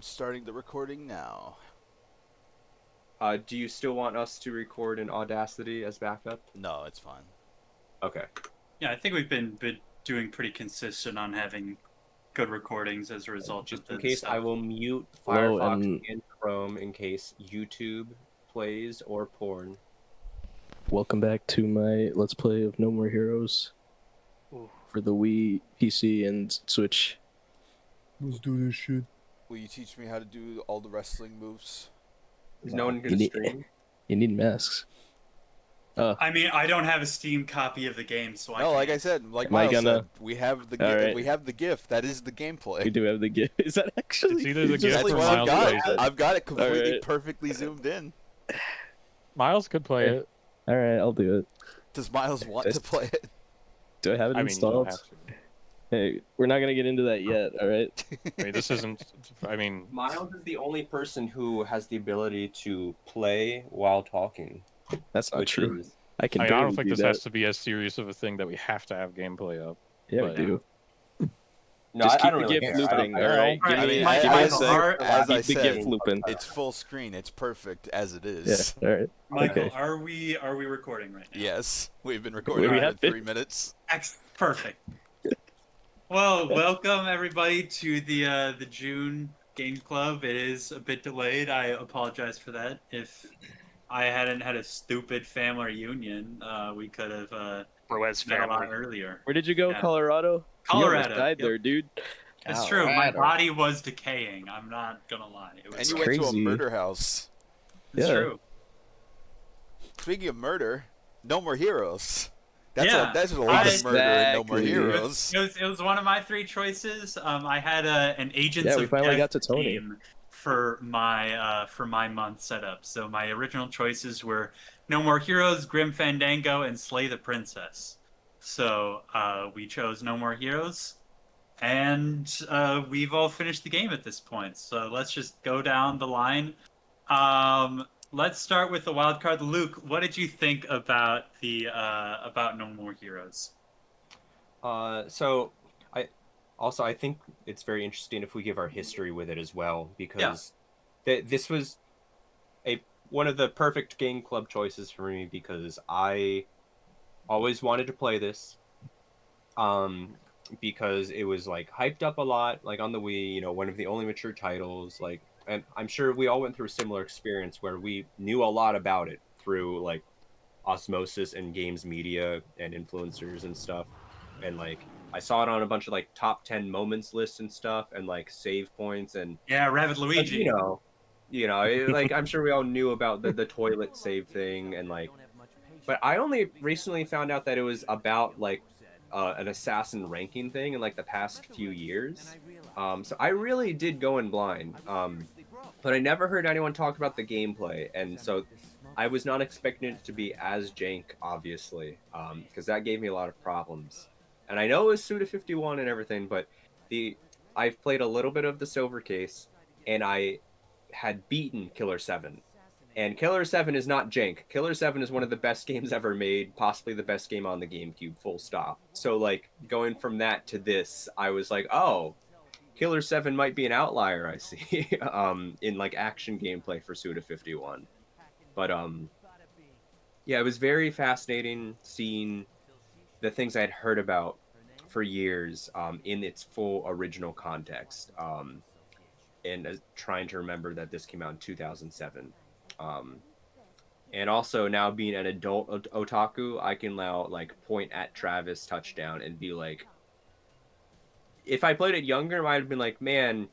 starting the recording now. Do you still want us to record in Audacity as backup? No, it's fine. Okay. Yeah, I think we've been doing pretty consistent on having good recordings as a result Just of in the case, stuff. I will mute Hello, Firefox and Chrome in case YouTube plays or porn. Welcome back to my Let's Play of No More Heroes for the Wii, PC, and Switch. Let's do this shit. Will you teach me how to do all the wrestling moves? Is no one going to stream? You need masks. I mean, I don't have a Steam copy of the game, so No, like I said, like Miles said, we have the Alright. we have the gift. That is the gameplay. We do have the gift. Is that actually? It's either the just gift That's or what I've Miles got. plays it. I've got it completely Alright. perfectly zoomed in. Miles could play it. All right, I'll do it. Does Miles want to play it? Do I have it I mean, you don't installed? have to. Hey, we're not gonna get into that yet. All right. I mean, this isn't. I mean, Miles is the only person who has the ability to play while talking. That's not which true. is- I can. I don't barely think do this that. has to be as serious of a thing that we have to have gameplay of. Yeah, but- we do. No, Just I keep don't the really gift care. looping. I All don't- right. Alright, Give me, I mean, give me a Michael, sec. as I Keep the said, gift looping. It's full screen. It's perfect as it Yeah. is. All right. Michael, Okay. are we recording right now? Yes, we've been recording We for have 3 minutes. Perfect. Well, welcome everybody to the June Game Club. It is a bit delayed. I apologize for that. If I hadn't had a stupid family reunion, we could have Ruiz met a lot family. earlier. Where did you go? Yeah. Colorado. You Colorado. almost died Yep. there, dude. It's true. My Colorado. body was decaying. I'm not gonna lie. It And was you went to a crazy. murder house. it's Yeah. true. Speaking of murder, No More Heroes. That's Yeah. that's a lot of murder in No More Exactly. Heroes. It was one of my three choices. I had an Agents Yeah, we of finally Death got to Tony. theme for my month setup. So my original choices were No More Heroes, Grim Fandango, and Slay the Princess. So we chose No More Heroes, and we've all finished the game at this point. So let's just go down the line. Let's start with the wild card. Luke, what did you think about the about No More Heroes? So I think it's very interesting if we give our history with it as well, because this was one of the perfect game club choices for me, because I always wanted to play this, because it was like hyped up a lot, like on the Wii, you know, one of the only mature titles, like, and I'm sure we all went through a similar experience where we knew a lot about it through like osmosis and games media and influencers and stuff, and like I saw it on a bunch of like top 10 moments lists and stuff, and like save points, and Yeah, Rabbit Luigi. like I'm sure we all knew about the toilet save thing, and like, but I only recently found out that it was about like an assassin ranking thing in like the past few years. So I really did go in blind, but I never heard anyone talk about the gameplay, and so I was not expecting it to be as jank, obviously, because that gave me a lot of problems. And I know it was Suda 51 and everything, but I've played a little bit of the Silver Case, and I had beaten Killer 7. And Killer 7 is not jank. Killer 7 is one of the best games ever made, possibly the best game on the GameCube, full stop. So like going from that to this, I was like, oh, Killer 7 might be an outlier, I see, in like action gameplay for Suda 51. But yeah, it was very fascinating seeing the things I had heard about for years in its full original context, and trying to remember that this came out in 2007. And also now being an adult otaku, I can now like point at Travis touchdown and be like, if I played it younger, I might have been like, man,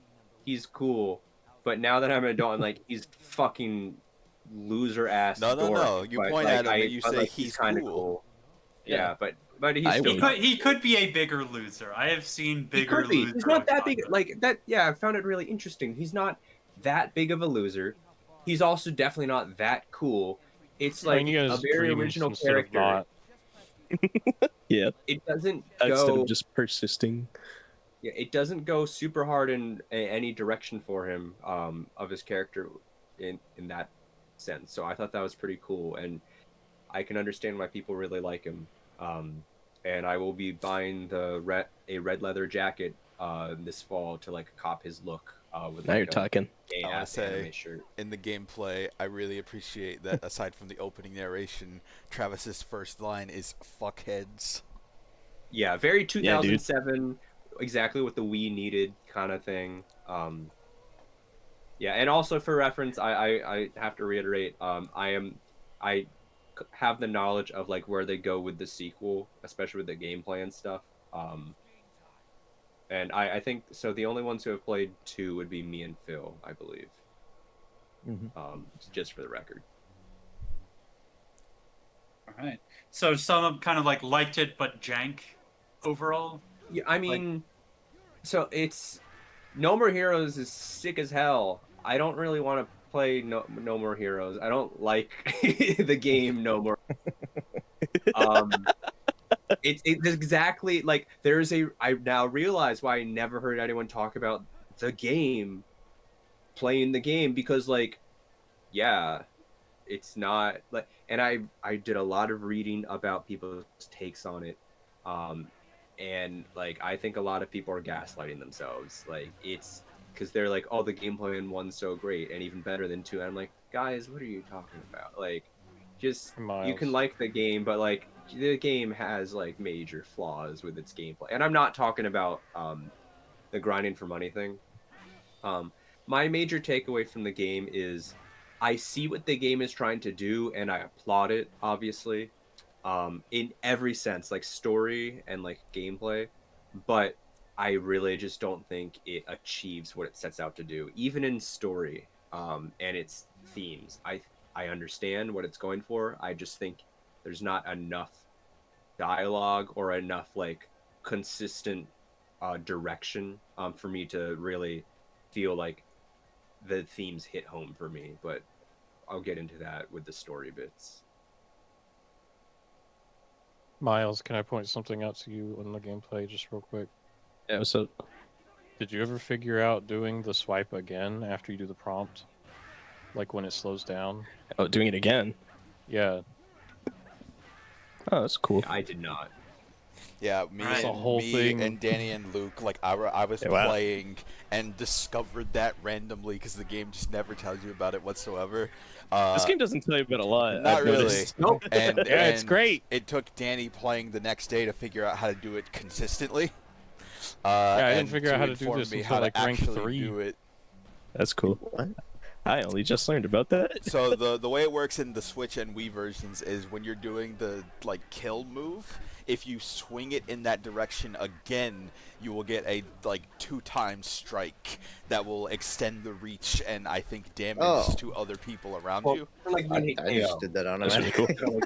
he's cool. But now that I'm an adult, I'm like, he's fucking loser ass. No. You point at him and you say he's kind of cool. cool. Yeah, but he's I still would. not. He could be a bigger loser. I have seen bigger losers. He's not that on big. Conquer. Like that. Yeah, I found it really interesting. He's not that big of a loser. He's also definitely not that cool. It's like he has a very dreams original instead of character. not. Yeah. It doesn't Instead go. of just persisting. Yeah, it doesn't go super hard in any direction for him, of his character in that sense. So I thought that was pretty cool, and I can understand why people really like him. And I will be buying a red leather jacket this fall to like cop his look, With Now like you're talking. gay I want to ass say, anime shirt. in the gameplay, I really appreciate that aside from the opening narration, Travis's first line is "fuckheads." Yeah, very Yeah, dude. 2007, exactly what the Wii needed kind of thing. Yeah, and also for reference, I have to reiterate, I have the knowledge of like where they go with the sequel, especially with the gameplay and stuff. And I think so. The only ones who have played 2 would be me and Phil, I believe. Just for the record. All right. So some of kind of like liked it, but jank overall. Yeah, I mean, so it's No More Heroes is sick as hell. I don't really want to play No More Heroes. I don't like the game No More. It's exactly like I now realize why I never heard anyone talk about the game, playing the game, because like, yeah, it's not like, and I did a lot of reading about people's takes on it, and like I think a lot of people are gaslighting themselves. Like it's because they're like, oh, the gameplay in 1's so great and even better than 2. And I'm like, guys, what are you talking about? Like, just you can Miles. like the game, but like the game has like major flaws with its gameplay. And I'm not talking about the grinding for money thing. My major takeaway from the game is I see what the game is trying to do and I applaud it, obviously, in every sense, like story and like gameplay. But I really just don't think it achieves what it sets out to do, even in story, and its themes. I understand what it's going for. I just think there's not enough dialogue or enough like consistent direction for me to really feel like the themes hit home for me. But I'll get into that with the story bits. Miles, can I point something out to you on the gameplay just real quick? Yeah, so Did you ever figure out doing the swipe again after you do the prompt? Like when it slows down? doing it again. Yeah. Oh, that's cool. I did not. Yeah, me Right. The and whole me thing. and Danny and Luke, like I was Yeah, wow. playing and discovered that randomly because the game just never tells you about it whatsoever. This game doesn't tell you about a lot. Not I've really. noticed. Nope. And Yeah, it's and great. It took Danny playing the next day to figure out how to do it consistently. I didn't and figure out how to do inform this me until, how to like, rank actually 3. do it. That's cool. What? I only just learned about that. So the way it works in the Switch and Wii versions is when you're doing the like kill move, if you swing it in that direction again, you will get a like 2-time strike that will extend the reach and I think damage Oh. to other people around Well, you. like I, you hit I just KO. did that on That's really cool.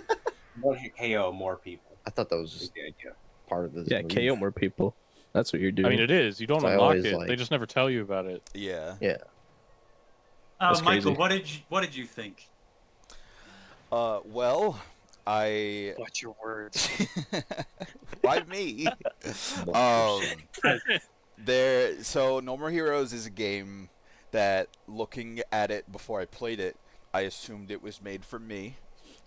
Once you KO more people. I thought that was Is just the idea. part of this. Yeah, move. KO more people. That's what you're doing. I mean, it is. You don't So I unlock always, it. like- They just never tell you about it. Yeah. Yeah. That's Michael, crazy. what did you think? Well, I Watch your words. why me? So No More Heroes is a game that, looking at it before I played it, I assumed it was made for me,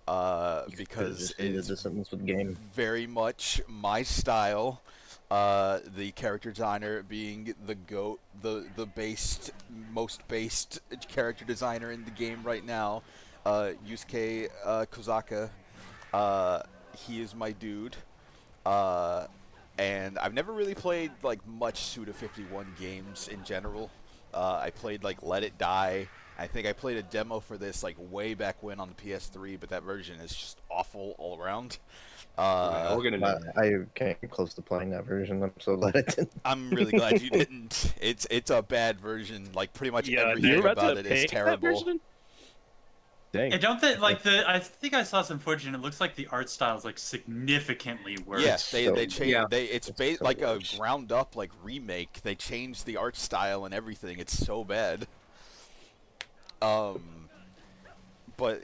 because it it's the sentence with game. very much my style. The character designer being the GOAT, the most based character designer in the game right now, Yusuke Kozaka. He is my dude. And I've never really played like much Suda 51 games in general. I played like Let It Die. I think I played a demo for this like way back when on the PS3, but that version is just awful all around. We're gonna know. I came close to playing that version. I'm so glad I didn't. I'm really glad you didn't. It's a bad version. Like pretty much You're everything about about to it pay is that terrible. version? Dang. I don't think like I think I saw some footage and it looks like the art style is like significantly worse. Yes, they So- changed. Yeah. It's It's so like worse. a ground up like remake. They changed the art style and everything. It's so bad. But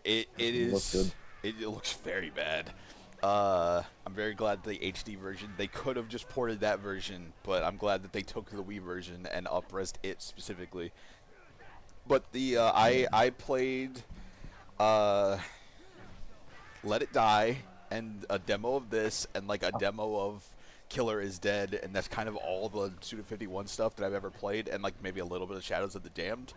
it Looks is. good. It looks very bad. I'm very glad the HD version. They could have just ported that version, but I'm glad that they took the Wii version and up-resed it specifically. But the I played Let It Die and a demo of this and like a demo of Killer is Dead, and that's kind of all the Suda 51 stuff that I've ever played, and like maybe a little bit of Shadows of the Damned.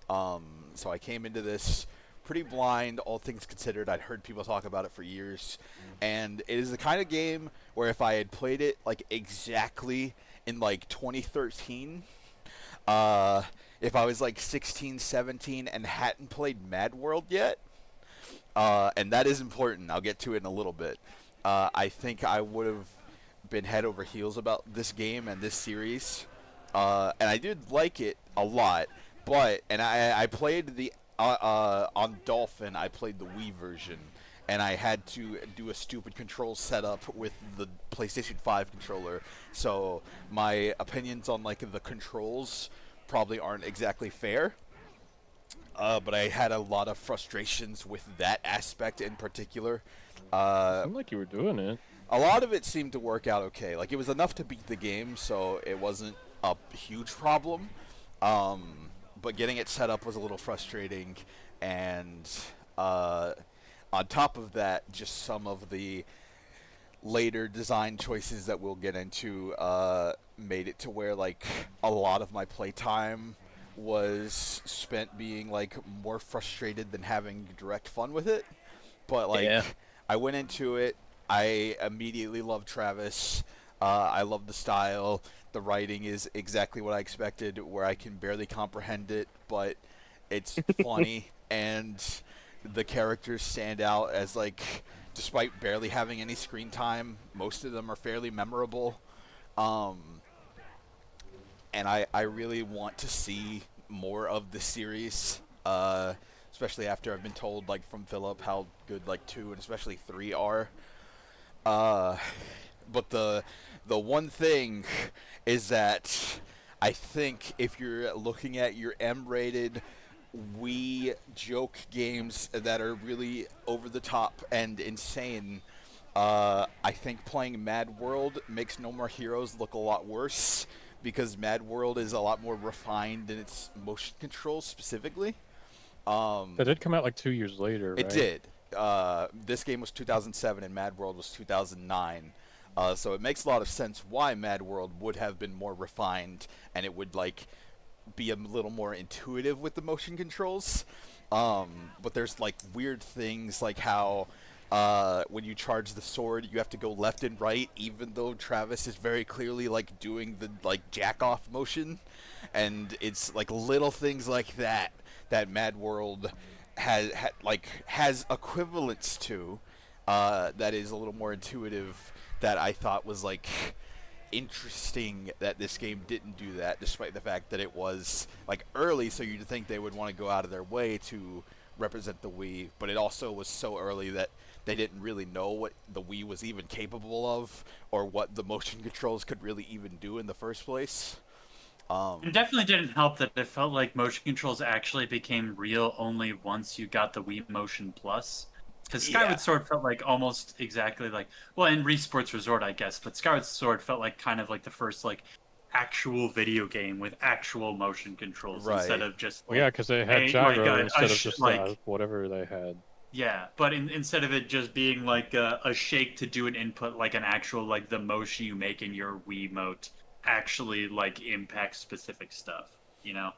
So I came into this pretty blind, all things considered. I'd heard people talk about it for years, and it is the kind of game where if I had played it like exactly in like 2013, if I was like 16, 17 and hadn't played Mad World yet, and that is important, I'll get to it in a little bit, I think I would have been head over heels about this game and this series. And I did like it a lot, but, and I played the, on Dolphin, I played the Wii version, and I had to do a stupid control setup with the PlayStation 5 controller, so my opinions on, like, the controls probably aren't exactly fair. But I had a lot of frustrations with that aspect in particular. Seemed like you were doing it. A lot of it seemed to work out okay. Like, it was enough to beat the game, so it wasn't a huge problem. But getting it set up was a little frustrating, and on top of that, just some of the later design choices that we'll get into made it to where, like, a lot of my playtime was spent being, like, more frustrated than having direct fun with it. But, like, Yeah. I went into it. I immediately loved Travis. I love the style. The writing is exactly what I expected, where I can barely comprehend it, but it's funny, and the characters stand out as, like, despite barely having any screen time, most of them are fairly memorable. And I really want to see more of the series, especially after I've been told, like, from Philip how good, like, 2 and especially 3 are. But the one thing is that I think if you're looking at your M-rated Wii joke games that are really over the top and insane, I think playing Mad World makes No More Heroes look a lot worse, because Mad World is a lot more refined in its motion controls specifically. That did come out like 2 years later, right? It did. This game was 2007 and Mad World was 2009. So it makes a lot of sense why Mad World would have been more refined, and it would, like, be a little more intuitive with the motion controls. But there's, like, weird things like how when you charge the sword, you have to go left and right, even though Travis is very clearly, like, doing the, like, jack-off motion. And it's, like, little things like that that Mad World has equivalents to, that is a little more intuitive, that I thought was, like, interesting that this game didn't do that, despite the fact that it was, like, early, so you'd think they would want to go out of their way to represent the Wii, but it also was so early that they didn't really know what the Wii was even capable of, or what the motion controls could really even do in the first place. It definitely didn't help that it felt like motion controls actually became real only once you got the Wii Motion Plus. Because Skyward Sword felt like almost exactly like, well, in Wii Sports Resort, I guess, but Skyward Sword felt like kind of like the first, like, actual video game with actual motion controls, Right. instead of just, Well, yeah, because they had a- gyro like a instead of sh- just like- whatever they had. yeah, but instead of it just being like a shake to do an input, like an actual, like, the motion you make in your Wiimote actually, like, impacts specific stuff, you know?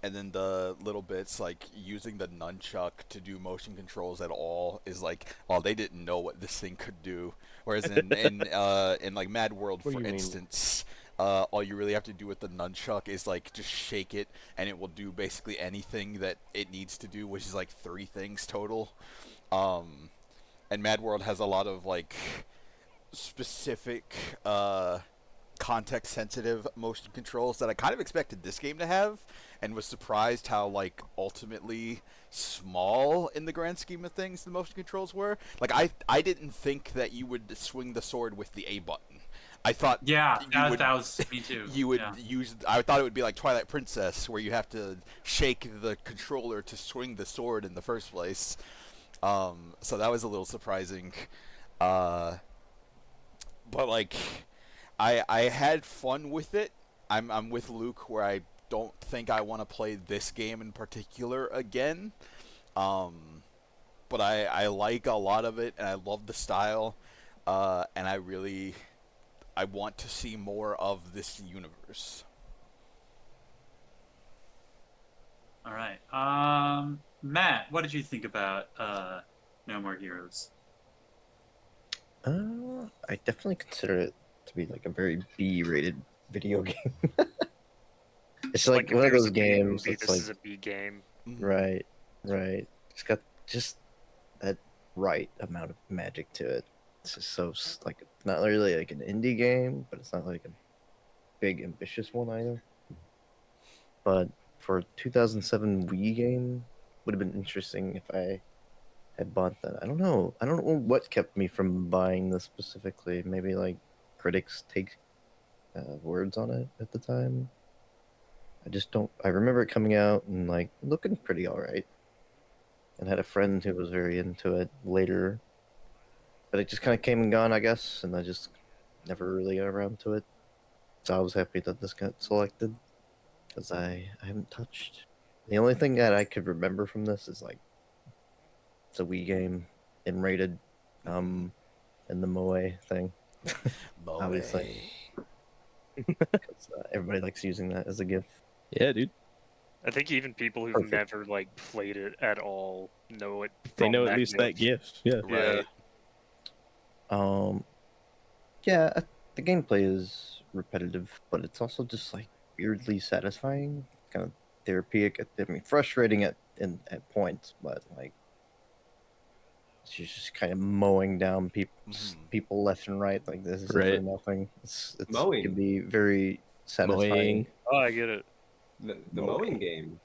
And then the little bits, like using the nunchuck to do motion controls at all, is like, oh, they didn't know what this thing could do. Whereas in like Mad World, What do for you mean? instance, all you really have to do with the nunchuck is, like, just shake it, and it will do basically anything that it needs to do, which is like 3 things total. And Mad World has a lot of, like, specific context-sensitive motion controls that I kind of expected this game to have, and was surprised how, like, ultimately small in the grand scheme of things the motion controls were. Like, I didn't think that you would swing the sword with the A button. I thought Yeah, you that was me too. you would yeah. use. I thought it would be like Twilight Princess, where you have to shake the controller to swing the sword in the first place. So that was a little surprising. But, like, I had fun with it. I'm with Luke, where I don't think I want to play this game in particular again. But I like a lot of it, and I love the style. And I really I want to see more of this universe. All right. Matt, what did you think about No More Heroes? I definitely consider it to be like a very B-rated video game. It's like if one of there's those a B games movie, that's this like is a B game. right, right. It's got just that right amount of magic to it. It's just so like it's not really like an indie game, but it's not like a big ambitious one either. But for a 2007 Wii game, would have been interesting if I had bought that. I don't know. I don't know what kept me from buying this specifically. Maybe like critics take words on it at the time. I just don't. I remember it coming out and like looking pretty alright, and had a friend who was very into it later, but it just kind of came and gone, I guess, and I just never really got around to it. So I was happy that this got selected because I haven't touched. The only thing that I could remember from this is like it's a Wii game and rated, and the Moe thing, obviously. Everybody likes using that as a GIF. Yeah, dude. I think even people who've Perfect. never like played it at all know it. They from know at least that GIF. GIF. Yeah. Right. Yeah, the gameplay is repetitive, but it's also just like weirdly satisfying, kind of therapeutic. I mean, frustrating at points, but like she's just kind of mowing down people left and right. Like this is for Right. nothing. It's Mowing. It can be very satisfying. Mowing. Oh, I get it. The mowing game.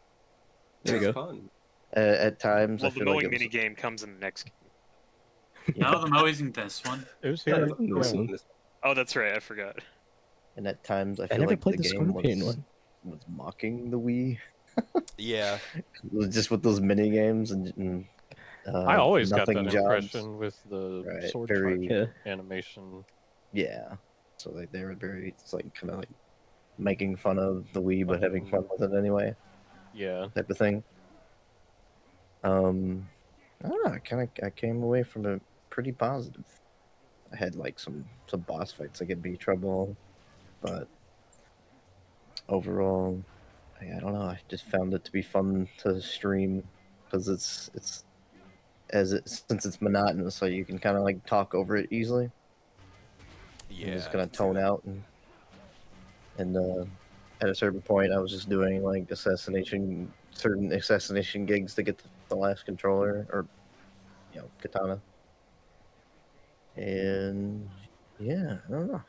There you It's go. fun. At times, Well, I the feel like mowing it was, mini game comes in the next game. No, the mowing's in this one. It was Yeah, here. it's in this Yeah. one. Oh, that's right. I forgot. and at times I feel never like played the the game Scorpion one. was mocking the Wii, Yeah. just with those mini games and I always got that nothing jobs. impression with the Right, sword very- charge Yeah. animation. Yeah, so they were very, it's like kind of like making fun of the Wii but having fun with it anyway, Yeah. type of thing. I don't know. I came away from it pretty positive. I had like some boss fights that could be trouble, but overall, I don't know. I just found it to be fun to stream because it's since it's monotonous, so you can kind of like talk over it easily. Yeah. And just kind of tone out and at a certain point, I was just doing like certain assassination gigs to get the last controller or katana. And yeah, I don't know.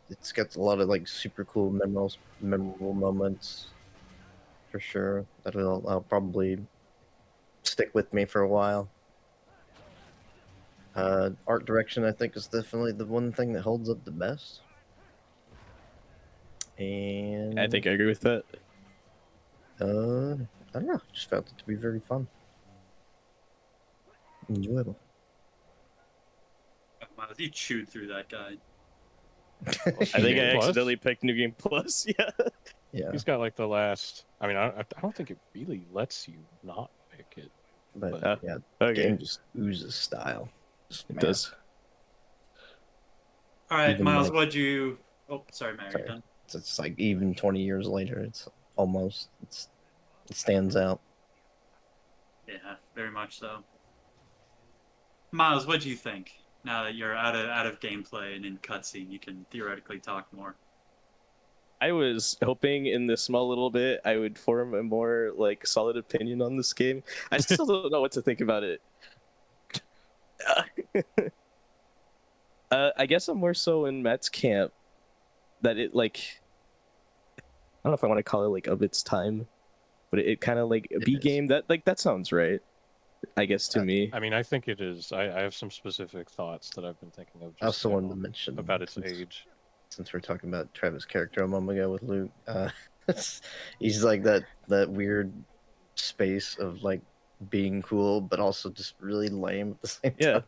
It's got a lot of like super cool memorable moments for sure that I'll probably stick with me for a while. Art direction, I think, is definitely the one thing that holds up the best. And I think I agree with that. I don't know. Just felt it to be very fun, enjoyable. Miles, you chewed through that guide. I think I Plus? accidentally picked New Game Plus. Yeah. Yeah, He's got like the last. I mean, I don't think it really lets you not pick it. but Uh, yeah, the Okay. game just oozes style. Just It massive. does. All right, Even Miles, like- what'd you? Oh, sorry, Matt, Sorry. you're done. It's like even 20 years later, it stands out. Yeah, very much so. Miles, what'd you think? Now that you're out of gameplay and in cutscene, you can theoretically talk more. I was hoping in this small little bit I would form a more like solid opinion on this game. I still don't know what to think about it. I guess I'm more so in Matt's camp that it like I don't know if I want to call it like of its time, but it kind of like a B is. game that sounds right. I guess to me. I mean, I think it is. I have some specific thoughts that I've been thinking of. I also now wanted to mention about its since- age. Since we're talking about Travis' character a moment ago with Luke, he's like that weird space of like being cool, but also just really lame at the same Yeah. time.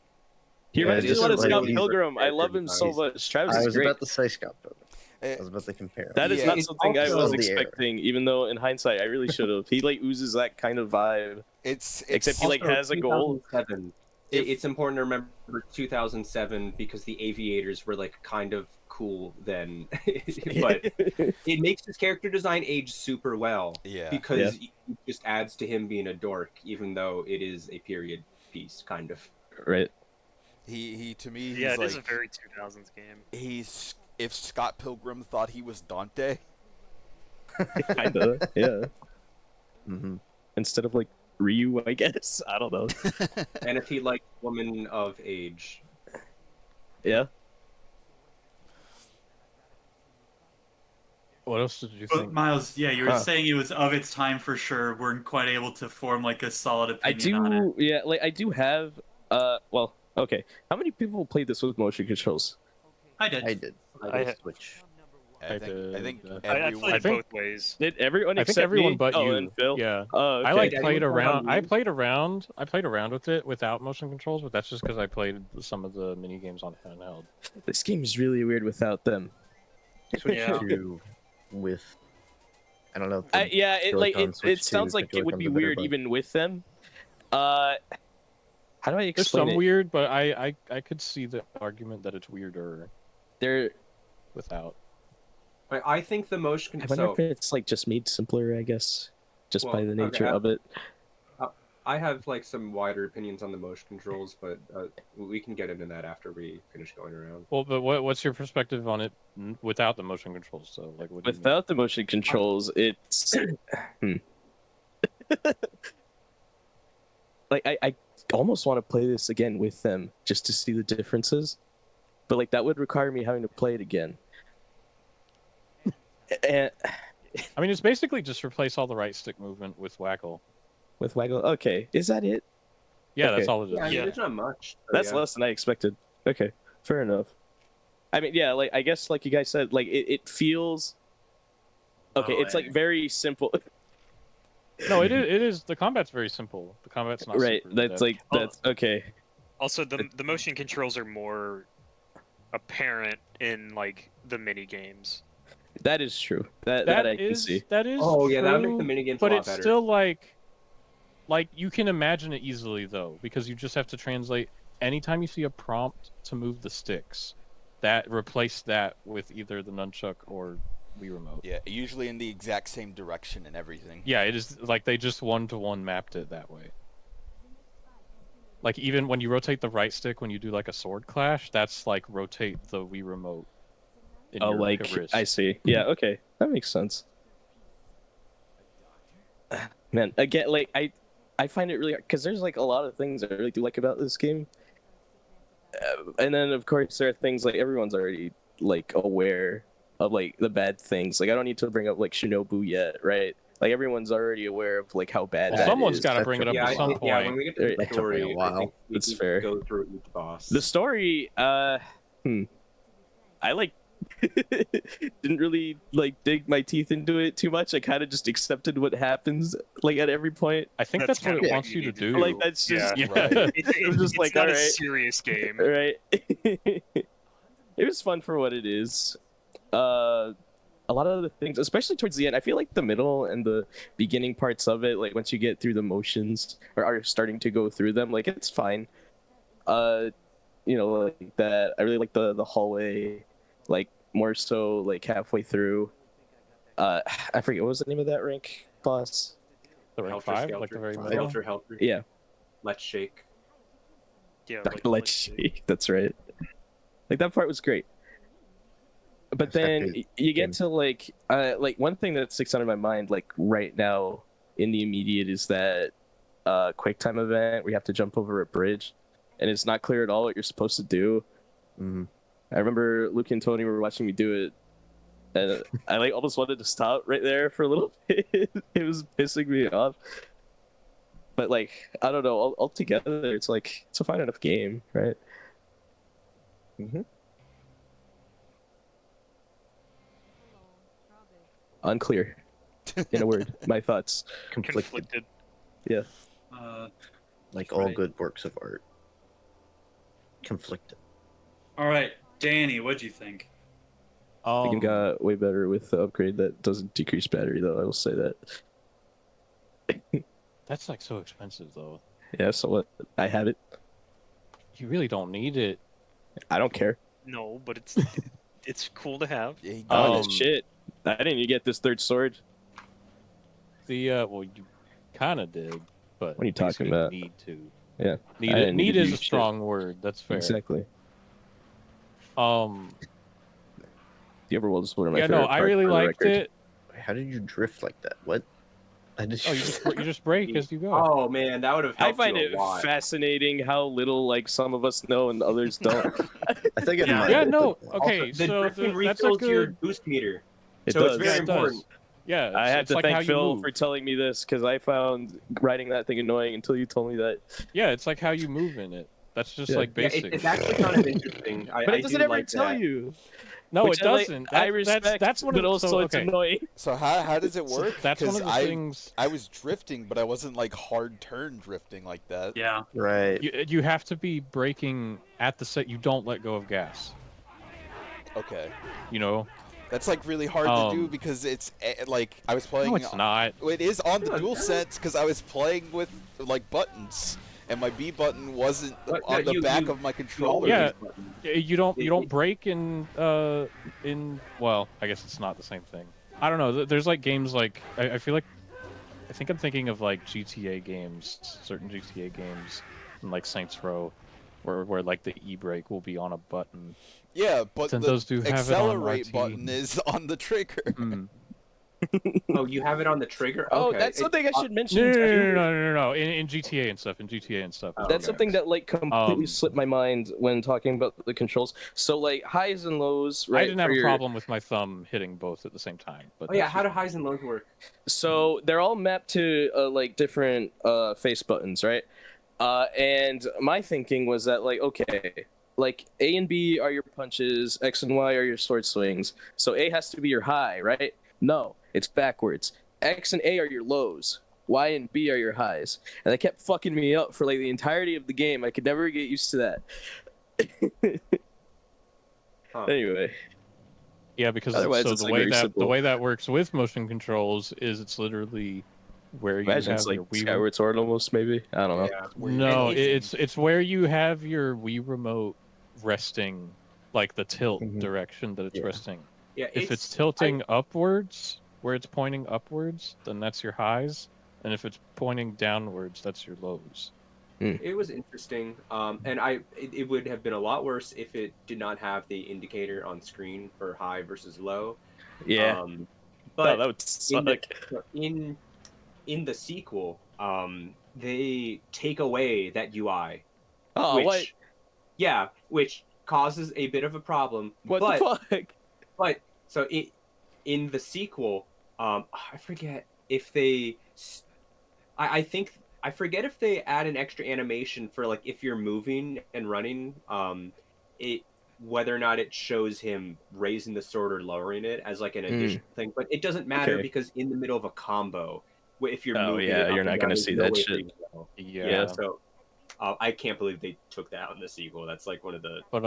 He Yeah, reminds me just a lot of like Scott he's- Pilgrim. I love him so he's- much. Travis I is was great. about to say Scott Pilgrim. I It, was about to compare. That is Yeah, not it's something I also was the air. expecting, even though in hindsight I really should have. He like oozes that kind of vibe. It's Except he like also has a goal. 2007. It's important to remember 2007 because the aviators were like kind of cool then, but it makes his character design age super well. Yeah. Because it just adds to him being a dork, even though it is a period piece, kind of. Right. He to me, he's Yeah, it like is a very 2000s game. he's if Scott Pilgrim thought he was Dante. Kinda. Yeah. Mm-hmm. Instead of like Ryu, I guess. I don't know. And if he liked woman of age. Yeah. What else did you But think? Miles, yeah, you were Huh. saying it was of its time for sure. Weren't quite able to form like a solid I opinion on it. do. Yeah. Like I do have. Well. Okay. How many people played this with motion controls? I did. I did. I I had- Switch. I think did, I everyone. played it think- both ways. Did everyone I think except everyone me? but Oh, you. and Phil. Yeah. Oh, okay. I like Yeah, played you played on around. I Wii? played around. I played around with it without motion controls, but that's just because I played some of the mini games on handheld. This game is really weird without them. Switch Yeah. 2 with. I don't know. Yeah. It like Joy-Con it. Switch It sounds 2, like it would be Joy-Cons are better, weird but- even with them. How do I There's explain some it? weird, but I could see the argument that it's weirder There. without. I think the motion I control. wonder if it's like just made simpler. I guess just by Well, the nature okay, of it. I have like some wider opinions on the motion controls, but we can get into that after we finish going around. Well, but what's your perspective on it without the motion controls? So, like, what do you mean? Without the motion controls, it's like I almost want to play this again with them just to see the differences, but like that would require me having to play it again. And I mean, it's basically just replace all the right stick movement with waggle. with Waggle, okay, is that it? Yeah, Okay. that's all it is. Yeah, I mean, Yeah. there's not much. so That's yeah. less than I expected. Okay, fair enough. I mean, yeah, like I guess like you guys said, like it feels okay. Oh, It's like very simple, No, it is. It is. The combat's very simple. The combat's not right? super That's in-depth. like Oh. that's okay. Also, the motion controls are more apparent in like the mini games. That is true. That I can see. That is. Oh yeah, that would make true, the minigames but a lot it's better. still like you can imagine it easily though, because you just have to translate. Anytime you see a prompt to move the sticks, that replace that with either the nunchuck or Wii remote. Yeah, usually in the exact same direction and everything. Yeah, it is like they just one-to-one mapped it that way. Like even when you rotate the right stick when you do like a sword clash, that's like rotate the Wii remote. In Oh, your like wrist. I see. Yeah, okay, that makes sense. Man, again, like I find it really because there's like a lot of things I really do like about this game, and then of course there are things like everyone's already like aware of like the bad things. Like I don't need to bring up like Shinobu yet, right? Like everyone's already aware of like how bad Well, that someone's is. got to That bring it took up me Yeah, at a some while. yeah. point. When we get to the It took me a story, I while. think we That's can fair. go through each boss. The story, I like didn't really like dig my teeth into it too much. I kind of just accepted what happens like at every point. I think That's that's what kinda it what wants you you to need to do. do. Like that's just Yeah. Right. I'm just It's like, not a alright. serious game. right. It was fun for what it is. A lot of the things, especially towards the end, I feel like the middle and the beginning parts of it, like once you get through the motions or are starting to go through them, like it's fine. You know, like that. I really like the hallway, like more so like halfway through. I forget what was the name of that rank boss. The rank Helter 5, Skelter. like the very Five. middle. Helter, Helter. Yeah, Let's shake. Yeah, let's shake. That's right. Like that part was great. But then Affected you get game. to like one thing that sticks out in my mind like right now in the immediate is that quick time event where you have to jump over a bridge and it's not clear at all what you're supposed to do. Mhm. I remember Luke and Tony were watching me do it and I like almost wanted to stop right there for a little bit. It was pissing me off. But like I don't know, altogether it's like it's a fine enough game, right? Mhm. Unclear. In a word, my thoughts. Conflicted. Like That's all right. good works of art. Conflicted. All right, Danny, what'd you think? The game got way better with the upgrade that doesn't decrease battery, though. I will say that. That's like so expensive though. Yeah, so what? I have it. You really don't need it. I don't care. No, but it's it's cool to have. Yeah, he got Oh it. shit! I didn't even get this third sword. Well, you kind of did, but What are you I guess talking didn't about? need to. Yeah, Need I it. didn't need Need to is do a shit. strong word. That's fair. Exactly. Um. The overworld is one of my Yeah. No, favorite I parts, really for the liked record. it. How did you drift like that? What? I just. Oh, you just break as you go. Oh man, that would have I helped find you it a lot. fascinating how little like some of us know and others don't. I think I Yeah. might. Yeah. No. Like, Okay. The So drifting that's a refills your good. boost meter, It so it's does. very Yeah, it important. does. Yeah. I have It's to like how thank you Phil move. for telling me this because I found riding that thing annoying until you told me that. Yeah, it's like how you move in it. That's just Yeah. like Yeah, basic. it's actually kind of interesting. But I it doesn't do ever like tell that. you. No, Which it doesn't. I respect, That's one but of also it's okay. annoying. So how does it work? That's one 'Cause of the things. I was drifting, but I wasn't like hard turn drifting like that. Yeah. right. You have to be braking at the set. You don't let go of gas. Okay. You know. That's like really hard to do Um, because it's like I was No, playing. it's not. It is on the Yeah, dual yeah. sense because I was playing with like buttons, and my B button wasn't But, on no, the back you of my always controller. Yeah. use buttons. You don't It- break in well, I guess it's not the same thing. I don't know. There's like games like I feel like I think I'm thinking of like GTA games, certain GTA games, and like Saints Row, where like the e brake will be on a button. Yeah, but Then the those do have it on accelerate RT. button is on the trigger. Mm. Oh, you have it on the trigger. Oh, Okay. that's something I should No, mention. no, no, too. no, no, no, no. In GTA and stuff, Oh, That's okay. something that like completely Um, slipped my mind when talking about the controls. So like highs and lows, right? I didn't have for a your- problem with my thumb hitting both at the same time. But Oh yeah, that's how do just- highs and lows work? So they're all mapped to like different face buttons, right? And my thinking was that like okay, like A and B are your punches, X and Y are your sword swings. So A has to be your high, right? No, it's backwards. X and A are your lows. Y and B are your highs. And that kept fucking me up for like the entirety of the game. I could never get used to that. Huh. Anyway, Yeah, because Otherwise, so it's, the like, way very that simple. works with motion controls is it's literally where you imagine it's have like your Wii. Skyward Sword almost, maybe. I don't know. Yeah. Where you No, can- it's where you have your Wii remote resting, like the tilt Mhm. direction that it's Yeah. resting. Yeah. If it's tilting upwards, where it's pointing upwards, then that's your highs, and if it's pointing downwards, that's your lows. It was interesting, and it would have been a lot worse if it did not have the indicator on screen for high versus low. Yeah. But that would in suck. in the sequel, they take away that UI, Oh, which which causes a bit of a problem. what but the fuck? but so it in the sequel, I forget if they, I think I forget if they add an extra animation for like if you're moving and running, it whether or not it shows him raising the sword or lowering it as like an additional thing. But it doesn't matter Okay. because in the middle of a combo, if you're Oh, moving, yeah, it up you're and not down, gonna there's see no that way for shit. you to go. Yeah. So I can't believe they took that out in the sequel. That's like one of the But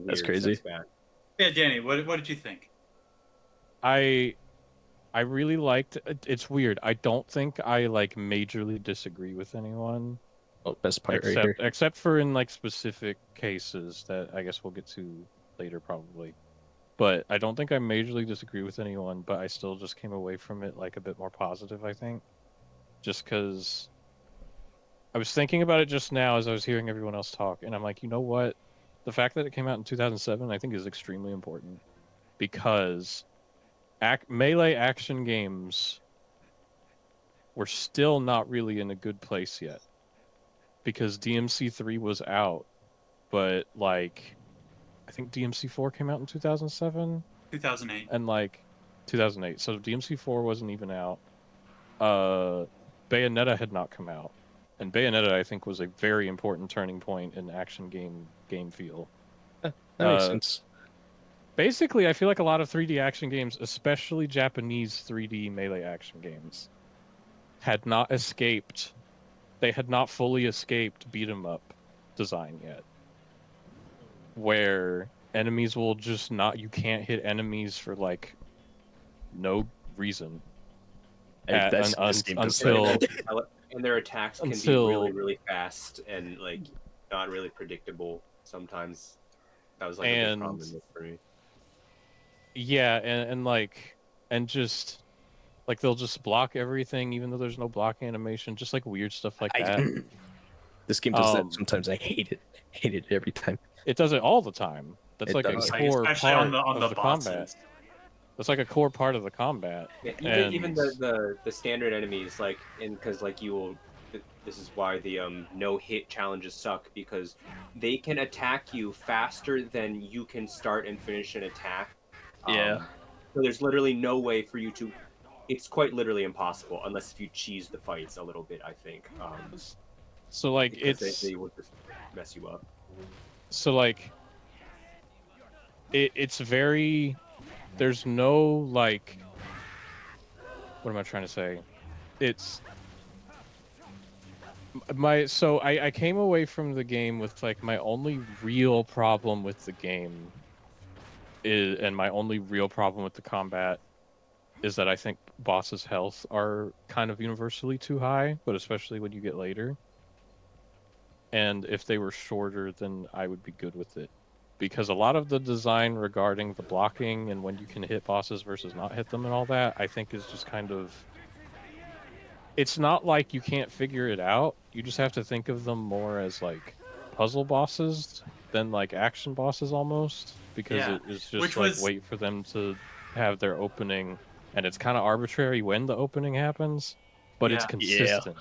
That's weird crazy. steps back. Yeah, Danny, what did you think? I really liked. It's weird. I don't think I like majorly disagree with anyone. Oh, best part right here. Except for in like specific cases that I guess we'll get to later probably. But I don't think I majorly disagree with anyone, but I still just came away from it like a bit more positive, I think. Just because I was thinking about it just now as I was hearing everyone else talk, and I'm like, you know what? The fact that it came out in 2007, I think is extremely important because melee action games were still not really in a good place yet. Because DMC3 was out, but like I think DMC4 came out in 2007 2008. and like 2008. So DMC4 wasn't even out. Bayonetta had not come out. And Bayonetta I think was a very important turning point in action game feel. That makes Uh, sense. Basically, I feel like a lot of 3D action games, especially Japanese 3D melee action games, had not escaped. They had not fully escaped beat 'em up design yet. Where enemies will just not, you can't hit enemies for like no reason. That's this game does that. Until And their attacks can be Until- really, really fast and like not really predictable sometimes. That was like a big problem And- in this for me. Yeah, and just like they'll just block everything even though there's no block animation, just like weird stuff like that. This game does that sometimes. I hate it. Hate it every time. It does it all the time. That's It like a does. Like, core especially part on of the the combat. bosses. That's like a core part of the combat. Yeah, even And the standard enemies, like, and because like you will, this is why the no hit challenges suck, because they can attack you faster than you can start and finish an attack. Yeah. So there's literally no way for you to. It's quite literally impossible unless if you cheese the fights a little bit. I think. so like Because it's they will just mess you up. so like it's very, there's no like, what am I trying to say? It's I came away from the game with like my only real problem with the game is, and my only real problem with the combat is that I think bosses' health are kind of universally too high, but especially when you get later. And if they were shorter, then I would be good with it. Because a lot of the design regarding the blocking and when you can hit bosses versus not hit them and all that, I think is just kind of, it's not like you can't figure it out. You just have to think of them more as like puzzle bosses than like action bosses almost, because Yeah, it is just which like was wait for them to have their opening, and it's kind of arbitrary when the opening happens, but it's yeah. Yeah. consistent.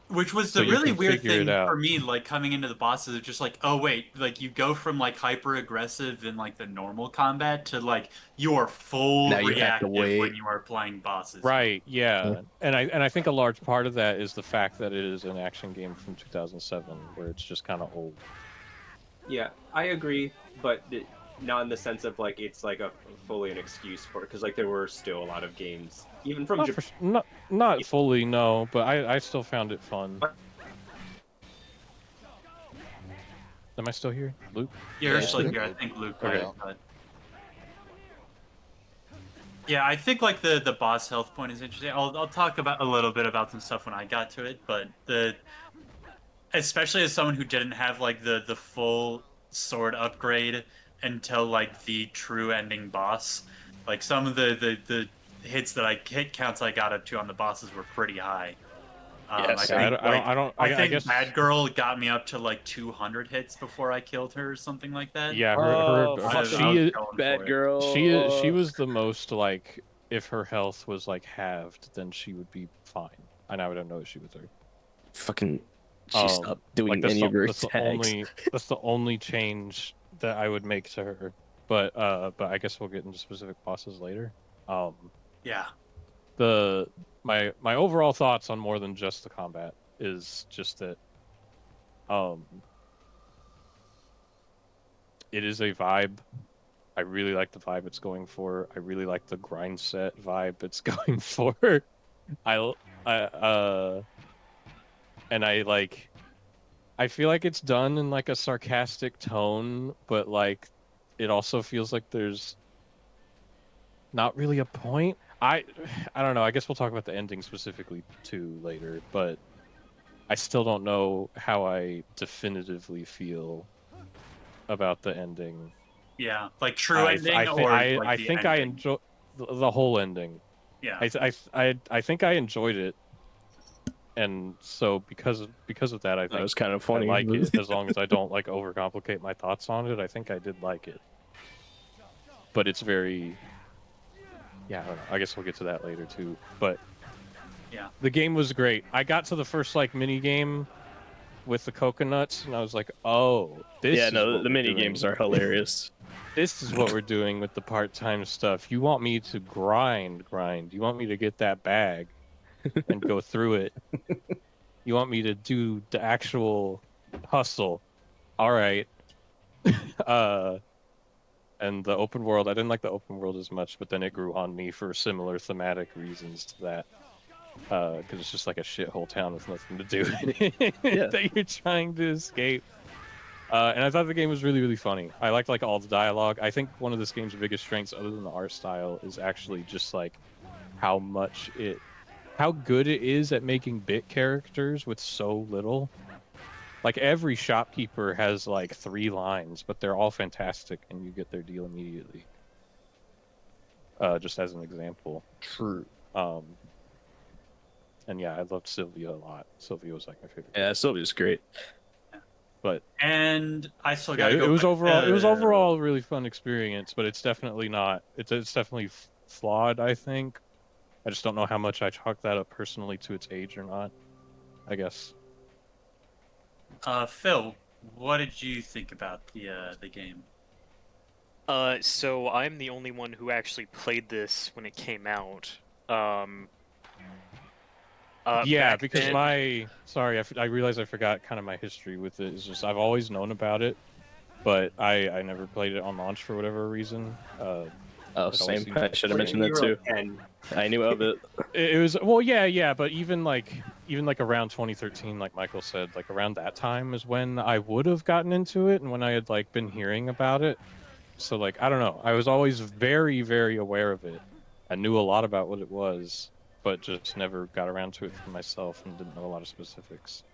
Which was So the you really can weird figure it thing for out. me, like coming into the bosses, it's just like, oh wait, like you go from like hyper aggressive in like the normal combat to like you are full Now you have to reactive when wait. you are playing bosses. Right, Yeah. yeah. And I think a large part of that is the fact that it is an action game from 2007 where it's just kind of old. Yeah, I agree, but not in the sense of like it's like a fully an excuse for it, because like there were still a lot of games, even from Not Japan. for not fully, no, but I still found it fun. Am I still here, Luke? You're Yeah, still I here. I Luke think Luke Okay. might, but yeah, I think like the boss health point is interesting. I'll talk about a little bit about some stuff when I got to it, but the especially as someone who didn't have like the full sword upgrade until like the true ending boss, like some of the hits that I hit counts I got up to on the bosses were pretty high. I Yes. Yeah, think like I think guess Bad Girl got me up to like 200 hits before I killed her or something like that. yeah, Oh, I fucking was she going bad for it. girl. she Oh, was the most like, if her health was like halved, then she would be fine. And I would have no issue with her. fucking. She stopped Like doing any of her that's attacks. the only change that I would make to her. But I guess we'll get into specific bosses later. Yeah. The my overall thoughts on more than just the combat is just that um it is a vibe. I really like the vibe it's going for. I really like the grind set vibe it's going for. I I and I like, I feel like it's done in like a sarcastic tone, but like it also feels like there's not really a point. I don't know. I guess we'll talk about the ending specifically too later, but I still don't know how I definitively feel about the ending. Yeah. Like true ending or like I the think I ending. enjoy the whole ending. Yeah. I think I enjoyed it, and so because of that, I That think was kind of I funny. like it, as long as I don't like overcomplicate my thoughts on it. I think I did like it, but it's very, yeah, I don't know. I guess we'll get to that later too. But Yeah. the game was great. I got to the first like mini game with the coconuts, and I was like, "Oh, Yeah, this is no, what the we're mini doing. games are hilarious. This is what we're doing with the part-time stuff. You want me to grind. You want me to get that bag and go through it. You want me to do the actual hustle. All right." Uh, and the open world, I didn't like the open world as much, but then it grew on me for similar thematic reasons to that. Because it's just like a shithole town with nothing to do Yeah. that you're trying to escape. And I thought the game was really, really funny. I liked like all the dialogue. I think one of this game's biggest strengths, other than the art style, is actually just like how much it, how good it is at making bit characters with so little. Like every shopkeeper has like 3 lines, but they're all fantastic, and you get their deal immediately. just as an example. True. Um, and yeah, I loved Sylvia a lot. Sylvia was like my favorite. Yeah, Sylvia's great. But And I still yeah, got to go. it was overall uh, a really fun experience. But it's definitely not. It's definitely flawed. I think. I just don't know how much I chalk that up personally to its age or not. I guess. Phil, what did you think about the game? So I'm the only one who actually played this when it came out. Um, Yeah, back because then, I realized I forgot kind of my history with it. It's just I've always known about it, but I never played it on launch for whatever reason. Oh, It always same. seemed I should have Like mentioned when you that were too. like 10. I knew of it. it was well, yeah, but even like around 2013, like Michael said, like around that time is when I would have gotten into it and when I had like been hearing about it. So like I don't know, I was always very, very aware of it. I knew a lot about what it was, but just never got around to it for myself and didn't know a lot of specifics.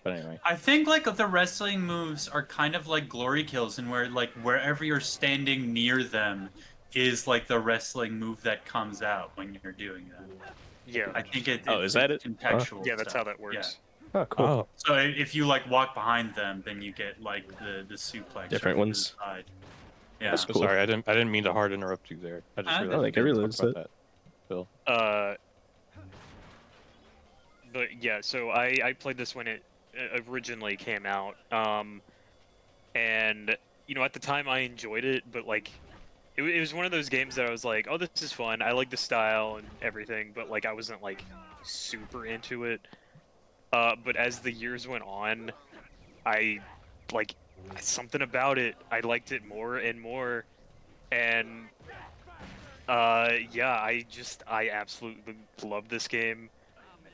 But anyway. I think like the wrestling moves are kind of like glory kills, and where like wherever you're standing near them is like the wrestling move that comes out when you're doing that. yeah, I think Oh, is that it's it? Huh? contextual yeah, that's how stuff. that Yeah. works. Oh, cool. Oh, So if you like walk behind them, then you get like the suplex Different over to ones. the side. That's Yeah. cool. sorry, I didn't mean to hard interrupt you there. I just I realized Oh, we like I didn't talk realized about it. that, Phil. Uh, but yeah, so I played this when it originally came out. And at the time I enjoyed it, but like it was one of those games that I was like, oh, this is fun. I like the style and everything, but like I wasn't like super into it. But as the years went on, I like something about it. I liked it more and more, and yeah, I absolutely love this game.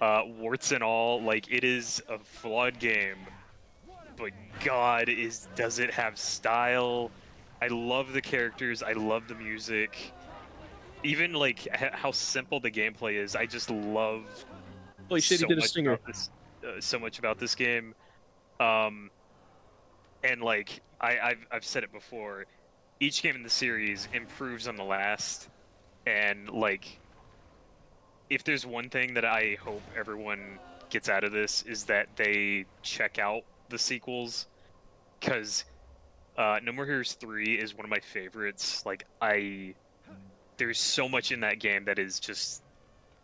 Warts and all, like it is a flawed game, but God, does it have style? I love the characters. I love the music. Even like how simple the gameplay is. I just love Holy shit, he did a stinger. so much about this game. Um, and like I've said it before, each game in the series improves on the last, and like if there's one thing that I hope everyone gets out of this is that they check out the sequels, because No More Heroes 3 is one of my favorites. Like there's so much in that game that is just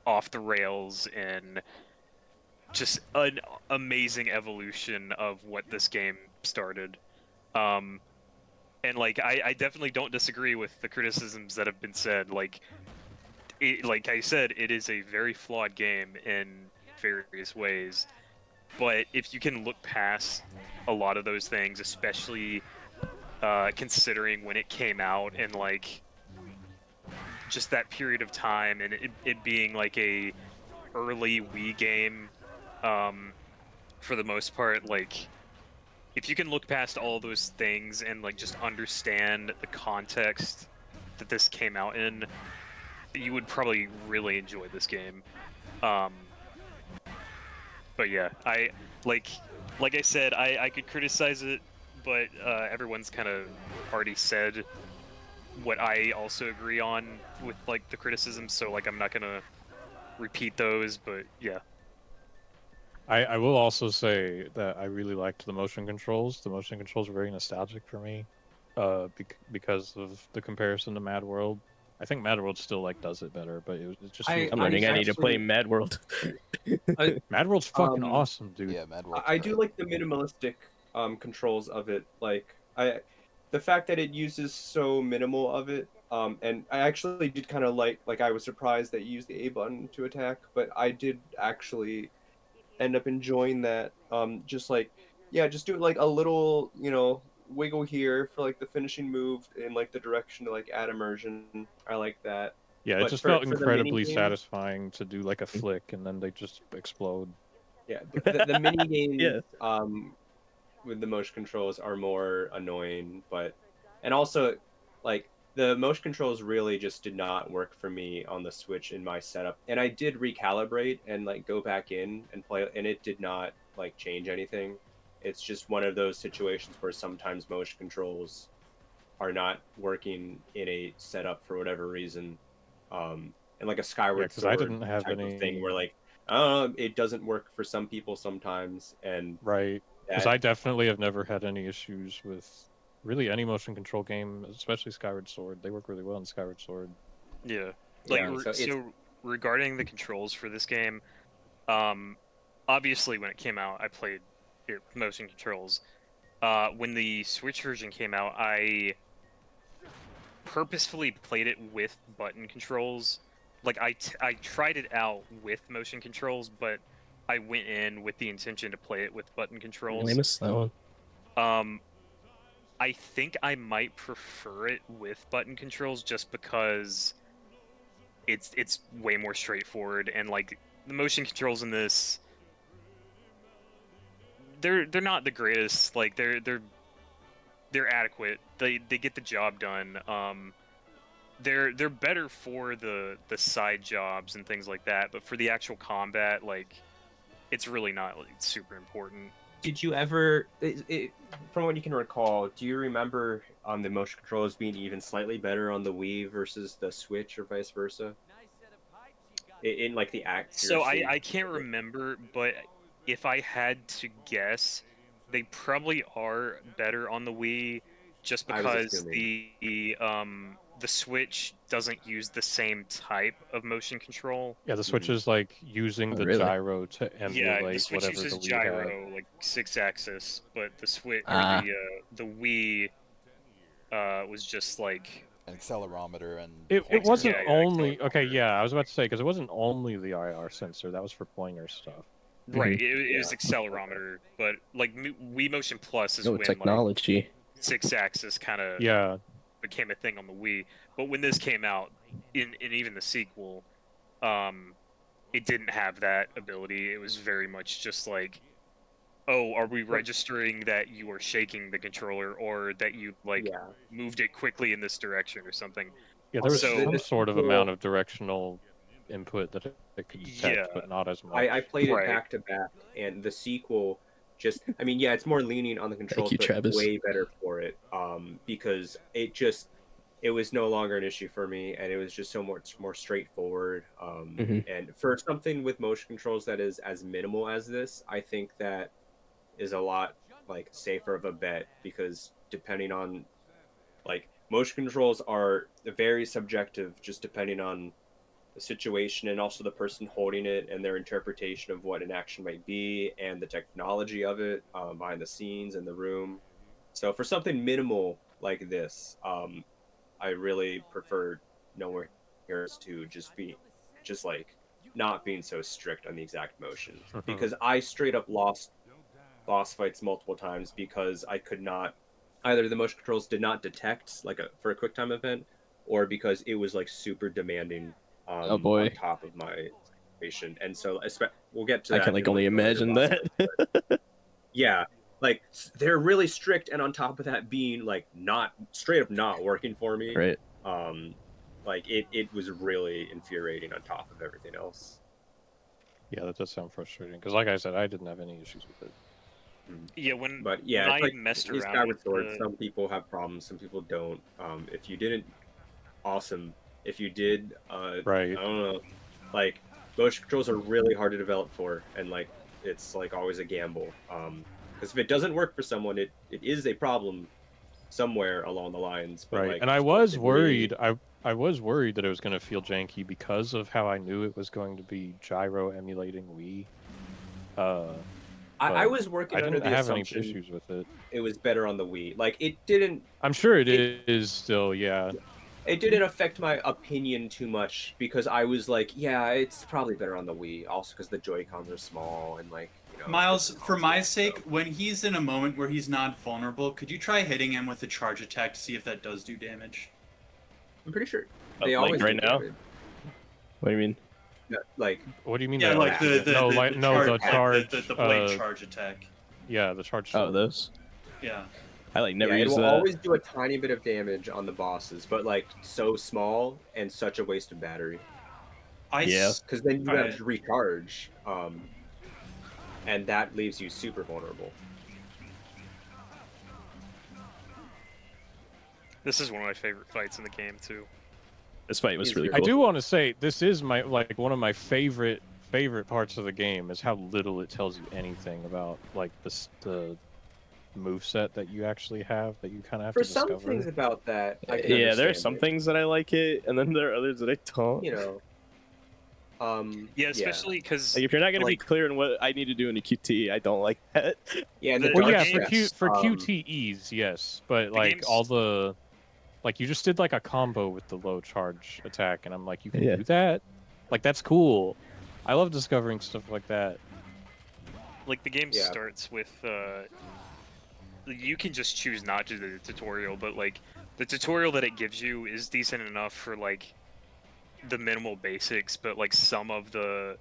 off the rails and just an amazing evolution of what this game started. Um, and like I definitely don't disagree with the criticisms that have been said. Like I said, it is a very flawed game in various ways. But if you can look past a lot of those things, especially considering when it came out and like just that period of time, and it being like a early Wii game, for the most part, like if you can look past all those things and like just understand the context that this came out in, you would probably really enjoy this game. Um, but yeah, like like I said, I could criticize it, but everyone's kind of already said what I also agree on with like the criticisms, so like I'm not gonna repeat those, but yeah. I will also say that I really liked the motion controls. The motion controls are very nostalgic for me, because of the comparison to Mad World. I think Mad World still like does it better, but it just feels I I'm very learning I need to play actually Mad World. Mad World's fucking um awesome, dude. Yeah, Mad World's I do great. like the minimalistic controls of it. Like the fact that it uses so minimal of it. And I actually did kind of like I was surprised that you used the A button to attack, but I did actually end up enjoying that. Just like yeah, just do like a little wiggle here for like the finishing move in like the direction to like add immersion. I like that. Yeah, it But just felt for the mini incredibly game, satisfying to do like a flick and then they just explode. yeah, the mini games Yeah. with the motion controls are more annoying, but and also like the motion controls really just did not work for me on the Switch in my setup. And I did recalibrate and like go back in and play, and it did not like change anything. It's just one of those situations where sometimes motion controls are not working in a setup for whatever reason, and like a Skyward because I Sword didn't have type of thing any where like I don't know, it doesn't work for some people sometimes, and right. Because that I definitely have never had any issues with really any motion control game, especially Skyward Sword. They work really well in Skyward Sword. Yeah. Like yeah, so it's so regarding the controls for this game, obviously when it came out, I played it with motion controls. When the Switch version came out, I purposefully played it with button controls. Like I tried it out with motion controls, but I went in with the intention to play it with button I controls. missed that one. Um, I think I might prefer it with button controls just because it's way more straightforward, and like the motion controls in this, they're not the greatest. Like they're adequate. They get the job done. They're better for the side jobs and things like that, but for the actual combat, like it's really not like, super important. Did you ever, from what you can recall, do you remember the motion controls being even slightly better on the Wii versus the Switch or vice versa? In like the So accuracy. I can't remember, but if I had to guess, they probably are better on the Wii, just I was because assuming. the Switch doesn't use the same type of motion control. Yeah, the Switch is like using Oh, the really? gyro to Yeah, the emulate Switch whatever uses the Wii had. gyro, like 6-axis, but the Switch or Ah. the Wii was just like An accelerometer and It pointer. wasn't yeah, only accelerometer. okay. Yeah, I was about to say because it wasn't only the IR sensor. That was for pointer stuff. Right. Mhm. It is Yeah. accelerometer, but like Wii Motion Plus is Oh, when like technology. 6-axis kind of Yeah, became a thing on the Wii. But when this came out, in even the sequel, um, it didn't have that ability. It was very much just like, oh, are we registering that you are shaking the controller or that you like Yeah. moved it quickly in this direction or something? yeah. There was So some the sort of sequel- amount of directional input that it could detect, yeah, but not as much. I played it Right. back to back, and the sequel just, I mean, yeah, it's more lenient on the controls, you, but Travis. way better for it. Because it was no longer an issue for me, and it was just so much more straightforward. Mhm. And for something with motion controls that is as minimal as this, I think that is a lot like safer of a bet, because depending on like motion controls are very subjective, just depending on the situation and also the person holding it and their interpretation of what an action might be and the technology of it behind the scenes in the room. So for something minimal like this, I really prefer No More Heroes to just like not being so strict on the exact motions, Mhm. because I straight up lost boss fights multiple times because I could not, either the motion controls did not detect like for a quick time event, or because it was like super demanding Oh boy, on top of my situation. And so we'll get to I that can like in only like the later imagine boss that. fights. Yeah, like they're really strict, and on top of that being like not straight up not working for me, Right. um like it was really infuriating on top of everything else. Yeah, that does sound frustrating. Because, like I said, I didn't have any issues with it. yeah. When But yeah, when it's I like messed these around with Skyward Sword, the some people have problems, some people don't. If you didn't, awesome. If you did, Right. I don't know. Like motion controls are really hard to develop for, and like it's like always a gamble. Because if it doesn't work for someone, it is a problem somewhere along the lines. But Right. like And I was with me, worried. I was worried that it was going to feel janky because of how I knew it was going to be gyro emulating Wii. I But was working I under didn't the have any assumption issues with it. it was better on the Wii. Like it didn't. I'm sure it It is still, yeah. it didn't affect my opinion too much, because I was like, yeah, it's probably better on the Wii. Also, because the Joy Cons are small and like Miles, different for my consoles. sake, So. when he's in a moment where he's not vulnerable, could you try hitting him with a charge attack to see if that does do damage? I'm pretty sure Oh, they like always right do now? damage. What do you mean? Yeah, like What do you mean Yeah, they like always do that? No, like no, the charge. the blade charge attack. Yeah, the charge. Oh, sword. those. Yeah. I like never yeah, it used will that. always do a tiny bit of damage on the bosses, but like so small and such a waste of battery. Yeah. Because then you have Alright. to recharge, and that leaves you super vulnerable. This is one of my favorite fights in the game too. This fight was He's really really- cool. I do want to say this is my one of my favorite parts of the game is how little it tells you anything about like the moveset that you actually have that you kind of have For to some discover. things about that, I can Yeah, there are understand some it. things that I like it, and then there are others that I don't. You know. Yeah, especially because Like if you're not gonna be like, clear on what I need to do in a QT, I don't like that. Yeah, and the Well, Well, dark yeah, for games, QTEs, yes, but like games- all the like you just did like a combo with the low charge attack, and I'm like, you can Yeah. do that? Like that's cool. I love discovering stuff like that. the game Yeah. starts with you can just choose not to do the tutorial, but like the tutorial that it gives you is decent enough for like the minimal basics, but like some of the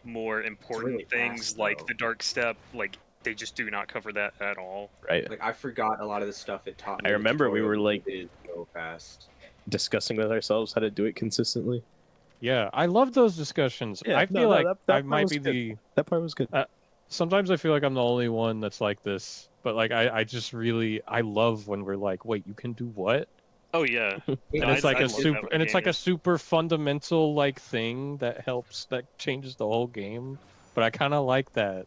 more important really things fast, like though. the dark step, like they just do not cover that at all. Right. Like I forgot a lot of the stuff it taught me. I in the remember we tutorial were, because like- it is so fast. Discussing with ourselves how to do it consistently. Yeah, I love those discussions. Yeah, I no, feel no, like that I part might was be good. the. That part was good. Sometimes I feel like I'm the only one that's like this, but like I just really I love when we're like, wait, you can do what? Oh yeah, And No, it's I- like I a love that super with and it's like a games. super fundamental like thing that helps that changes the whole game. But I kind of like that.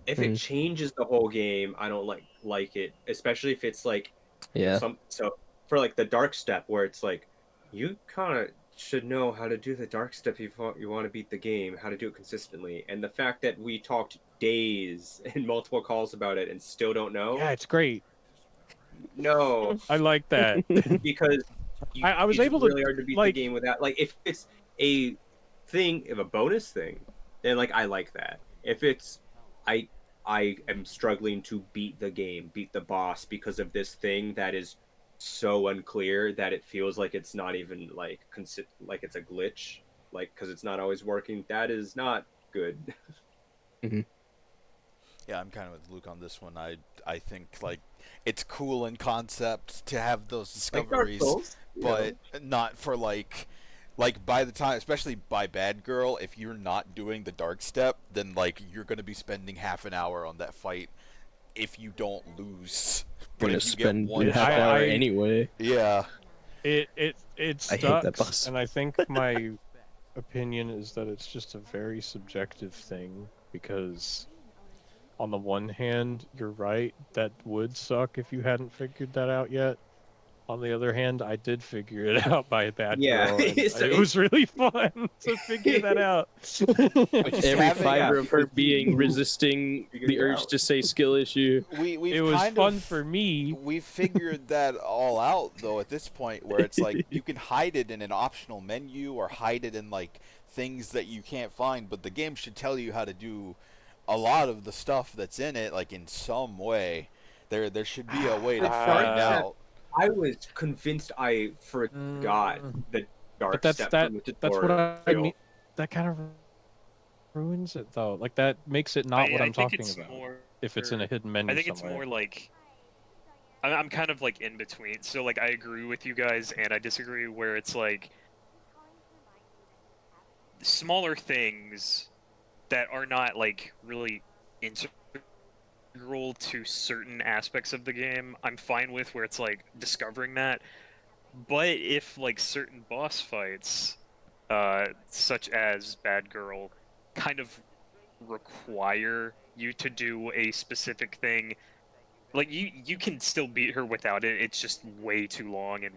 If it changes the whole game, I don't like it, especially if it's like Yeah. so for like the dark step where it's like you kind of should know how to do the dark step if you want to beat the game, how to do it consistently. And the fact that we talked days and multiple calls about it and still don't know, Yeah, it's great. no, I like that. because I was it's able to, really hard to beat like- the game without like if it's a thing, if a bonus thing, then like I like that. If it's I am struggling to beat the game, beat the boss because of this thing that is so unclear that it feels like it's not even like like it's a glitch, like because it's not always working. That is not good. Yeah, I'm kind of with Luke on this one. I think like it's cool in concept to have those Like Dark discoveries, Souls, you know? but not for like by the time, especially by Bad Girl, if you're not doing the dark step, then like you're gonna be spending half an hour on that fight if you don't lose. But Gonna if you spend get one half shot, hour I- anyway. yeah, It I hate sucks, that boss. and I think my opinion is that it's just a very subjective thing because on the one hand, you're right, that would suck if you hadn't figured that out yet. On the other hand, I did figure it out by a bad Yeah, girl, and so it was really fun to figure that out. With every have it, fiber yeah, of her because being you resisting figured the it urge out. to say skill issue. we've It was kind fun of, for me. We figured that all out though at this point, where it's like you can hide it in an optional menu or hide it in like things that you can't find, but the game should tell you how to do a lot of the stuff that's in it, like in some way. There should be a way to find out. I was convinced I forgot the dark But that's step that. from the That's what tutorial. I mean. That kind of ruins it, though. Like that makes it not what I'm think talking it's about. more. If it's in a hidden menu I think it's somewhere. more like I'm kind of like in between. So like I agree with you guys and I disagree where it's like smaller things that are not like really integral to certain aspects of the game. I'm fine with where it's like discovering that. But if like certain boss fights, such as Bad Girl, kind of require you to do a specific thing, like you can still beat her without it. It's just way too long and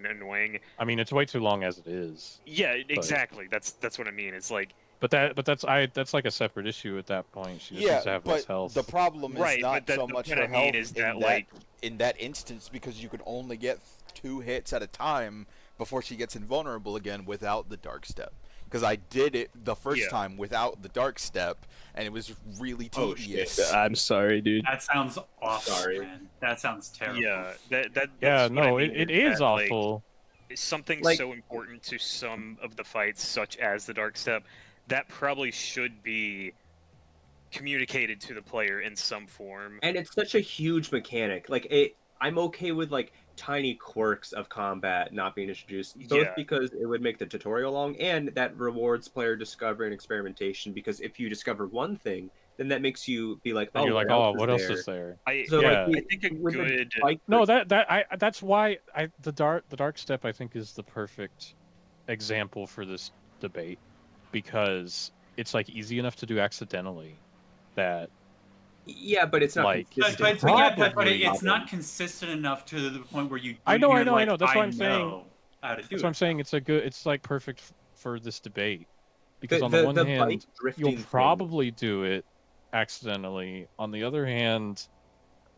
annoying. I mean, it's way too long as it is. Yeah, exactly. That's what I mean. It's like But that's like a separate issue at that point. She just needs to Yeah, have less but health. the problem is Right, not but so the much point her I mean health is in that, that like- in that instance, because you can only get 2 hits at a time before she gets invulnerable again without the dark step. Because I did it the first Yeah. time without the dark step, and it was really Oh, tedious. I'm sorry, dude. That sounds awful, Sorry. man. That sounds terrible. yeah, that's yeah, what no, I mean it is that, like, awful. something Like- so important to some of the fights, such as the dark step, that probably should be communicated to the player in some form. And it's such a huge mechanic. Like I'm okay with like tiny quirks of combat not being introduced, both Yeah. because it would make the tutorial long and that rewards player discovery and experimentation. Because if you discover one thing then that makes you be like, And oh, you're like, what else oh, what else there? is there? So Yeah. like, I think a with the good bike No, version- that's why the dark step I think is the perfect example for this debate, because it's like easy enough to do accidentally that yeah, but it's not like consistent. It's not Problem. consistent enough to the point where you. I know. You're like, That's what I I'm saying. know how to do That's what it. I'm saying. It's like perfect for this debate, because on the one The bike hand, you'll drifting thing. probably do it accidentally. On the other hand,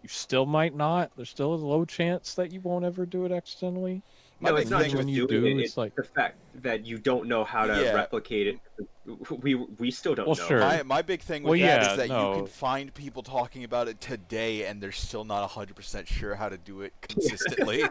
you still might not. There's still a low chance that you won't ever do it accidentally. My No, big it's not thing just when you doing do, it. it's It's like the fact that you don't know how to Yeah. replicate it. We still don't Well, know. sure. My big thing Well, with that is yeah, that you no. can find people talking about it today and they're still not 100% sure how to do it consistently.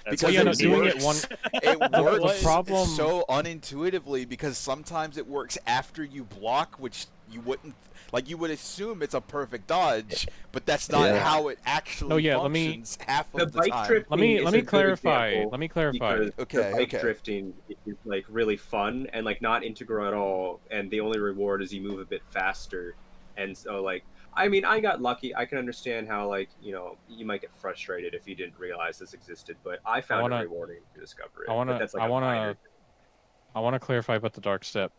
That's Because yeah, no, it doing it works, one- it the works problem- so unintuitively, because sometimes it works after you block, which you wouldn't, like, you would assume it's a perfect dodge, but that's not Yeah. how it actually No, yeah, let me- functions half The of the bike time. drifting. Let me is a good clarify. example Let me clarify. because Okay, the bike okay. drifting is like really fun and like not integral at all, and the only reward is you move a bit faster. And so like, I mean, I got lucky. I can understand how like you might get frustrated if you didn't realize this existed, but I found wanna- it rewarding to discover it. I wanna- but that's like I a wanna- minor thing. I want to clarify about the dark step.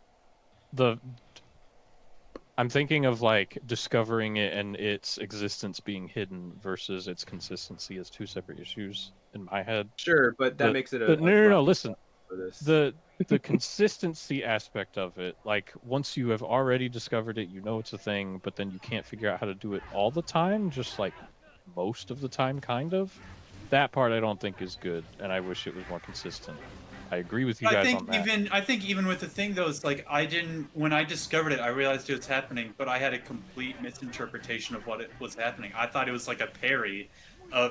I'm thinking of like discovering it and its existence being hidden versus its consistency as two separate issues in my head. Sure, but that The- makes it the- a no. rough Listen, for this. the consistency aspect of it, like once you have already discovered it, you know it's a thing, but then you can't figure out how to do it all the time, just like most of the time, kind of. That part I don't think is good, and I wish it was more consistent. I agree with you guys on that. I think even with the thing though, it's like when I discovered it, I realized it was happening, but I had a complete misinterpretation of what it was happening. I thought it was like a parry,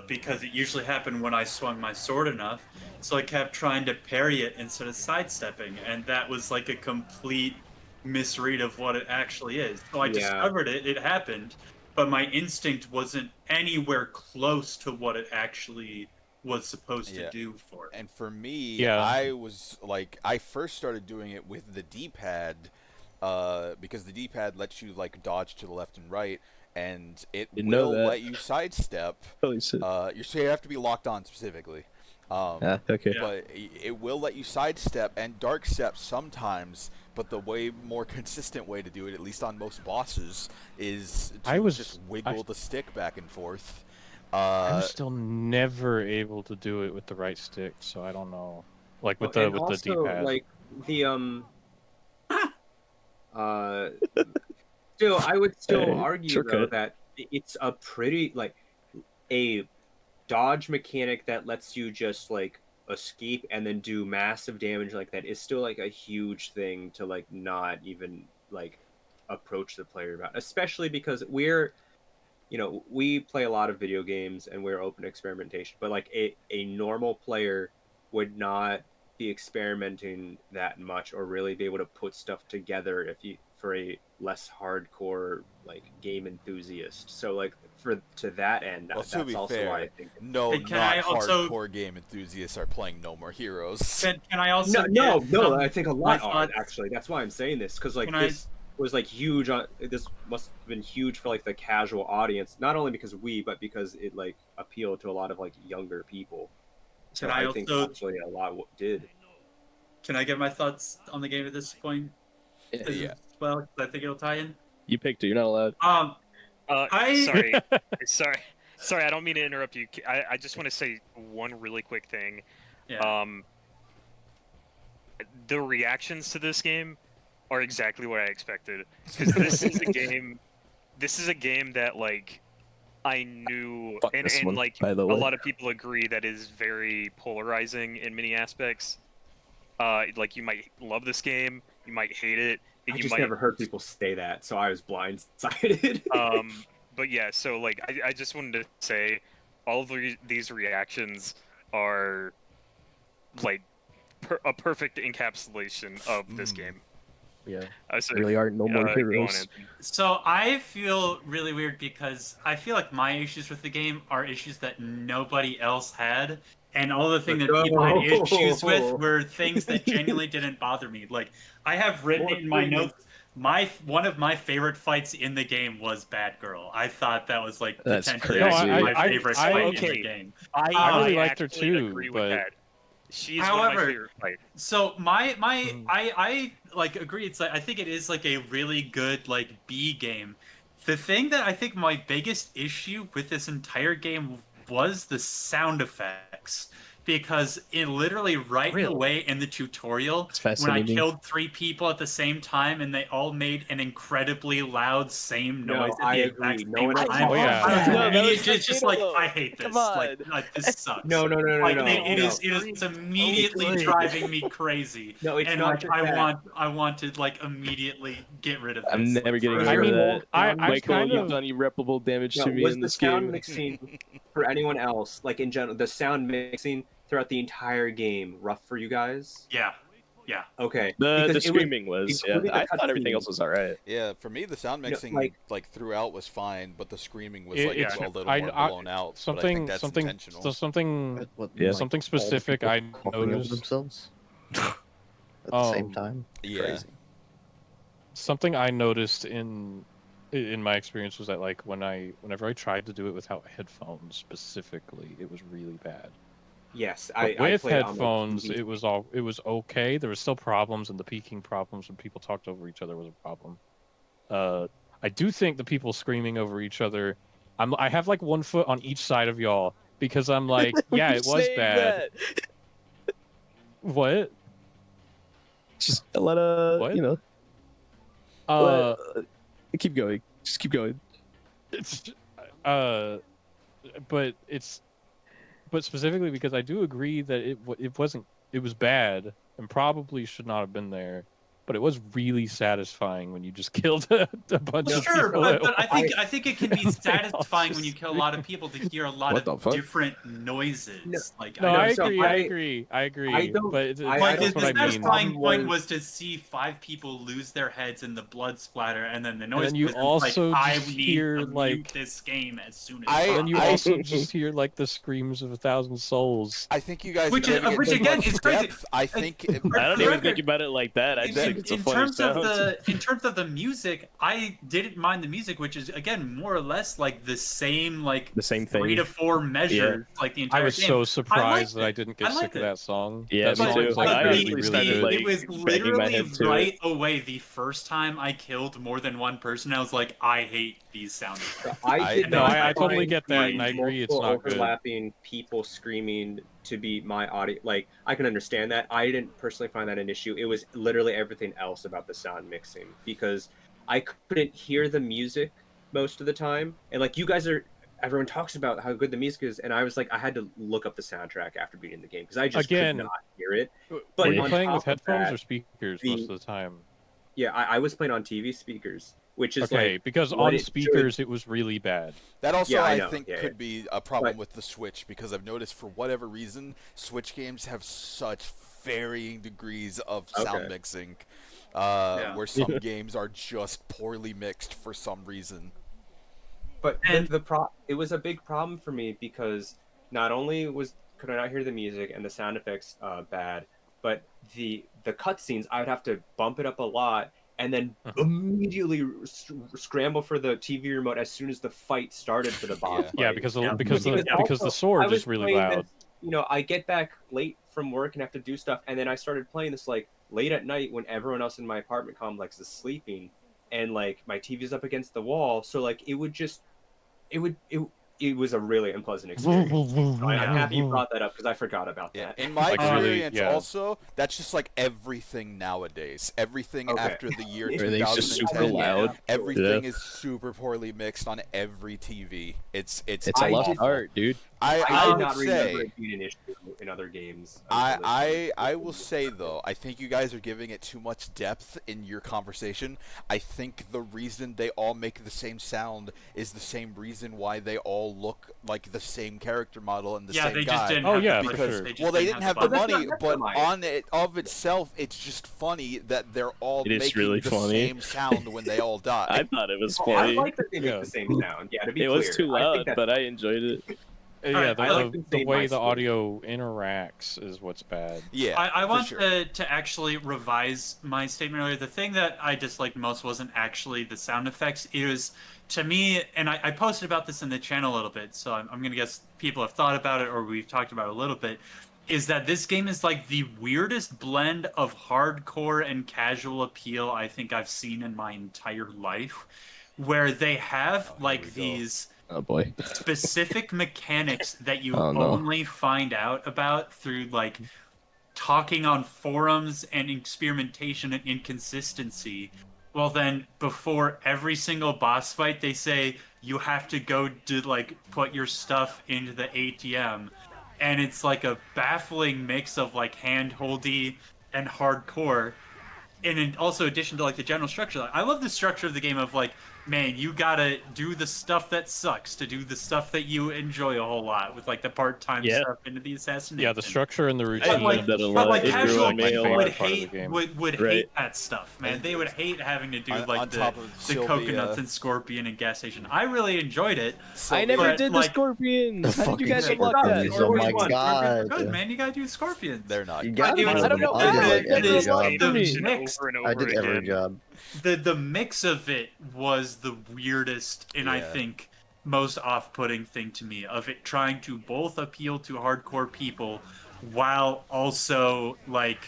because it usually happened when I swung my sword enough. So I kept trying to parry it instead of sidestepping, and that was like a complete misread of what it actually is. So I Yeah. discovered it, it happened, but my instinct wasn't anywhere close to what it actually was supposed to Yeah. do for it. And for me, Yeah. I was like, I first started doing it with the D-pad, because the D-pad lets you like dodge to the left and right, and it Didn't know will that. let you sidestep. Holy shit. So you have to be locked on specifically. Okay. Yeah. But it will let you sidestep and dark step sometimes. But the way more consistent way to do it, at least on most bosses, is to just wiggle the stick back and forth. I was still never able to do it with the right stick, so I don't know. Like with the D-pad. Like the still I would still argue though shortcut. that it's a pretty like a dodge mechanic that lets you just like escape and then do massive damage like that is still like a huge thing to like not even like approach the player about, especially because we play a lot of video games and we're open to experimentation, but like a normal player would not be experimenting that much or really be able to put stuff together for a less hardcore like game enthusiast. So like to that end, Well, to that's be also fair, why I think no, Hey, can not I also- hardcore game enthusiasts are playing No More Heroes. Can I also no, get, I think a lot my are thoughts? actually. That's why I'm saying this because like Can I- this was like huge on this must have been huge for like the casual audience, not only because but because it like appealed to a lot of like younger people. So Can I think also- actually a lot did. Can I get my thoughts on the game at this point? Yeah. Well, 'cause I think it'll tie in. You picked it. You're not allowed. Sorry, I don't mean to interrupt you. I just want to say one really quick thing. Yeah. The reactions to this game are exactly what I expected, because this is a game. This is a game that like I knew, Fuck and, this and one, like by the a way. lot of people agree that is very polarizing in many aspects. Like you might love this game, you might hate it. I You just might never heard people say that, so I was blindsided. But yeah, so like I just wanted to say all of these reactions are like a perfect encapsulation of this game. Yeah. So, Really are no more go on, heroes. Anthony. So I feel really weird because I feel like my issues with the game are issues that nobody else had, and all the things that people had issues with were things that genuinely didn't bother me. Like I have written More in my premium. notes, one of my favorite fights in the game was Batgirl. I thought that was like That's potentially crazy. actually No, my favorite I- fight in okay. the game. I really liked her actually too, agree but- with that. She's one of my However, favorite fights. So my Mhm. I like agree. It's like I think it is like a really good like B game. The thing that I think my biggest issue with this entire game was the sound effects. Because it literally right Really? away in the tutorial, It's when I fascinating. killed 3 people at the same time and they all made an incredibly loud same No, noise at I the agree. exact No same one else time, Oh, yeah. I was No, that was immediately just like, Halo. I hate this. Come on. Like this sucks. No, Like no. it is no. immediately good. driving me crazy. No, it's And not like just that. I want to like immediately get rid of this. I'm never like, getting forever. rid of mean, that. I Michael, kind you've of done irreparable damage No, to me was in the this sound game. mixing for anyone else, like in general, the sound mixing throughout the entire game rough for you guys? Yeah. Okay. The because it was screaming was, yeah. including the I thought everything cutscenes. else was alright. Yeah, for me the sound You know, mixing like- throughout was fine, but the screaming was It- like it's- a little I- more I- blown out. But I think something that's something intentional. so something What, Yeah. something all the specific people I talking over noticed. themselves at the same Um, time. Yeah. Crazy. Something I noticed in my experience was that like whenever I tried to do it without headphones specifically, it was really bad. Yes, But I with played on the headphones, TV. it was okay. There were still problems, and the peaking problems when people talked over each other was a problem. I do think the people screaming over each other. I have like one foot on each side of y'all because I'm like, yeah, it was Saying bad. that. What? Just a lot of, What? you know. Uh, Keep going. Just keep going. it's but specifically because I do agree that it wasn't, it was bad and probably should not have been there, but it was really satisfying when you just killed a bunch of Sure, people. but at I think it can be And they all satisfying when you just kill a lot of people to hear a lot What the of fuck? different noises. No. Like No, know, I so agree. I I agree. don't- But like that's the what I mean. satisfying point was- was to see 5 people lose their heads and the blood splatter, and then the And noise. then you was also like, I just need hear, to mute like- this game as soon as I- And then you I- also just hear like the screams of 1,000 souls. I think you guys Which are is- giving it which too again much is crazy. depth. I think For I don't the even record, think about it like that. I just think it's a funny terms sound. in terms of the music, I didn't mind the music, which is again more or less like the same The same 3 thing. to 4 measures like the entire I was game. so surprised that I it. didn't I get sick liked of it. that song. Yeah, that me song too. was like I really, actually really started, good. like, it was banging my literally head to right away the first time I killed more than one person. I was like, I hate these sound effects. I did No, not I totally find get that, like and I agree it's multiple not good. overlapping people screaming to be my audio. Like I can understand that. I didn't personally find that an issue. It was literally everything else about the sound mixing because I couldn't hear the music most of the time. And like you guys are, everyone talks about how good the music is, and I was like, I had to look up the soundtrack after beating the game because I just Again, could not hear it. Were But you on playing with top of headphones that, or speakers the- most of the time? Yeah, I was playing on TV speakers, which is Okay, like because what on it should- speakers it was really bad. that also Yeah, I I know, think yeah, could be a problem But- with the Switch because I've noticed for whatever reason Switch games have such varying degrees of sound Okay. mixing, Yeah. where some games are just poorly mixed for some reason. But And- it was a big problem for me because not only could I not hear the music and the sound effects bad, but the cutscenes I would have to bump it up a lot and then immediately scramble for the TV remote as soon as the fight started for the boss. Yeah. Yeah, fight. because Yeah. because the Because because the also, sword I was is really playing loud. this, you know, I get back late from work and have to do stuff, and then I started playing this like late at night when everyone else in my apartment complex is sleeping, and like my TV's up against the wall, so like it was a really unpleasant experience. So I'm happy you brought that up because I forgot about Yeah, that. in my Like, really, experience, yeah. also that's just like everything nowadays. Everything Okay. after the year Everything's just super 2010, loud. everything is super poorly mixed on every TV. It's It's a I lost did- art, dude. I I did would not remember say it being an issue in other games. I will say though, I think you guys are giving it too much depth in your conversation. I think the reason they all make the same sound is the same reason why they all look like the same character model and the Yeah, same they guy. just didn't. Oh, have yeah, the for budget. sure. Just Well, they didn't have the budget. that's money, not but mine. on it of itself, it's just funny that they're all It is making really the funny. same sound when they all die. I thought it was Oh, I funny. like that they make Yeah. the same sound. Yeah, to be It clear, was too I think loud, that's but I enjoyed it. Yeah, Alright, I like the way the nicely. audio interacts is what's bad. Yeah, I for want sure. to actually revise my statement earlier. The thing that I disliked most wasn't actually the sound effects. It was, to me, and I posted about this in the channel a little bit, so I'm going to guess people have thought about it or we've talked about it a little bit, is that this game is like the weirdest blend of hardcore and casual appeal I think I've seen in my entire life, where they have Oh, here like we go. these Oh boy. specific mechanics that you Oh, no. only find out about through like talking on forums and experimentation and inconsistency. Well, then before every single boss fight, they say you have to go to like put your stuff into the ATM, and it's like a baffling mix of like hand-holdy and hardcore. And in also addition to like the general structure, like, I love the structure of the game of like, man, you gotta do the stuff that sucks to do the stuff that you enjoy a whole lot with like the part-time Yeah. stuff into the assassination. Yeah, the structure and the I routine But like, of that the a but lot. like It structure is grew casual on like my me a people lot. would favorite part of the hate game. would Right. hate that stuff, man. They would hate having to do like on top of the coconuts Sylvia. and scorpion and gas station. I really enjoyed it. I never But, did the like, scorpions. The How did you fucking guys Yeah, unlock scorpions, that? oh my Scorpions are god. good, man. You gotta do scorpions. They're not. You good. got It was- most I of don't them. know I did how. like It never every unlocked job. for me. Same mix. over and I over did every again. job. The mix of it was the weirdest and I Yeah. think most off-putting thing to me, of it trying to both appeal to hardcore people while also like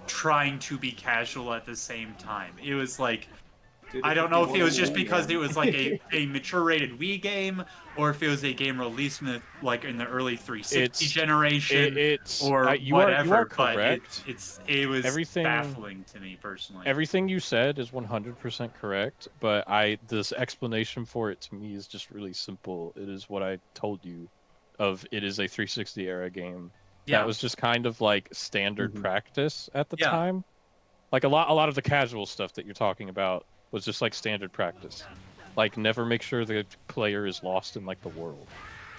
trying to be casual at the same time. It was like, I don't know if it was just because it was like a mature rated Wii game, or if it was a game released in the like in the early 360 It's generation, it's or you are whatever. But correct. it was Everything baffling to me personally. everything you said is 100% correct, but this explanation for it to me is just really simple. It is what I told you of it is a 360 era game. Yeah. That was just kind of like standard Mhm. practice at the Yeah. time. Like a lot of the casual stuff that you're talking about was just like standard practice. Like never make sure the player is lost in like the world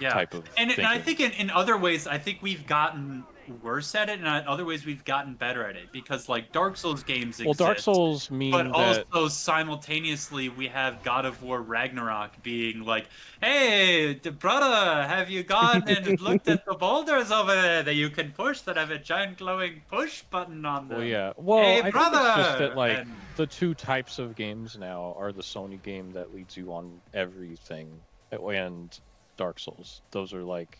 Yeah. type of And I thinking. think in other ways, I think we've gotten worse at it, and in other ways we've gotten better at it, because like Dark Souls games Well, exist. Dark Souls mean But that also simultaneously, we have God of War Ragnarok being like, "Hey, brother, have you gone and looked at the boulders over there that you can push that have a giant glowing push button on them?" well, yeah. Well, Hey, I think it's just brother! that like And- the two types of games now are the Sony game that leads you on everything and Dark Souls. Those are like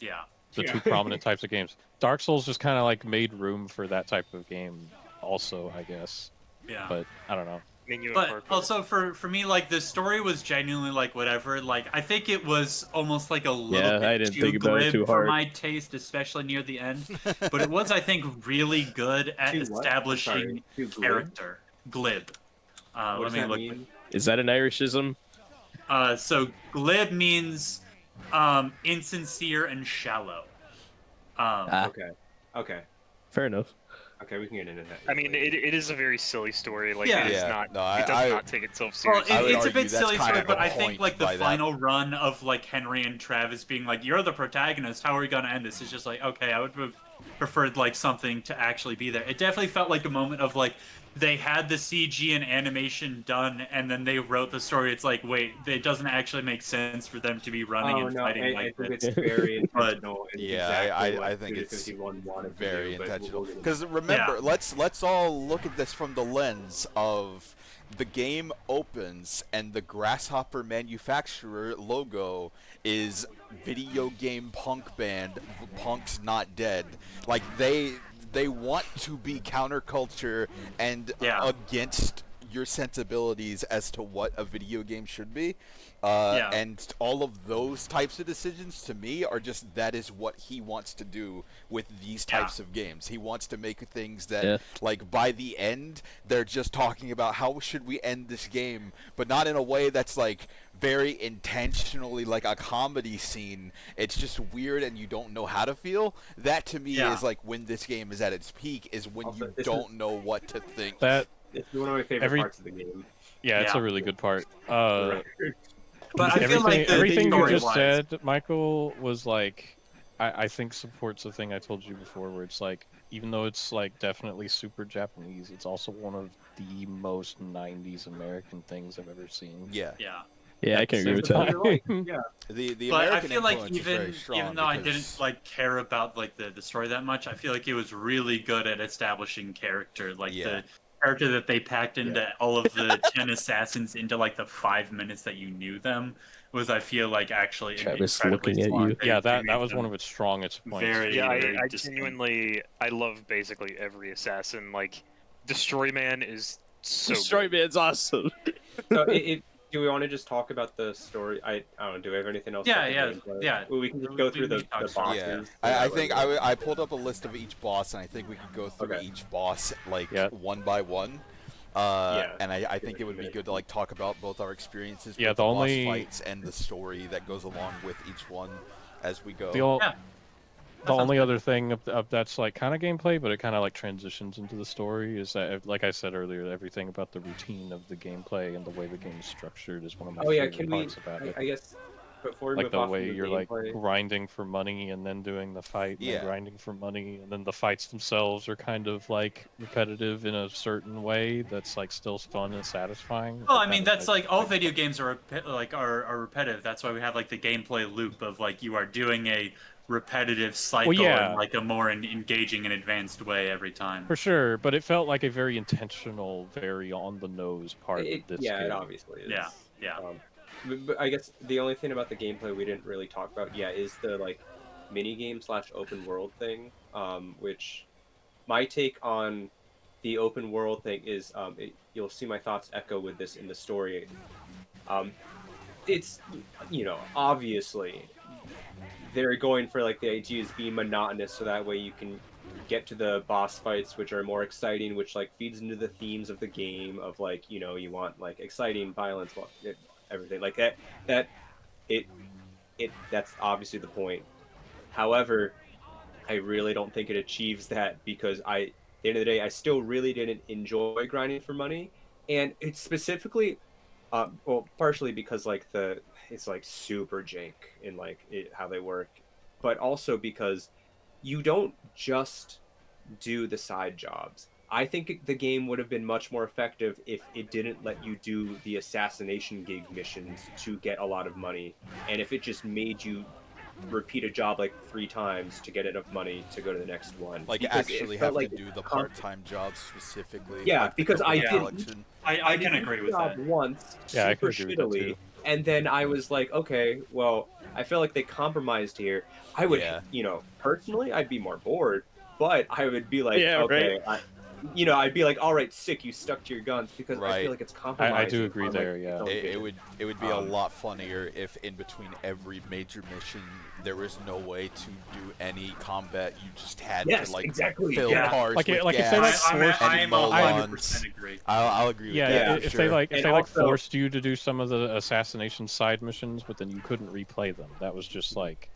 Yeah. the two prominent types of games. Dark Souls just kind of like made room for that type of game also, I guess. Yeah. But I don't know. But also for me, like the story was genuinely like whatever. Like I think it was almost like a little Yeah, bit I didn't too think about it glib too for hard. my taste, especially near the end. But it was, I think, really good at Too what? I'm establishing sorry, too glib? character. Glib. What Let does me that look. mean? Is that an Irishism? So glib means insincere and shallow. Ah, Okay. Okay. fair enough. Okay, we can get into that. I mean, it is a very silly story. Like Yeah. it is Yeah, not. no, it does I- not take itself Well, seriously. I would it's a argue bit that's silly kind story, of but the I think point like the by that. final run of like Henry and Travis being like, "You're the protagonist. How are we gonna end this?" Is just like, okay, I would have preferred like something to actually be there. It definitely felt like a moment of like they had the CG and animation done, and then they wrote the story. It's like, wait, it doesn't actually make sense for them to be running Oh and no, fighting I like think this. it's very intentional. And Yeah, exactly what I think Suda it's 51 wanted very to do, but intentional. we'll get into Because remember, Yeah. let's all look at this from the lens of the game opens and the Grasshopper manufacturer logo is video game punk band Punk's Not Dead. Like they want to be counterculture and Yeah. against your sensibilities as to what a video game should be. Yeah. And all of those types of decisions to me are just that is what he wants to do with these Yeah. types of games. He wants to make things that Yeah. like by the end they're just talking about how should we end this game, but not in a way that's like very intentionally like a comedy scene. It's just weird and you don't know how to feel. That to me Yeah. is like when this game is at its peak is when Also, you this don't know what to think. That It's one of my favorite Every- parts of the game. yeah, it's Yeah. a really good part. For the But I feel everything like the everything you just story-wise- said, Michael, was like I think supports the thing I told you before, where it's like even though it's like definitely super Japanese, it's also one of the most '90s American things I've ever seen. Yeah. Yeah. Yeah, I can agree with Same that. time. Yeah. The But American I feel like influence is very strong even though I didn't because- like care about like the story that much, I feel like it was really good at establishing character. Like Yeah. the character that they packed into all of the 10 assassins into like the 5 minutes that you knew them was, I feel like, actually Travis incredibly looking at smart. you. Yeah, They that made was one them of its strongest points. very, Yeah, very I distinct. genuinely I love basically every assassin. Like Destroy Man is so Destroy good. Man's awesome. So do we want to just talk about the story? I don't know. Do we have anything else? Yeah, about the yeah, gameplay? yeah. Well, we can just go through We the can talk bosses. story. Yeah, I think I pulled up a list of each boss, and I think we could go through Okay. each boss like Yeah. one by one. Yeah. And I think it would be good to like talk about both our experiences Yeah, with the the only- boss fights and the story that goes along with each one as we go. Yeah. The only other thing of that's like kind of gameplay, but it kind of like transitions into the story is that, like I said earlier, everything about the routine of the gameplay and the way the game is structured is one of my Oh yeah, favorite can we? parts about it. I guess before we Like move the off way of the you're like gameplay, grinding for money and then doing the fight, and Yeah. then grinding for money, and then the fights themselves are kind of like repetitive in a certain way that's like still fun and satisfying. Well, Like, I mean, that was, that's like all video games are are repetitive. That's why we have like the gameplay loop of like you are doing a repetitive cycle yeah. in like a more engaging and advanced way every time. for sure, but it felt like a very intentional, very on the nose part of this yeah, game. it obviously is. Yeah, yeah. But I guess the only thing about the gameplay we didn't really talk about, is the like mini game / open world thing. Which my take on the open world thing is, you'll see my thoughts echo with this in the story. It's obviously they're going for like the idea is being monotonous, so that way you can get to the boss fights, which are more exciting, which like feeds into the themes of the game of like you want like exciting violence, everything like that. That's obviously the point. However, I really don't think it achieves that because at the end of the day, I still really didn't enjoy grinding for money, and it's specifically, well, partially because like it's like super jank in like how they work, but also because you don't just do the side jobs. I think the game would have been much more effective if it didn't let you do the assassination gig missions to get a lot of money, and if it just made you repeat a job like 3 times to get enough money to go to the next one. Like Because it actually felt have like to do the constant- part-time jobs specifically. Yeah, like the because I Coconut did- Collection. I can did agree each with job that. once, Yeah, I super can agree with that shittily, too. and then I was like, okay, well, I feel like they compromised here. I would, Yeah. personally, I'd be more bored, but I would be like, Yeah, okay, I'd be like, all right, sick, you stuck to your guns, because I Right. feel like it's compromising. I do agree on, like, there, its yeah. own It game. would be a lot funnier if in between every major mission there was no way to do any combat. You just had Yes, to like exactly, fill yeah. cars Like, with if they, gas. like, forced- and I'm mow 100% lawns. agree. I'll agree with Yeah, that. if for they sure. like if And they like also- forced you to do some of the assassination side missions, but then you couldn't replay them. That was just like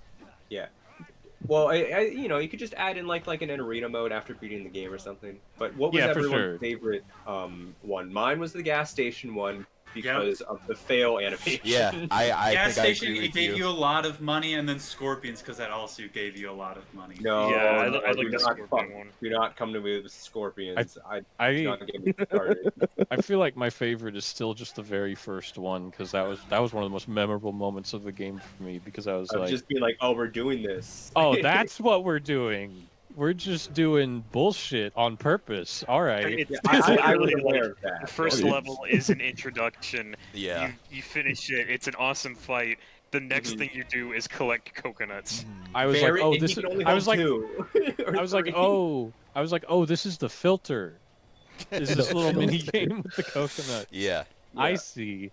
Well, you could just add in like an arena mode after beating the game or something. But what was Yeah, for everyone's sure. favorite one? Mine was the gas station one because of the fail animation. Yeah, I Gas think station, I agree it with gave you. you a lot of money, and then Scorpions, because that also gave you a lot of money. No, Yeah, I no, like do the not Scorpion fuck- one. Do not come to me with scorpions. Do I not get me started. I feel like my favorite is still just the very first one because that was one of the most memorable moments of the game for me because I was Of like, just being like, oh, we're doing this. oh, that's what we're doing. We're just doing bullshit on purpose. All right. It's I was literally, aware like, of that. the first Yeah. level is an introduction. Yeah. You finish it. It's an awesome fight. The next Mhm. thing you do is collect coconuts. I was Very- like, oh, and this he is. can only I was hold like, 2 or I was like, 3. oh, this is the filter. Is this little filter. mini game with the coconut? Yeah. I Yeah. see.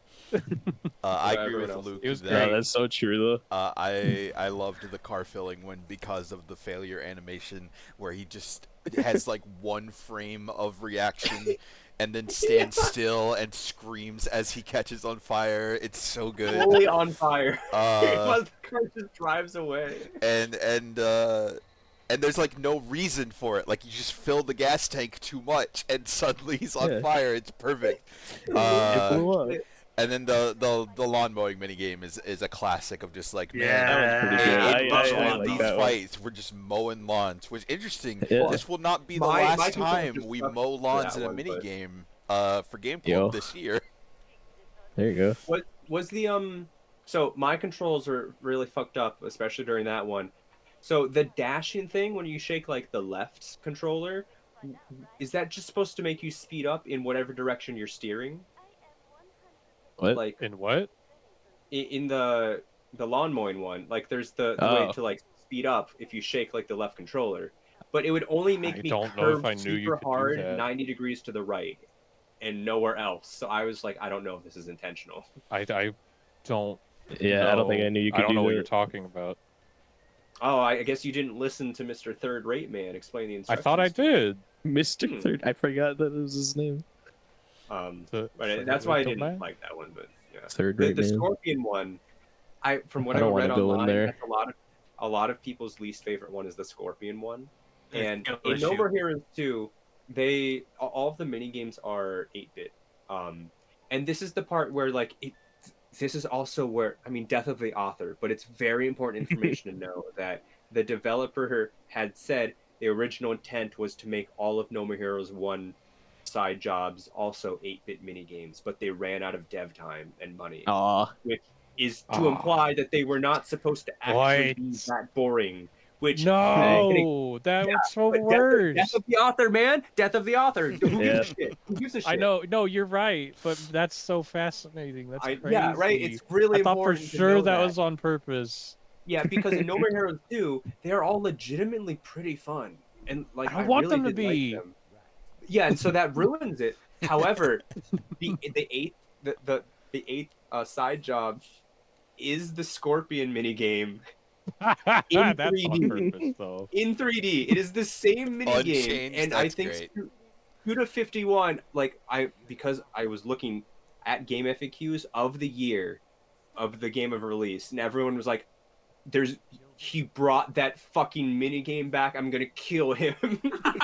I Yeah, agree with everyone else. Luke. It was that, great. No, that's so true though. I loved the car filling when because of the failure animation where he just has like 1 frame of reaction and then stands still and screams as he catches on fire. It's so good. Fully on fire. Uh, The car just drives away. and there's like no reason for it. Like you just fill the gas tank too much and suddenly he's on Yeah. fire. It's perfect. It blew up. And then the lawn mowing minigame is a classic of just like, man, Yeah, That was pretty good. in I between like these that one. fights, we're just mowing lawns. Which interesting. Yeah. This will not be the My last concern time just we sucks mow for lawns that in a one, but- minigame for Game Yo. Club this year. There you go. What was the So my controls are really fucked up, especially during that one. So the dashing thing when you shake like the left controller, is that just supposed to make you speed up in whatever direction you're steering? What? Like In what? in the lawn mowing one, like there's the way Oh. to like speed up if you shake like the left controller, but it would only make I me don't know if curve I knew you super could do hard that. 90 degrees to the right and nowhere else. So I was like, I don't know if this is intentional. I don't. Yeah, I don't think I know. knew you could I don't do know what that. you're talking about. Oh, I guess you didn't listen to Mr. Third Rate Man explain the I instructions. thought I did. Mr. Hmm. Third. I forgot that was his name. The But that's why I third didn't man? like that one. But yeah, Third the rate man. Scorpion one, from what I I don't want read to go in online, there. that's a lot of people's least favorite one is the Scorpion one. There's And no in No issue. More Heroes 2, all of the mini games are 8-bit. And this is the part where like this is also where, I mean, death of the author, but it's very important information to know that the developer had said the original intent was to make all of No More Heroes 1 side jobs also 8-bit mini games, but they ran out of dev time and money, Aw. which is to imply that they were not supposed to actually be What? that boring. Which No, that was so but worse. death of the author, man, death of the author. Who gives Yeah. a shit? Who gives a shit? I know, no, you're right, but that's so fascinating. That's crazy. Yeah, right. It's really I thought for important to sure know that that. was on purpose. Yeah, because in No More Heroes 2, they're all legitimately pretty fun, and like I want really them to did like be. them. Yeah, and so that ruins it. However, the eighth the eighth side job is the Scorpion mini game in That's on 3D. purpose, though. In 3D, it is the same mini game, Unchanged, and I that's think great. Suda 51, like because I was looking at game FAQs of the year of the game of release, and everyone was like, he brought that fucking mini game back. I'm gonna kill him.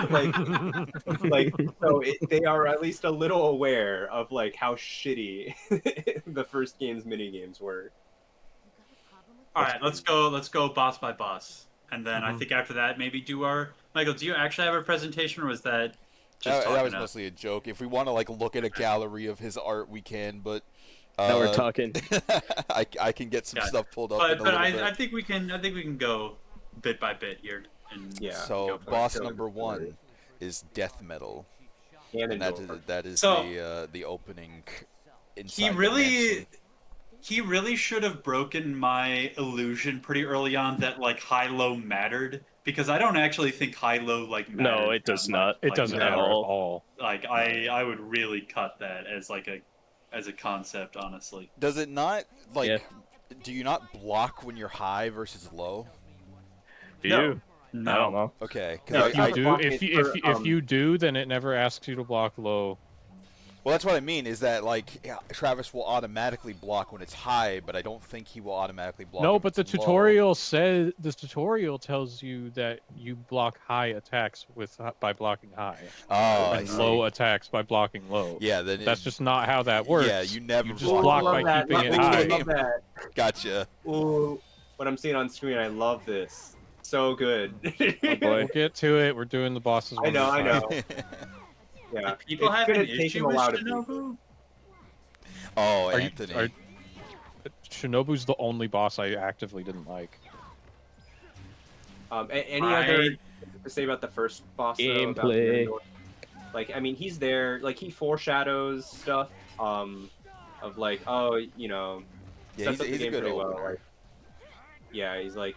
like, so they are at least a little aware of like how shitty the first game's mini games were. All right, let's go boss by boss, and then I Mhm. think after that maybe do our Michael. Do you actually have a presentation, or was that just That was talking up? mostly a joke. If we want to like look at a gallery of his art, we can. But Now we're talking. I can get some Yeah. stuff pulled up in a But little I bit. think we can go bit by bit here. And Yeah. So go for it. boss Go number for it. 1 is death metal, And and that is So- the opening. he Inside the really mansion. he really should have broken my illusion pretty early on that like high-low mattered, because I don't actually think high-low like matters. No, it that does much, not. It like, doesn't now. matter at all. all. Like I would really cut that as like a concept, honestly. Does it not like? Yeah. Do you not block when you're high versus low? Do No. you? No. I don't know. Okay, No, because If you I- do, blocking if you, for, if you do, then it never asks you to block low. well, that's what I mean. Is that like Travis will automatically block when it's high, but I don't think he will automatically block. No, when but the it's low. tutorial tells you that you block high attacks by blocking high, Oh, I and see. low attacks by blocking low. Yeah, then That's just not how that works. Yeah, you never You just block block low. by love keeping it Ooh, high. I love that. Gotcha. Ooh, what I'm seeing on screen, I love this. So good. Oh boy. We'll get to it. We're doing the bosses. I one know, at a I time. know. Yeah, People it's have gonna an take issue him a with while to Shinobu? Oh, Are you- Anthony. Shinobu's the only boss I actively didn't like. Any I- other to say about the first boss? Though, about Gameplay. Ganondorf? Like, I mean, he's there. Like, he foreshadows stuff. Of like, oh, you know, Yeah, sets up the he's a game good pretty well. opener. Like, yeah, he's like,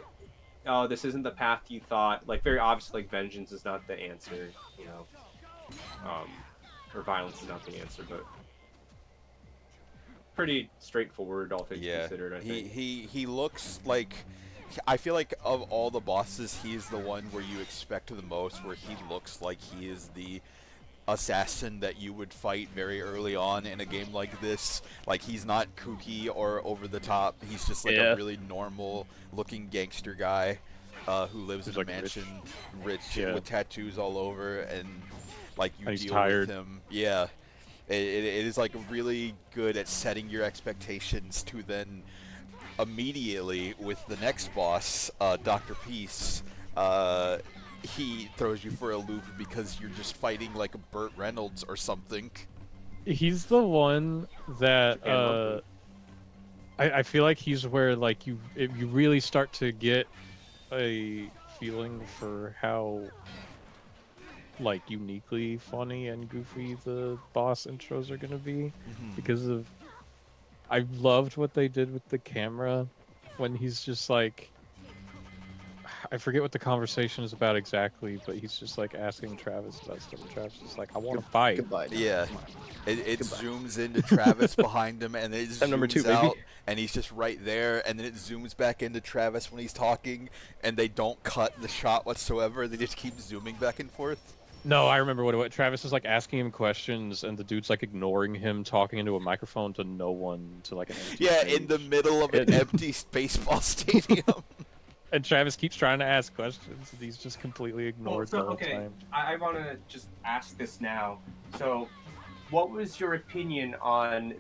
oh, this isn't the path you thought. Like, very obviously, like, vengeance is not the answer. You know, or violence is not the answer, but pretty straightforward, all things Yeah, considered. I think. he looks like. I feel like of all the bosses, he's the one where you expect the most, where he looks like he is the assassin that you would fight very early on in a game like this. Like, he's not kooky or over the top. He's just like Yeah. a really normal looking gangster guy who lives He's, in a like, rich. mansion, rich Yeah. with tattoos all over, and like you And he's deal tired. with him. Yeah. It is like really good at setting your expectations to then immediately with the next boss, Dr. Peace, he throws you for a loop because you're just fighting like a Burt Reynolds or something. He's the one that Japan love I feel like he's where like you really start to get a feeling for how like uniquely funny and goofy the boss intros are gonna be because of I loved what they did with the camera when he's just like I forget what the conversation is about exactly, but he's just like asking Travis about stuff, and Travis is like, "I want to fight." Goodbye. Now. Yeah. Come on. It Goodbye. zooms into Travis behind him, and it I'm number zooms 2, baby. out, and he's just right there, and then it zooms back into Travis when he's talking, and they don't cut the shot whatsoever. They just keep zooming back and forth. No, I remember what it was. Travis is like asking him questions, and the dude's like ignoring him, talking into a microphone to no one, to like an empty Yeah, stage. in the middle of an empty baseball stadium. And Travis keeps trying to ask questions, and he's just completely ignored the whole time. I want to just ask this now. So, what was your opinion on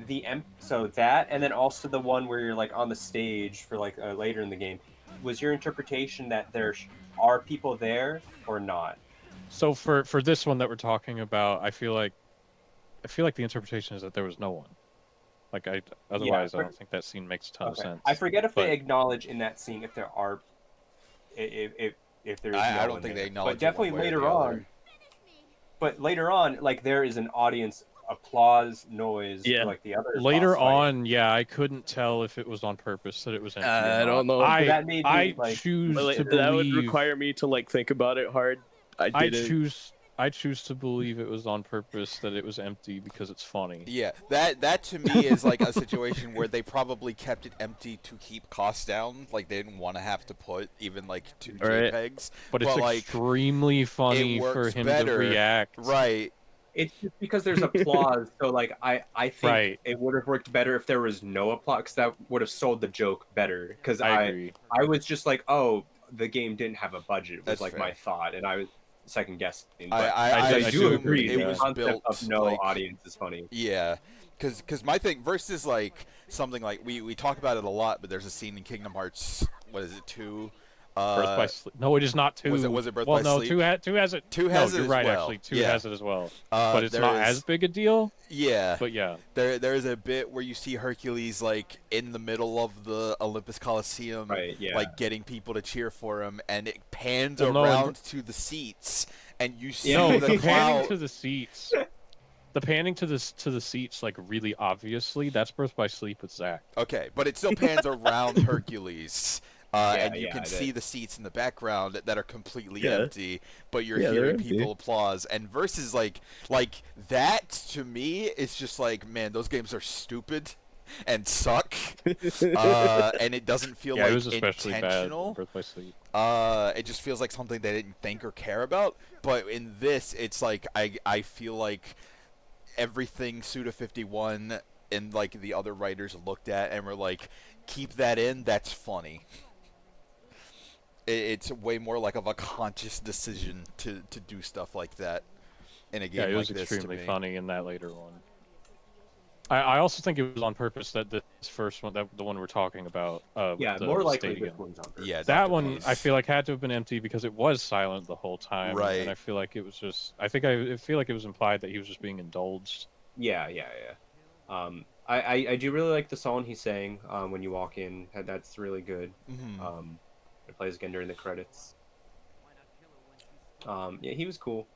so that, and then also the one where you're like on the stage for like later in the game? Was your interpretation that there are people there or not? So for this one that we're talking about, I feel like the interpretation is that there was no one. Like otherwise, I don't think that scene makes a ton of sense. I forget if but they acknowledge in that scene if there are, if there is. I no don't think they acknowledge. But definitely it one way or later the on. other. But later on, like there is an audience applause noise Yeah. for like the other. Later boss fight. on, yeah, I couldn't tell if it was on purpose that it was empty. I or don't not. know. That made me, I like- choose Well, to that would believe. require me to like think about it hard. I didn't. I choose to believe it was on purpose that it was empty because it's funny. Yeah, that to me is like a situation where they probably kept it empty to keep costs down. Like they didn't want to have to put even like 2 Right. JPEGs. But it's like, extremely funny for works him better. to react. Right. It's just because there's applause. So like I think Right. it would have worked better if there was no applause. 'Cause that would have sold the joke better. Because I agree. I was just like, oh, the game didn't have a budget. Was That's like fair. my thought, and I was second guessing. I I do assume agree. it The was concept built of no like, audience is funny. Yeah, because my thing versus like something like we talk about it a lot, but there's a scene in Kingdom Hearts. What is it, 2? Birth by Sleep. No, it is not 2. Was it Birth well, by no, Sleep? 2 has it. 2 has no, it you're as right. well. Actually, 2 Yeah. has it as well. But it's there not is- as big a deal. Yeah. But yeah, There is a bit where you see Hercules like in the middle of the Olympus Coliseum, Right, yeah. like getting people to cheer for him, and it pans Well, no, around to the seats, and you see no, the the panning crowd. to the seats. The panning to the seats, like really obviously, that's Birth by Sleep with Zach. Okay, but it still pans around Hercules. And you yeah, can it see is. the seats in the background that are completely Yeah. empty, but you're Yeah, they're hearing empty. people applause. And versus like that to me, it's just like, man, those games are stupid and suck, and it doesn't feel Yeah, like it was especially bad. intentional. Birth by Sleep. It just feels like something they didn't think or care about. But in this, it's like I feel like everything Suda 51 and like the other writers looked at and were like, keep that in. That's funny. It's way more like of a conscious decision to do stuff like that in a game Yeah, it was like this. extremely to me. funny in that later one. I also think it was on purpose that this first one, that the one we're talking about, Yeah, the more likely stadium. this one's on purpose. Yeah, That Dr. one Peace. I feel like had to have been empty because it was silent the whole time, Right. and I feel like it was just. I feel like it was implied that he was just being indulged. Yeah. I do really like the song he sang when you walk in. That's really good. Mhm. It plays again during the credits. Yeah, he was cool.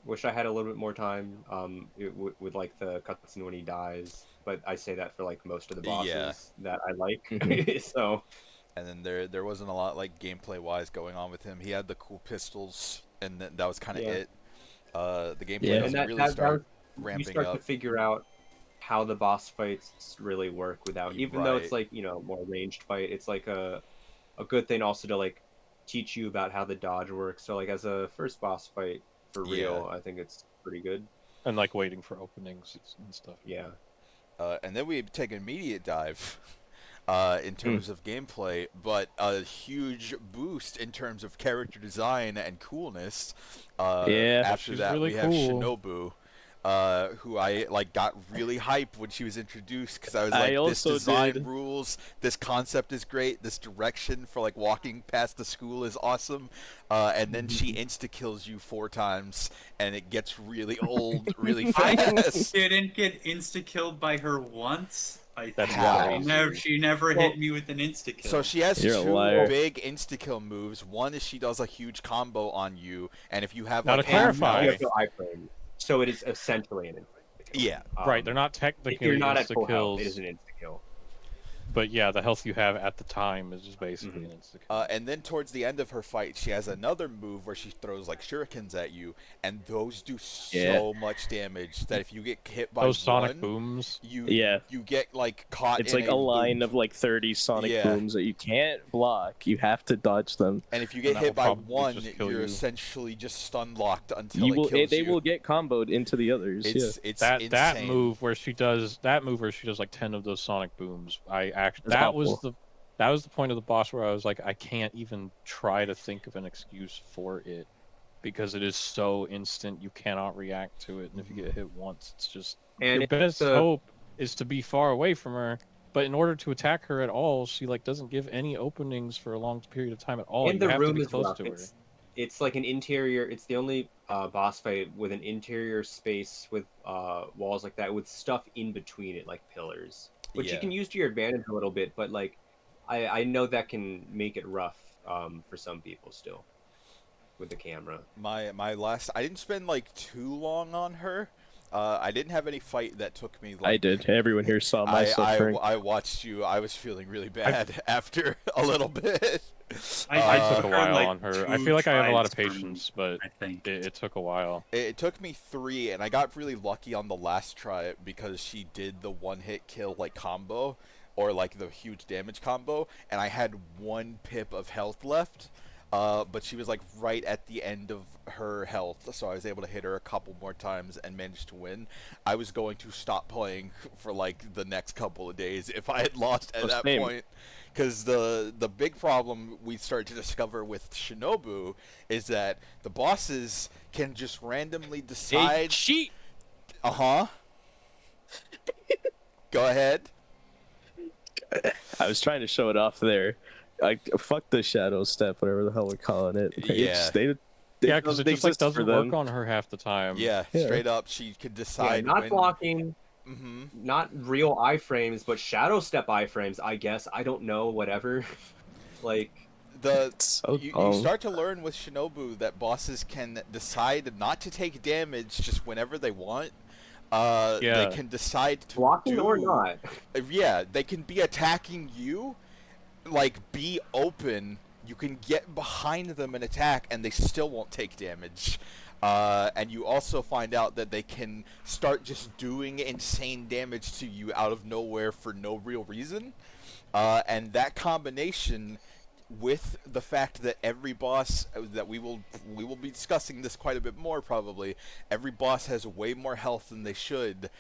Wish I had a little bit more time with like the cutscene when he dies, but I say that for like most of the bosses Yeah. that I like. So And then there wasn't a lot like gameplay wise going on with him. He had the cool pistols, and that was kind of Yeah. it. The gameplay Yeah. doesn't and really start you ramping start up. to figure out how the boss fights really work without, even though it's Right. like, you know, more ranged fight. It's like a good thing also to like teach you about how the dodge works. So like as a first boss fight for real, I think it's pretty good. And like waiting for openings and stuff. Yeah. And then we take an immediate dive in terms of gameplay, but a huge boost in terms of character design and coolness. Yeah, After she's that, really we have cool. Shinobu, who I like got really hyped when she was introduced because I was I like, this also design did. rules, this concept is great, this direction for like walking past the school is awesome, and then she insta kills you 4 times, and it gets really old really I fast. didn't get insta killed by her once. I That's think How? crazy. she never Well, hit me with an insta kill. So she has You're a two liar. big insta-kill moves. One is she does a huge combo on you, and if you have Now like to half and clarify- you health, have no iframe, so it is essentially an insta kill. yeah. Right, they're not If technically you're not at insta full health, it kills, is an insta kill. but yeah, the health you have at the time is just basically Mhm. an insta kill. And then towards the end of her fight, she has another move where she throws like shurikens at you, and those do so much damage that if you get hit by Those sonic one, booms. Yeah. you get like caught It's in like a line loop. of like 30 sonic Yeah. booms that you can't block. You have to dodge them. And if you And get that hit will by probably one, just kill you're you. essentially just stun locked until You it will. kills They you. will get comboed into the others. It's That insane. move where she does like 10 of those sonic booms. It's That was awful. the point of the boss where I was like, I can't even try to think of an excuse for it because it is so instant. You cannot react to it, and if you get hit once, it's just And your it's best the- hope is to be far away from her. But in order to attack her at all, she like doesn't give any openings for a long period of time at all. And You the have to room be is close rough. to her. It's like an interior. It's the only boss fight with an interior space with walls like that with stuff in between it, like pillars, which you Yeah. can use to your advantage a little bit. But like, I know that can make it rough for some people still with the camera. My last, I didn't spend like too long on her. I didn't have any fight that took me. Like, I did. Everyone here saw my suffering. I watched you. I was feeling really bad after a little bit. I took a heard, while like, on her. I 2 feel like I have a lot of tries from- patience, but I think. it took a while. It took me 3, and I got really lucky on the last try because she did the one-hit kill like combo, or like the huge damage combo, and I had 1 pip of health left. But she was like right at the end of her health, so I was able to hit her a couple more times and managed to win. I was going to stop playing for like the next couple of days if I had lost at that same. point. Because the big problem we start to discover with Shinobu is that the bosses can just randomly decide. cheat. Uh-huh. Go ahead. I was trying to show it off there. Like fuck the shadow step, whatever the hell we're calling it. Yeah. They Yeah, because it they just like exist for doesn't work them. on her half the time. Yeah, Yeah. straight up, she could Yeah, decide not when. blocking, Mm-hmm. not real iframes, but shadow step iframes. I guess I don't know. Whatever. Like. The So you dumb. start to learn with Shinobu that bosses can decide not to take damage just whenever they want. They Yeah. can decide to Blocking do, or not. Yeah, they can be attacking you, like be open. You can get behind them and attack, and they still won't take damage. And you also find out that they can start just doing insane damage to you out of nowhere for no real reason. And that combination, with the fact that every boss that we will be discussing this quite a bit more probably, every boss has way more health than they should.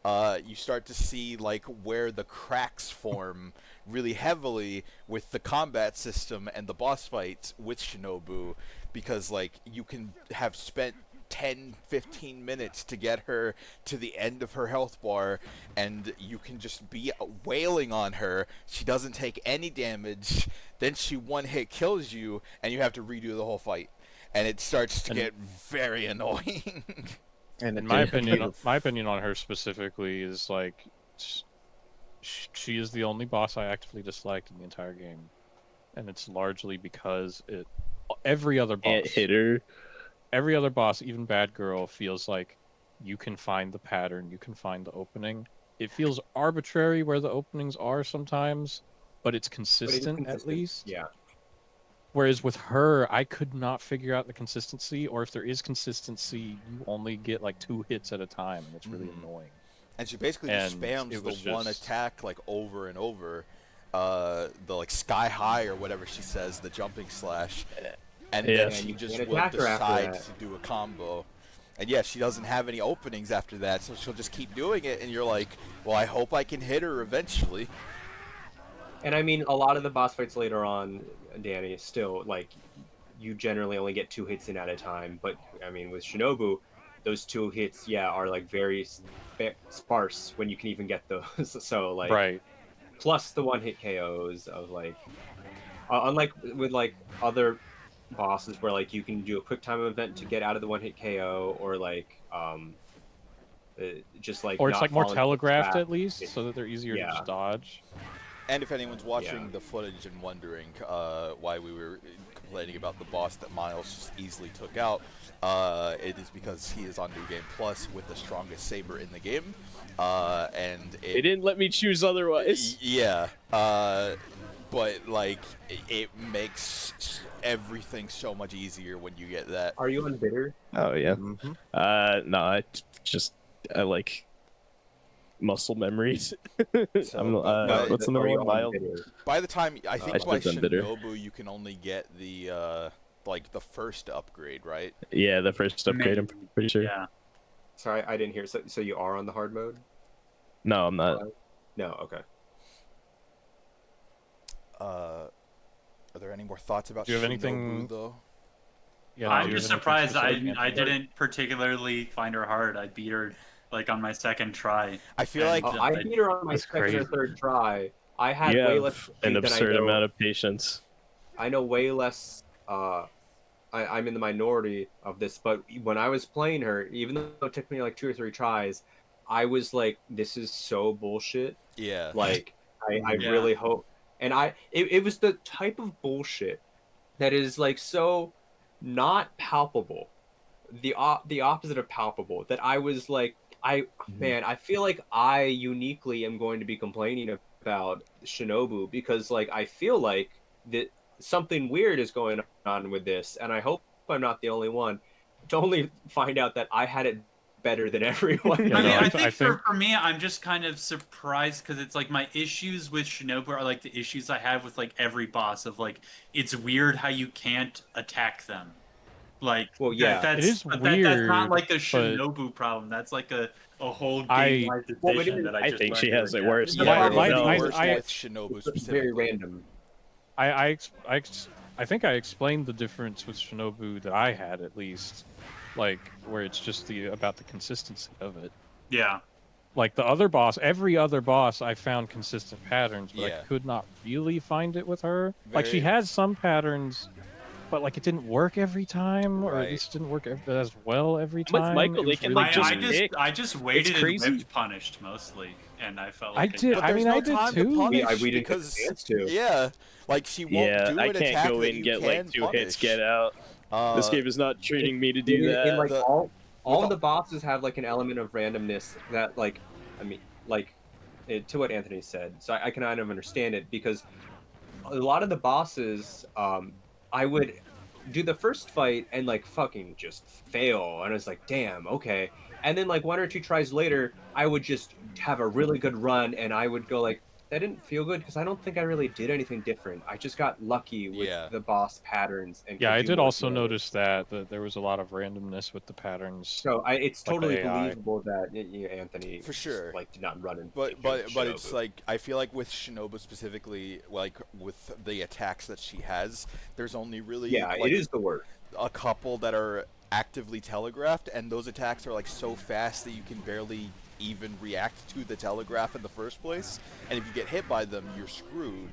You start to see like where the cracks form really heavily with the combat system and the boss fights with Shinobu, because like you can have spent 10-15 minutes to get her to the end of her health bar, and you can just be wailing on her. She doesn't take any damage, then she one hit kills you, and you have to redo the whole fight, and it starts to get very annoying. And In my opinion on her specifically is like, she is the only boss I actively disliked in the entire game, and it's largely because every other Can't boss, hit her. every other boss, even Bad Girl, feels like you can find the pattern, you can find the opening. It feels arbitrary where the openings are sometimes, but it's But it is consistent at consistent. least. Yeah. Whereas with her, I could not figure out the consistency, or if there is consistency, you only get like 2 hits at a time, and it's really Mhm. annoying. And she basically just And spams it the was one just- attack like over and over. The like sky high or whatever she says, the jumping slash. And Yeah. then And she you just can't will attack her after decide that. to do a combo. And yeah, she doesn't have any openings after that, so she'll just keep doing it, and you're like, well, I hope I can hit her eventually. And I mean, a lot of the boss fights later on, Danny, is still like you generally only get 2 hits in at a time. But I mean, with Shinobu, those 2 hits, yeah, are like very sparse when you can even get those. So like, Right. plus the 1-hit KOs of like, unlike with like other bosses where like you can do a quick time event to get out of the 1-hit KO, or like just like Or it's not like more falling into the telegraphed trap. at least, so that they're easier to Yeah. just dodge. And if anyone's watching Yeah. the footage and wondering why we were complaining about the boss that Miles just easily took out, it is because he is on New Game Plus with the strongest saber in the game, and They didn't let me choose otherwise. Yeah, but like it makes everything so much easier when you get that. Are you on bitter? Oh yeah. Mhm. No, I like muscle memories. So, I'm, but- what's the Are number you one? on Mild. bitter? By the time I think I by should've done bitter. Shinobu, you can only get the like the first upgrade, right? Yeah, the first upgrade. I'm Maybe. pretty sure. Yeah. Sorry, I didn't hear. So you are on the hard mode? No, I'm not. No. Okay. Are there any more thoughts about Do you have Shinobu anything- though? Yeah, I'm do you just have anything surprised specific? I didn't particularly find her hard. I beat her like on my second try. I feel like And, I beat her on my That's second or crazy. third try. I had You way have less an than I absurd know. amount of patience. I know way less. I'm in the minority of this, but when I was playing her, even though it took me like 2 or 3 tries, I was like, "This is so bullshit." yeah. Like, I Yeah. really hope, and it was the type of bullshit that is like so not palpable, the opposite of palpable. That I was like, man, I feel like I uniquely am going to be complaining about Shinobu because like I feel like that something weird is going on with this, and I hope I'm not the only one to only find out that I had it better than everyone. Yeah, I no, mean, I I th- I think, think- for me, I'm just kind of surprised because it's like my issues with Shinobu are like the issues I have with like every boss of like it's weird how you can't attack them. Like, Well, yeah. that's It is but that's not weird, like a but- Shinobu problem. That's like a whole I- game-wide Well, but decision even- that I I just think learned she to has it adapt. worse The than problem Yeah, is it's I- worse I- with Shinobu it's specifically. very random. I think I explained the difference with Shinobu that I had at least, like where it's just about the consistency of it. Yeah. Like the other boss, every other boss, I found consistent patterns, but Yeah. I could not really find it with her. Like she Very- has some patterns, but like it didn't work every time, or Right. at least it didn't work as well every With time. Michael, It they was can, really like, I just weird. pick. I just waited and crazy. whipped punished mostly, and I felt I like did. But I there's mean, no I did time too. to punish We didn't get because the chance to. yeah, like she won't Yeah, do I an can't attack go that in you get like can 2 hits, punish. get out. This game is not treating me to do that. In, like The- all with of the bosses have like an element of randomness that like I mean like to what Anthony said. So I can kind of understand it because a lot of the bosses I would do the first fight and like fucking just fail and I was like damn okay, and then like 1 or 2 tries later I would just have a really good run and I would go like that didn't feel good because I don't think I really did anything different. I just got lucky with Yeah. the boss patterns and Yeah, could I do did more also damage. notice that there was a lot of randomness with the patterns. So it's Like the totally AI. believable that Anthony For just, sure. like did not run and But it's like I feel like with Shinobu specifically, like with the attacks that she has, there's only really yeah, like, it is the worst. a couple that are actively telegraphed, and those attacks are like so fast that you can barely even react to the telegraph in the first place. And if you get hit by them, you're screwed.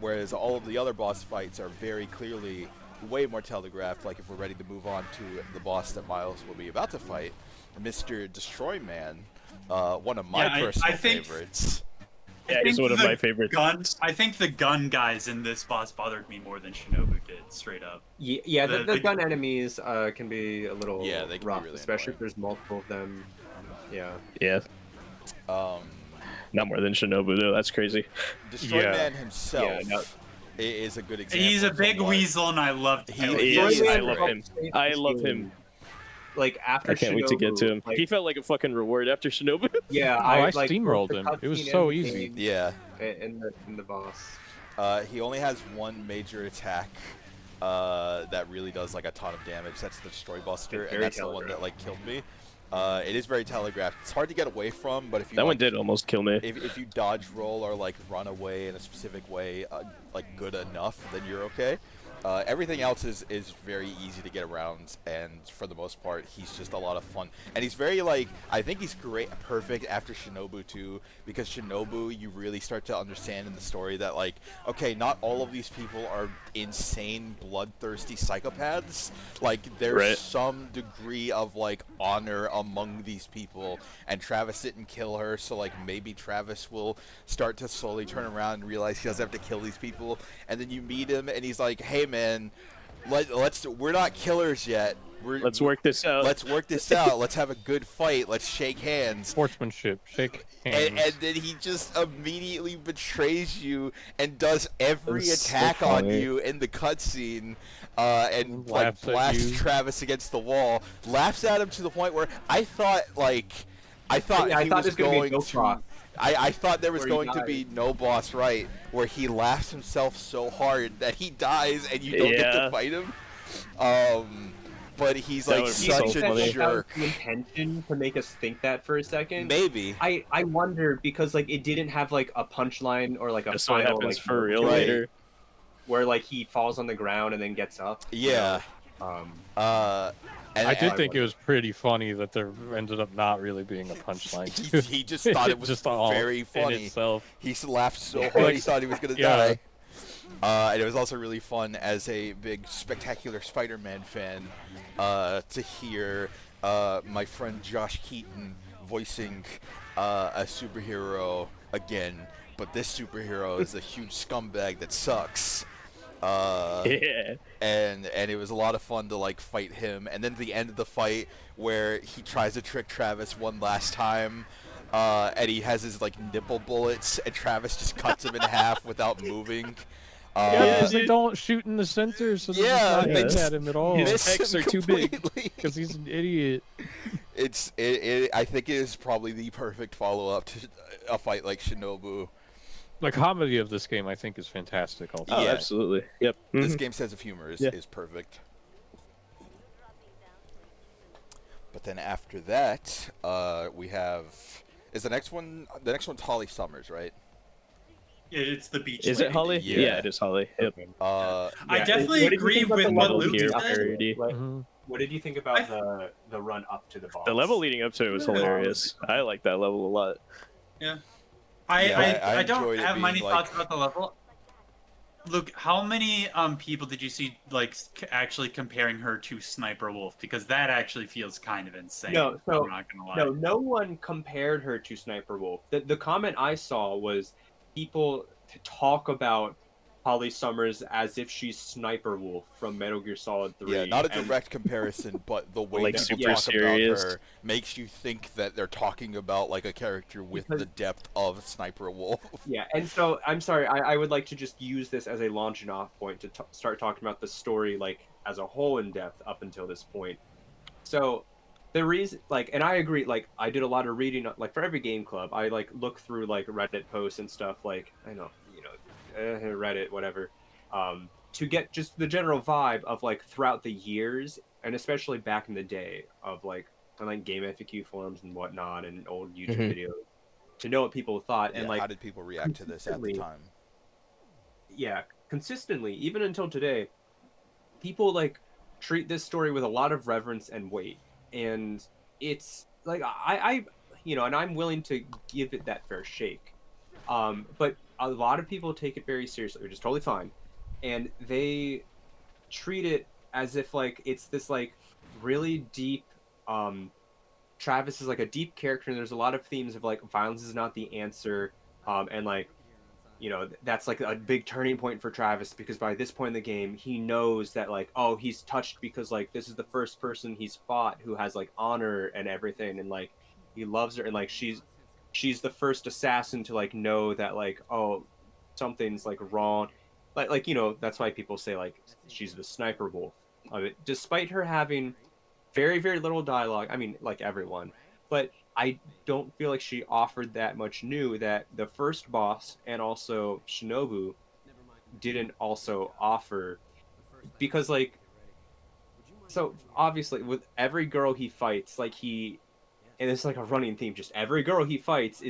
Whereas all of the other boss fights are very clearly way more telegraphed. Like if we're ready to move on to the boss that Miles will be about to fight, Mr. Destroy Man, one of my Yeah, I personal think- favorites. I Yeah, he's think one of the my favorites. I think the gun guys in this boss bothered me more than Shinobu did, straight up. Yeah, the the- gun enemies can be a little Yeah, they can be rough, really especially annoying. if there's multiple of them. Yeah. Yeah, Um, not more than Shinobu though. That's crazy. Destroy Yeah. Man himself Yeah, no. is a good example. He's a of big what- weasel, and I loved He him. is. Destroy I Man love felt him. safe I as love human. him. Like after I can't wait to get to him. Like, He felt like a fucking reward after Shinobu. yeah, Oh, I like, steamrolled both the him. It was cutscene so and the easy. game Yeah. and the boss. He only has one major attack that really does like a ton of damage. That's the Destroy Buster, It's and very that's the one that telegraphed. like killed me. It is very telegraphed. It's hard to get away from, but if you That one like, did almost kill me. if you dodge roll or like run away in a specific way, like good enough, then you're okay. Everything else is very easy to get around, and for the most part, he's just a lot of fun. And he's very like, I think he's perfect after Shinobu too, because Shinobu, you really start to understand in the story that like, okay, not all of these people are insane, bloodthirsty psychopaths. Like, there's Right. some degree of like honor among these people, and Travis didn't kill her, so like maybe Travis will start to slowly turn around and realize he doesn't have to kill these people. And then you meet him, and he's like, "Hey, man, we're not killers yet. Let's work this out. Let's work this out. Let's have a good fight. Let's shake hands." Sportsmanship, shake hands. And then he just immediately betrays you and does every That's so attack on funny. you in the cutscene, and like Laughs at blasts you. Travis against the wall. Laughs at him to the point where I thought Yeah, I he thought was this was gonna be a going Ghost to. Rock. I thought there was Where he going to dies. be no boss right, where he laughs himself so hard that he dies and you don't get to Yeah. fight him. But he's That like would be such so a funny. That was jerk. the intention to make us think that for a second. Maybe. I wonder because like it didn't have like a punchline or like a That's what final happens like for real Right. later. where like he falls on the ground and then gets up. you Yeah. know? And I did I think it wonder. was pretty funny that there ended up not really being a punchline. he just thought it was just all very in funny. itself. He laughed so Yeah. hard he thought he was gonna Yeah. die. And it was also really fun as a big Spectacular Spider-Man fan to hear my friend Josh Keaton voicing a superhero again, but this superhero is a huge scumbag that sucks. Yeah. And it was a lot of fun to like fight him. And then the end of the fight where he tries to trick Travis one last time, and he has his like nipple bullets, and Travis just cuts him in half without moving. Yeah, because they don't shoot in the center, so they're yeah, just not they aiming just at him at all. His miss pecs him are too big. completely. Because he's an idiot. I think it is probably the perfect follow-up to a fight like Shinobu. The comedy of this game, I think, is fantastic. Oh, Also. Yeah. absolutely. Yep. This Mhm. game's sense of humor is, Yeah. is perfect. But then after that, we have the next one Holly Summers, right? Yeah, it's the beach. Is it lady. Holly? Yeah. Yeah, it is Holly. Yep. Uh, I Yeah, definitely what did you agree think about with the what level Luke here said. parody. Mhm. What did you think about the run up to the boss? The level leading up to it was hilarious. I like that level a lot. I I don't enjoyed it have many being, like- thoughts about the level. Luke, how many people did you see like actually comparing her to Sniper Wolf? Because that actually feels kind of insane. No, so- I'm not gonna lie. No one compared her to Sniper Wolf. The comment I saw was people to talk about Holly Summers as if she's Sniper Wolf from Metal Gear Solid 3. yeah, not a and- direct comparison, but the way Like, people super talk serious. about her makes you think that they're talking about like a character with Because- the depth of Sniper Wolf. Yeah, and so I'm sorry, I would like to just use this as a launching off point to start talking about the story like as a whole in depth up until this point. So the reason, like, and I agree, like, I did a lot of reading, like, for every game club, I like look through like Reddit posts and stuff, like, I know, Reddit, whatever, to get just the general vibe of like throughout the years, and especially back in the day of like Game FAQ forums and whatnot, and old YouTube Mhm. videos, to know what people thought, and Yeah, like how did people react to this at the consistently- time? yeah, consistently, even until today, people like treat this story with a lot of reverence and weight, and it's like I and I'm willing to give it that fair shake. But a lot of people take it very seriously, which is totally fine, and they treat it as if like it's this like really deep. Travis is like a deep character, and there's a lot of themes of like violence is not the answer, and like that's like a big turning point for Travis, because by this point in the game he knows that like, oh, he's touched because like this is the first person he's fought who has like honor and everything, and like he loves her, and like she's the first assassin to like know that like, oh, something's like wrong, like that's why people say like she's the Sniper Wolf of it, despite her having very very little dialogue. I mean, like everyone, but I don't feel like she offered that much new that the first boss and also Shinobu didn't also offer, because like, so obviously with every girl he fights, like he and it's like a running theme. Just every girl he fights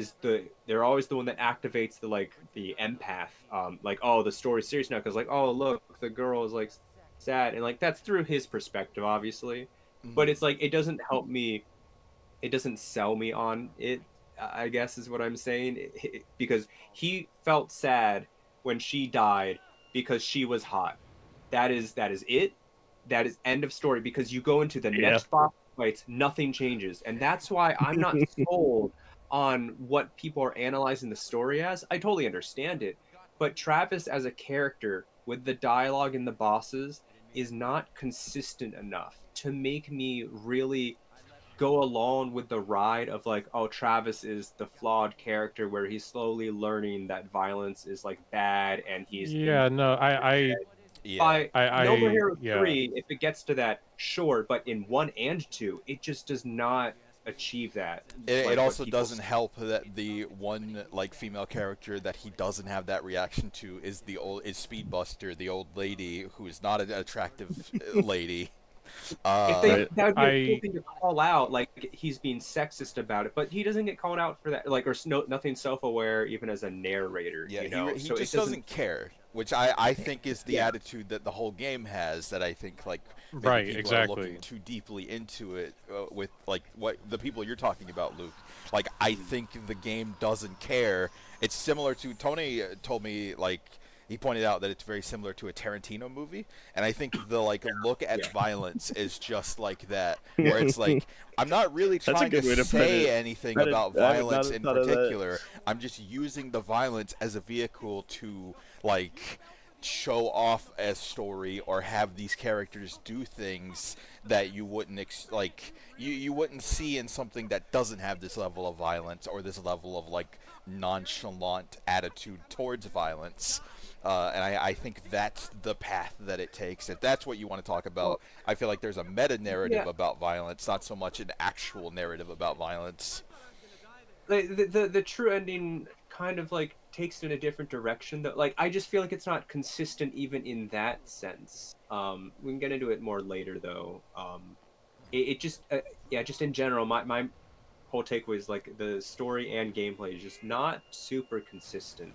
they're always the one that activates the empath. Like, oh, the story's serious now because like, oh, look, the girl is like sad, and like that's through his perspective, obviously. But it's like it doesn't help me. It doesn't sell me on it. I guess is what I'm saying, because he felt sad when she died because she was hot. That is it. That is end of story. Because you go into the Yeah. next boss fights, nothing changes, and that's why I'm not sold on what people are analyzing the story as. I totally understand it, but Travis as a character with the dialogue and the bosses is not consistent enough to make me really go along with the ride of like, oh, Travis is the flawed character where he's slowly learning that violence is like bad and he's Yeah, no, Yeah. by No More Heroes yeah. 3, if it gets to that, sure, but in 1 and 2, it just does not achieve that. It like, also what people doesn't help that the one like female character that he doesn't have that reaction to is Speedbuster, the old lady who is not an attractive lady. If they, Right. that would be a I- cool thing to call out, like he's being sexist about it, but he doesn't get called out for that, like, or nothing self-aware even as a narrator. Yeah, you know, he so just it doesn't care, which I think is the Yeah. attitude that the whole game has. That I think like maybe Right, people are exactly. looking too deeply into it with like what the people you're talking about, Luke. Like I think the game doesn't care. It's similar to Tony told me like. He pointed out that it's very similar to a Tarantino movie, and I think the like look at Yeah. violence is just like that, where it's like I'm not really That's a trying good to way to put say it. anything I about haven't violence in thought of that. particular. I'm just using the violence as a vehicle to like show off a story or have these characters do things that you wouldn't you wouldn't see in something that doesn't have this level of violence or this level of like nonchalant attitude towards violence. And I think that's the path that it takes. If that's what you want to talk about, I feel like there's a meta narrative Yeah. about violence, not so much an actual narrative about violence. The true ending kind of like takes it in a different direction, though. Like, I just feel like it's not consistent even in that sense. We can get into it more later, though. It just yeah, just in general, my whole takeaway is like the story and gameplay is just not super consistent.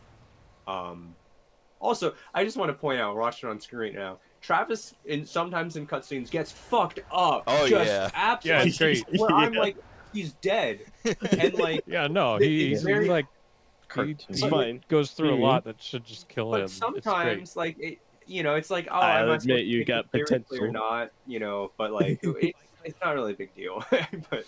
Also, I just want to point out, we're watching it on screen right now, Travis sometimes in cutscenes gets fucked up. Oh, just yeah. absolutely. Yeah, it's great. Where I'm Yeah. like, he's dead, and like, Yeah, no, It's he very- like Cartoon. It's he fine. goes through Mhm. a lot that should just kill him. but It's great. sometimes like it, it's like, oh, I'll am I admit supposed to you take got it seriously or potential. not? But like, it's not really a big deal. But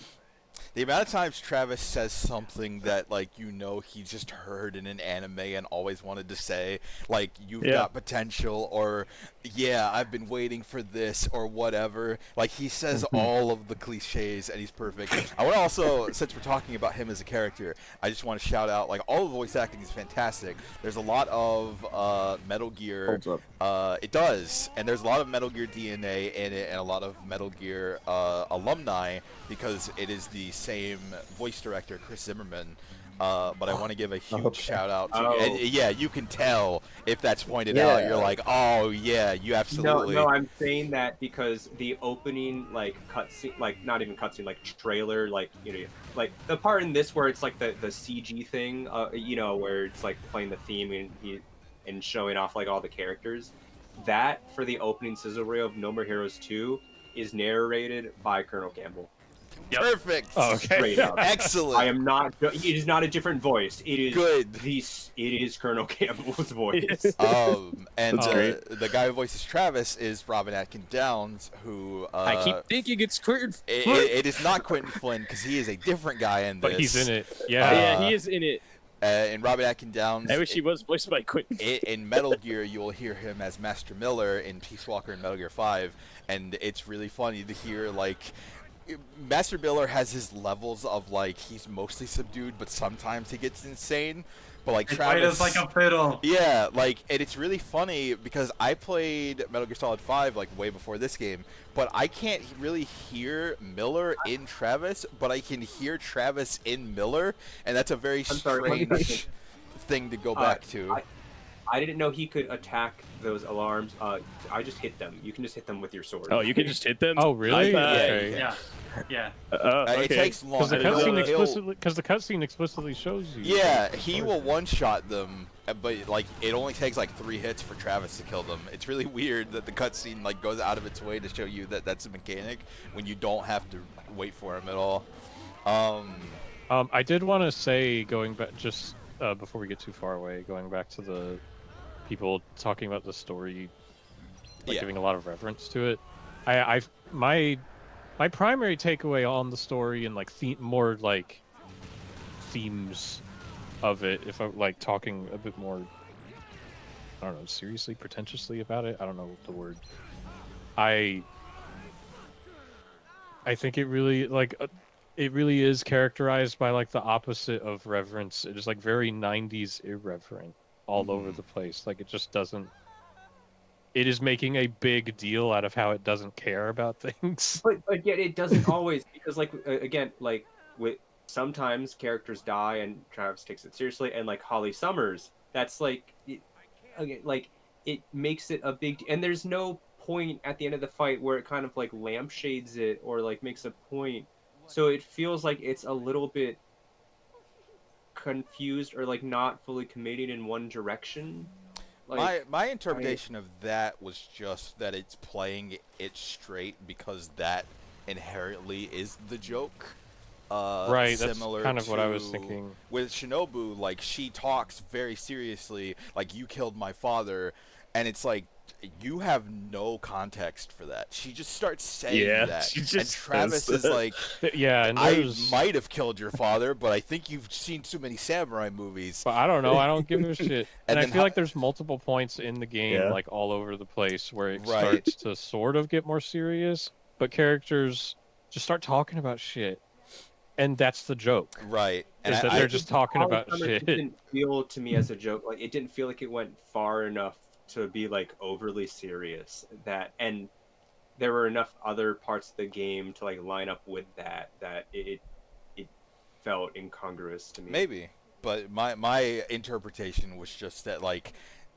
The amount of times Travis says something that, like, he just heard in an anime and always wanted to say, like, you've Yeah. got potential, or, yeah, I've been waiting for this, or whatever. Like, he says all of the cliches, and he's perfect. I want to also, since we're talking about him as a character, I just want to shout out, like, all the voice acting is fantastic. There's a lot of Metal Gear. Holds up. It does, and there's a lot of Metal Gear DNA in it, and a lot of Metal Gear alumni, because it is the same voice director, Chris Zimmerman. But I want to give a huge Okay. shout out to, Oh. and yeah, you can tell if that's pointed out. Yeah. You're like, oh yeah, you absolutely. no, I'm saying that because the opening like cutscene, like not even cutscene, like trailer, like like the part in this where it's like the CG thing, where it's like playing the theme and showing off like all the characters. That for the opening sizzle reel of No More Heroes 2 is narrated by Colonel Campbell. Yep. Perfect. Oh, okay. Straight up. Excellent. I am not. It is not a different voice. It is Good. It is Colonel Campbell's voice. And That's great. the guy who voices Travis is Robin Atkin Downs, who I keep thinking it's Quentin. it is not Quentin Flynn because he is a different guy in this. But he's in it. Yeah. Yeah, he is in it. And Robin Atkin Downs. I wish he was voiced by Quentin. In Metal Gear, you will hear him as Master Miller in Peace Walker and Metal Gear 5, and it's really funny to hear, like, Master Miller has his levels of, like, he's mostly subdued, but sometimes he gets insane. But, like, His fight is Travis... like a fiddle. Yeah, like, and it's really funny because I played Metal Gear Solid 5, like, way before this game, but I can't really hear Miller in Travis, but I can hear Travis in Miller, and that's a very I'm sorry, let me- strange thing to go back to. I didn't know he could attack those alarms. I just hit them. You can just hit them with your sword. Oh, you can just hit them. Oh, really? I thought- Yeah, Okay. you Yeah, yeah. okay. It takes long. Because the I didn't know cutscene that. explicitly shows you. Yeah, the he sword. will one-shot them, but like it only takes like 3 hits for Travis to kill them. It's really weird that the cutscene like goes out of its way to show you that that's a mechanic when you don't have to wait for him at all. I did want to say, going back, just before we get too far away, going back to the people talking about the story, like Yeah. giving a lot of reference to it. My primary takeaway on the story and like more like themes of it, if I'm like talking a bit more, I don't know, seriously, pretentiously about it. I don't know the word. I think it really it really is characterized by like the opposite of reverence. It is like very 90s irreverent all over the place. Like it just doesn't. It is making a big deal out of how it doesn't care about things. But yet it doesn't always, because like again, like with sometimes characters die and Travis takes it seriously, and like Holly Summers, that's like again, like it makes it a big, and there's no point at the end of the fight where it kind of like lampshades it or like makes a point, so it feels like it's a little bit confused or like not fully committed in one direction. Like My interpretation of that was just that it's playing it straight because that inherently is the joke. Right, that's Similar kind of what I was to- thinking. With Shinobu, like she talks very seriously, like you killed my father, and it's like you have no context for that. She just starts saying Yeah, that, she and just Travis says is that. like, Yeah, and I there's. might have killed your father, but I think you've seen too many samurai movies. But I don't know. I don't give a shit. And And I then feel how- like there's multiple points in the game, Yeah. like all over the place, where it Right. starts to sort of get more serious, but characters just start talking about shit, and that's the joke. Right, and Is that I they're just talking Holly about Summers shit. didn't feel to me as a joke. Like it didn't feel like it went far enough to be like overly serious. That, and there were enough other parts of the game to like line up with that it felt incongruous to me. maybe, but my interpretation was just that like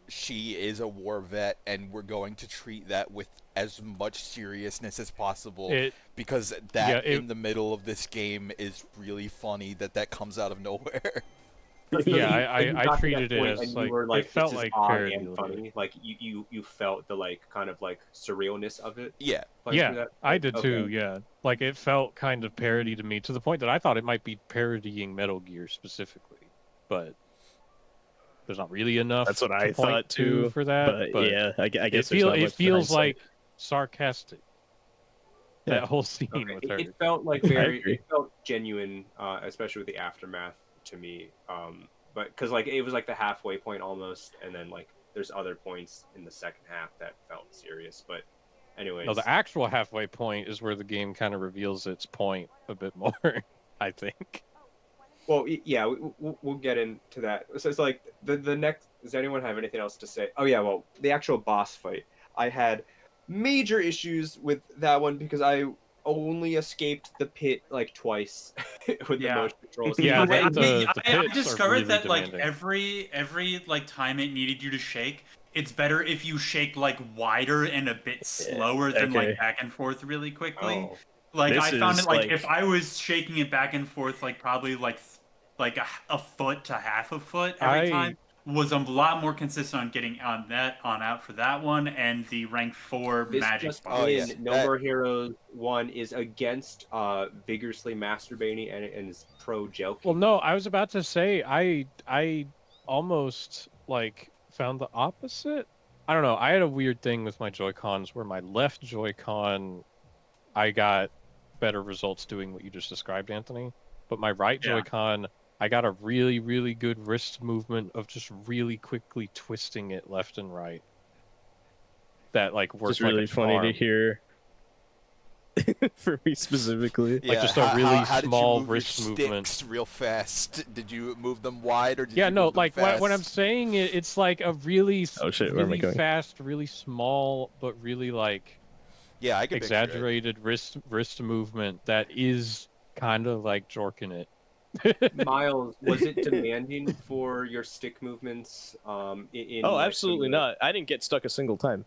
she is a war vet, and we're going to treat that with as much seriousness as possible It because that in the middle of this game is really funny that comes out of nowhere. So Yeah, you I got to treated that it point as, and like, you were it like, felt this is like odd parody a and little funny. Like you felt the like kind of like surrealness of it. Yeah, playing through yeah, that? I did Okay. too. Yeah, like it felt kind of parody to me, to the point that I thought it might be parodying Metal Gear specifically, but there's not really enough. That's what to I point thought to too. for that. But yeah, I guess there's not it much feels hindsight. like sarcastic. Yeah. That whole scene Okay. with her. It felt like I very, agree. it felt genuine, especially with the aftermath to me. But because like it was like the halfway point almost, and then like there's other points in the second half that felt serious. But anyways, No, the actual halfway point is where the game kind of reveals its point a bit more, I think. well, yeah, we'll get into that. So it's like the next. Does anyone have anything else to say? Oh yeah, well, the actual boss fight. I had major issues with that one because I only escaped the pit like twice with the Yeah. motion controls. Yeah, Even when- the I pits are discovered really that like demanding. every like time it needed you to shake, it's better if you shake like wider and a bit slower than okay. like back and forth really quickly. Oh. Like This I found is, it like like- if I was shaking it back and forth like probably like a foot to half a foot every time, was a lot more consistent on getting on out for that one, and the rank 4 This magic just boss. Oh, in, yeah, No that- More Heroes 1 is against vigorously masturbating and is pro joking. Well, no, I was about to say I almost like found the opposite. I don't know. I had a weird thing with my Joy-Cons where my left Joy-Con, I got better results doing what you just described, Anthony. But my right Yeah. Joy-Con, I got a really, really good wrist movement of just really quickly twisting it left and right. That like worked Just really like a funny charm. to hear. For me specifically. Like, just a really how small did you move wrist your movement. sticks real fast? Did you move them wide or did Yeah, you no, move them like fast? when I'm saying it, it's like a really, Oh, shit, where am I really going? fast, really small, but really like Yeah, I can picture it. exaggerated wrist movement that is kind of like jorking it. Miles, was it demanding for your stick movements? In Oh, like, absolutely some of not. I didn't get stuck a single time.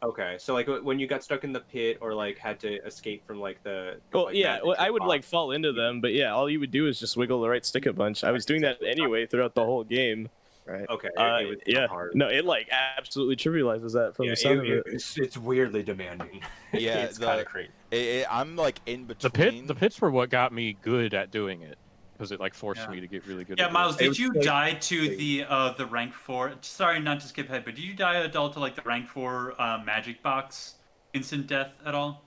okay, so like when you got stuck in the pit or like had to escape from like the Well, like, yeah, magic well, I would box, like fall into them, but yeah, all you would do is just wiggle the right stick a bunch. I was doing that anyway throughout the whole game. Right. okay, it was Yeah, hard. no, it like absolutely trivializes that from Yeah, the sound of it. it's weirdly demanding. Yeah, it's kind of crazy. I'm like in The between. pits were what got me good at doing it, because it like forced Yeah. me to get really good. Yeah, at Miles, It did was you like- die to the rank 4? Sorry, not to skip ahead, but did you die at all to like the rank 4 magic box instant death at all?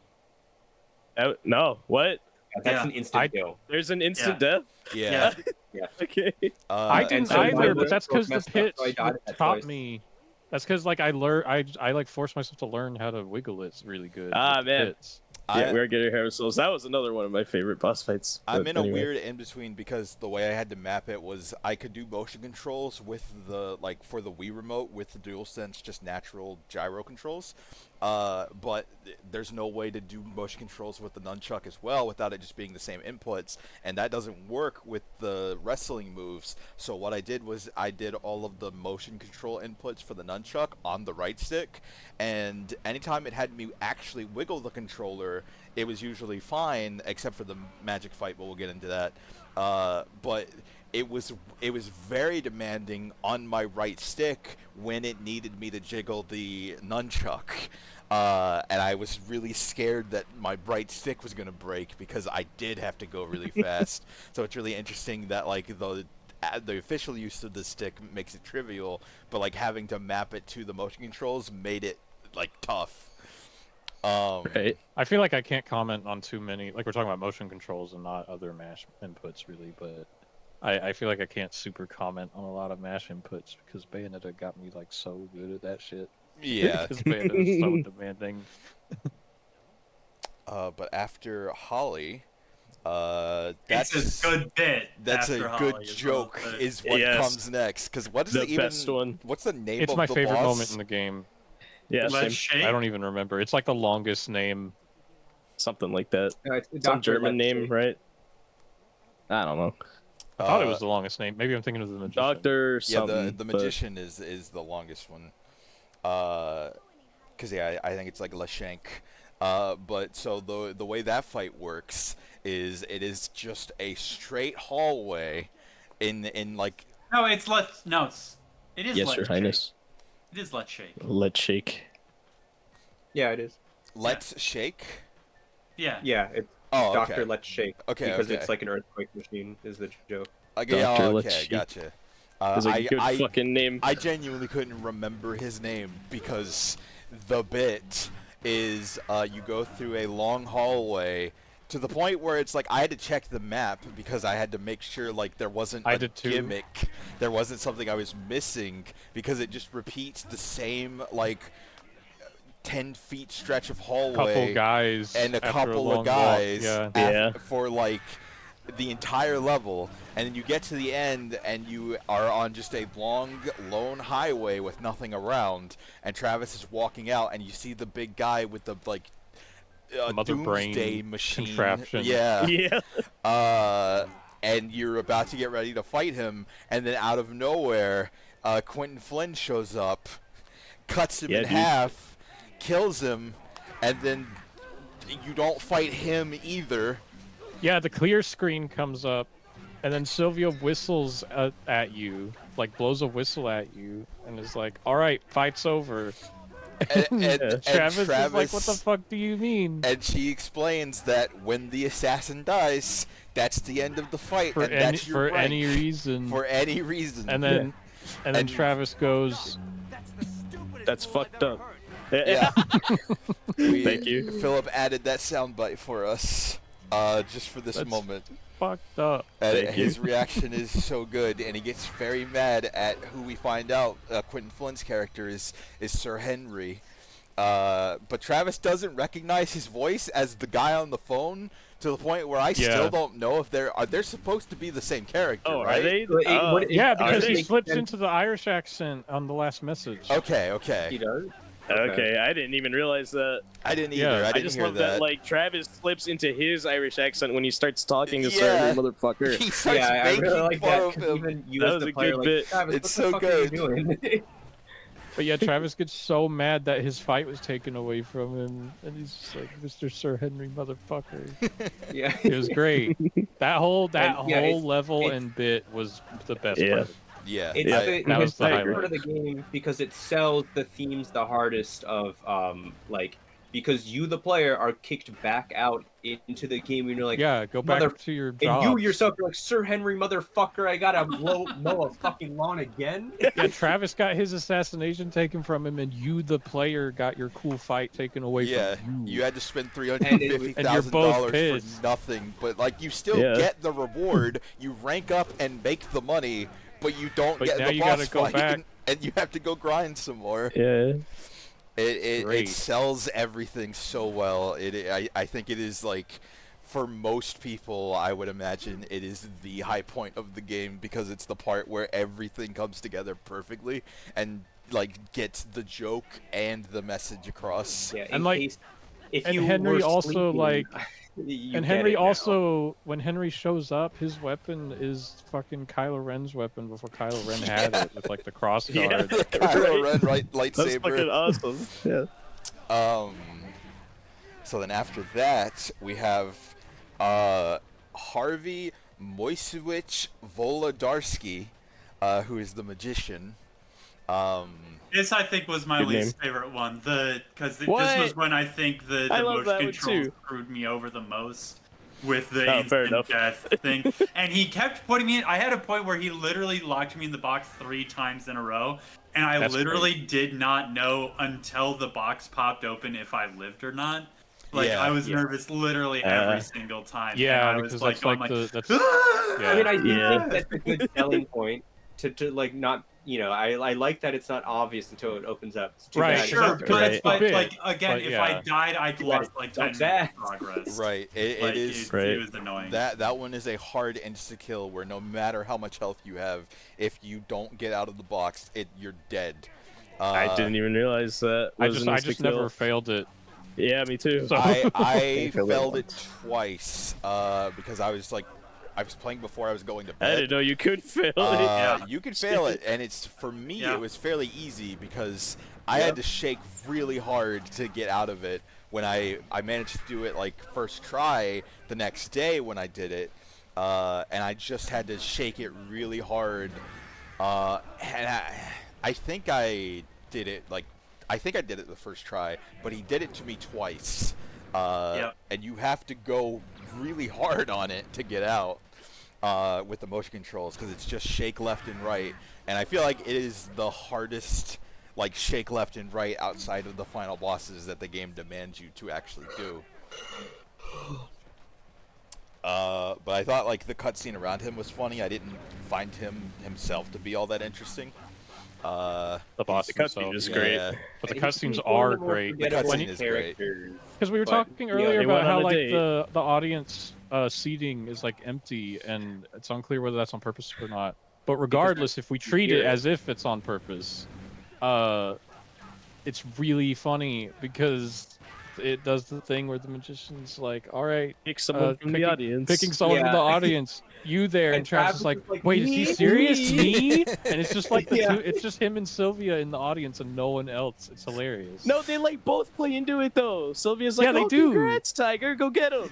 No, what? That's Yeah. an instant kill. There's an instant Yeah. death? Yeah. Okay. I And didn't so my either, but wrist that's because the messed up, pits so I died at taught twice. me. That's because like I learned, I like forced myself to learn how to wiggle it really good. Ah, with the man. pits. Yeah, we're getting ahead of ourselves. That was another one of my favorite boss fights. I'm but in anyway. a weird in between because the way I had to map it was I could do motion controls with the like for the Wii remote with the DualSense just natural gyro controls, but there's no way to do motion controls with the nunchuck as well without it just being the same inputs, and that doesn't work with the wrestling moves. So what I did was I did all of the motion control inputs for the nunchuck on the right stick, and anytime it had me actually wiggle the controller, it was usually fine, except for the magic fight, but we'll get into that. But it was very demanding on my right stick when it needed me to jiggle the nunchuck. And I was really scared that my right stick was going to break because I did have to go really fast. So it's really interesting that like the official use of the stick makes it trivial, but like having to map it to the motion controls made it like tough. Right. I feel like I can't comment on too many. Like we're talking about motion controls and not other mash inputs, really. But I feel like I can't super comment on a lot of mash inputs because Bayonetta got me like so good at that shit. Yeah. Because Bayonetta is so demanding. But after Holly, It's that's a good bit. that's after a good Holly as joke. well, but- Is what Yes. comes next? Because what is The it even? best one. What's the name It's of my the favorite boss? moment in the game. Yeah, Let's same. shake. I don't even remember. It's like the longest name. Something like that. It's Some Dr. German name, Lepke. right? I don't know. I thought it was the longest name. Maybe I'm thinking of the magician. Doctor Yeah, something. the but- magician is the longest one. Because yeah, I think it's like Lashank. But so the way that fight works is it is just a straight hallway, in like No, it's let's no, it is. Yes, let's Your shake. Highness. It is let's shake. Let's shake. Yeah, it is. let's shake. Yeah. Yeah, it's Oh, Doctor okay. Let's Shake. Okay, because okay. it's like an earthquake machine is the joke. Okay, Dr. oh, Let's okay, Shake. gotcha. It's a good I fucking name. I genuinely couldn't remember his name because the bit is you go through a long hallway to the point where it's like I had to check the map because I had to make sure like there wasn't I a did too. gimmick, there wasn't something I was missing because it just repeats the same like 10 feet stretch of hallway Couple guys and a after couple long of guys walk. Yeah. for like the entire level, and then you get to the end and you are on just a long lone highway with nothing around, and Travis is walking out and you see the big guy with the like Mother brain doomsday machine contraption. yeah Yeah. and you're about to get ready to fight him, and then out of nowhere Quentin Flynn shows up, cuts him Yeah, in dude. half, kills him, and then you don't fight him either. Yeah, the clear screen comes up, and then Sylvia whistles at you, like blows a whistle at you, and is like, "All right, fight's over." And Travis is like, "What the fuck do you mean?" And she explains that when the assassin dies, that's the end of the fight, For and any that's your rank. any reason. For any reason. And then, and then And- Travis goes, That's fucked up. Yeah. Thank you. Philip added that soundbite for us, just for this That's- moment. "Fucked up." And Thank you. his reaction is so good, and he gets very mad at who we find out Quentin Flynn's character is Sir Henry. But Travis doesn't recognize his voice as the guy on the phone, to the point where I still Yeah. don't know if they're supposed to be the same character, Oh, right? are they? Well, Oh. it- Yeah, Are because they- he slips into the Irish accent on the last message. Okay, He okay. does. Okay, I didn't even realize that. I didn't Yeah, either. I I didn't just hear love that. Like Travis slips into his Irish accent when he starts talking to Yeah. certain motherfucker. He starts Yeah, I making really like fun that of because him. even you That as was the a player, good like, bit. Travis, It's what so the fuck are you good. doing? But yeah, Travis gets so mad that his fight was taken away from him, and he's just like, "Mr. Sir Henry, motherfucker." Yeah. It was great. That whole yeah, level it's- and bit was the best Yeah. part. Yeah, It's Yeah, the that was it's the the I agree. part of the game because it sells the themes the hardest of like because you the player are kicked back out into the game and you're like Yeah, go mother back to your and you jobs. yourself are like Sir Henry motherfucker I gotta mow a fucking lawn again. Yeah, Travis got his assassination taken from him, and you, the player, got your cool fight taken away yeah. from You had to spend And it was- And you're $350,000 both for pissed. nothing, but like you still Yeah. get the reward. You rank up and make the money, but you don't But get now the you boss gotta go fight, back. and you have to go grind some more. Yeah. It Great. sells everything so well. I think it is like, for most people, I would imagine it is the high point of the game because it's the part where everything comes together perfectly and like gets the joke and the message across. Yeah, in And, like- case if and you Henry were also, sleeping, like- you And get Henry it now. also, when Henry shows up, his weapon is fucking Kylo Ren's weapon before Kylo Ren had Yeah. it with like the cross Yeah. guard. Kylo Ren That's lightsaber. fucking awesome. Yeah. So then after that, we have Harvey Moisewicz Volodarsky, who is the magician. This I think was my Good least favorite one. Because this What? was when I think the I love motion that one controls too. screwed me over the most with the Oh, fair instant enough. death thing. And he kept putting me in. I had a point where he literally locked me in the box 3 times in a row, and I That's literally did not know until the box popped open if I lived or not. Like Yeah. I was Yeah. nervous literally every single time. and Yeah, I was because like that's going like the that's "Ah!" yeah. I mean, I do Yeah. think that's a good selling point to like not, you know, I like that it's not obvious until it opens up. It's too Right, bad. Sure, Right. but Bit, like again, but if yeah. I died, I'd Too bad lost it like 10 sucks minutes ass. of progress. Right. Like, It is. Right. It was annoying. That one is a hard insta kill where no matter how much health you have, if you don't get out of the box, you're dead. I didn't even realize that. I was just an I insta just kill. never failed it. Yeah, me too. So I failed it failed it once. twice because I was playing before I was going to I didn't bed. know you could fail it. Yeah. You could fail it, and for me Yeah. it was fairly easy because I had to shake really hard to get out of it. When I managed to do it like first try the next day when I did it, and I just had to shake it really hard, and I think I did it the first try, but he did it to me twice. Yep. And you have to go really hard on it to get out with the motion controls because it's just shake left and right. And I feel like it is the hardest like shake left and right outside of the final bosses that the game demands you to actually do. But I thought like the cutscene around him was funny. I didn't find him himself to be all that interesting. the boss The cutscene himself, is yeah. great. Yeah. But the He's cutscenes one are of the more great. The forgettable cutscene is great. characters. Because we were But, talking yeah, earlier they about went how on a like date. the audience seating is like empty, and it's unclear whether that's on purpose or not. But regardless, if we treat it hear it. as if it's on purpose, it's really funny because it does the thing where the magician's like, "All right, Pick someone from the picking- audience. picking someone from the Yeah. audience, you there," and And Travis Travis is like, is like, "Wait, is he "Me? serious? Me?" Me?" And it's just like the Yeah. two. It's just him and Sylvia in the audience and no one else. It's hilarious. No, they like both play into it though. Sylvia's like, Yeah, they "Oh, do. congrats, Tiger, go get him."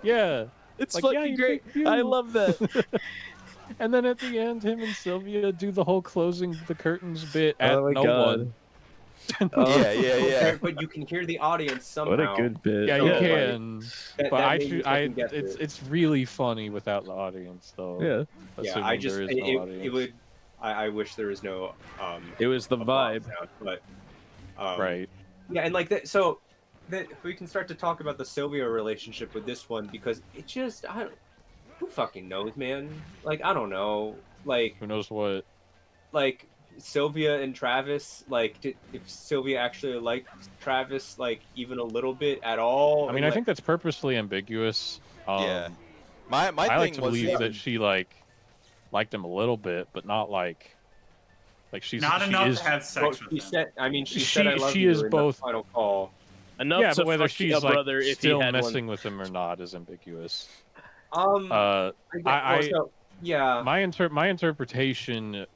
Yeah. It's Like, fucking yeah, you great. picked you. I love that. And then at the end, him and Sylvia do the whole closing the curtains bit at Oh my no God. one. Oh, Yeah. But you can hear the audience somehow. What a good bit. Yeah, So, you like, can. That, But that I made me should. fucking guess it. It's really funny without the audience, though. Yeah, Yeah, assuming I just there is no audience. it would. I wish there was no. it was the applause vibe. sound, but Right. yeah, and like that. So that we can start to talk about the Sylvia relationship with this one because it just who fucking knows, man. Like I don't know. Who knows what? Like Sylvia and Travis. Like if Sylvia actually liked Travis, like even a little bit at all. I mean, or, I like, think that's purposely ambiguous. Yeah. My I like thing to was believe even, that she liked him a little bit, but not like Like she Not enough is to have Well, sex with she him. said, I mean, she said I love she you is in both. the final call. Enough Yeah, to but whether fuck she's a like brother if he still had messing one. with him or not is ambiguous. I get, well, I so yeah, my interpretation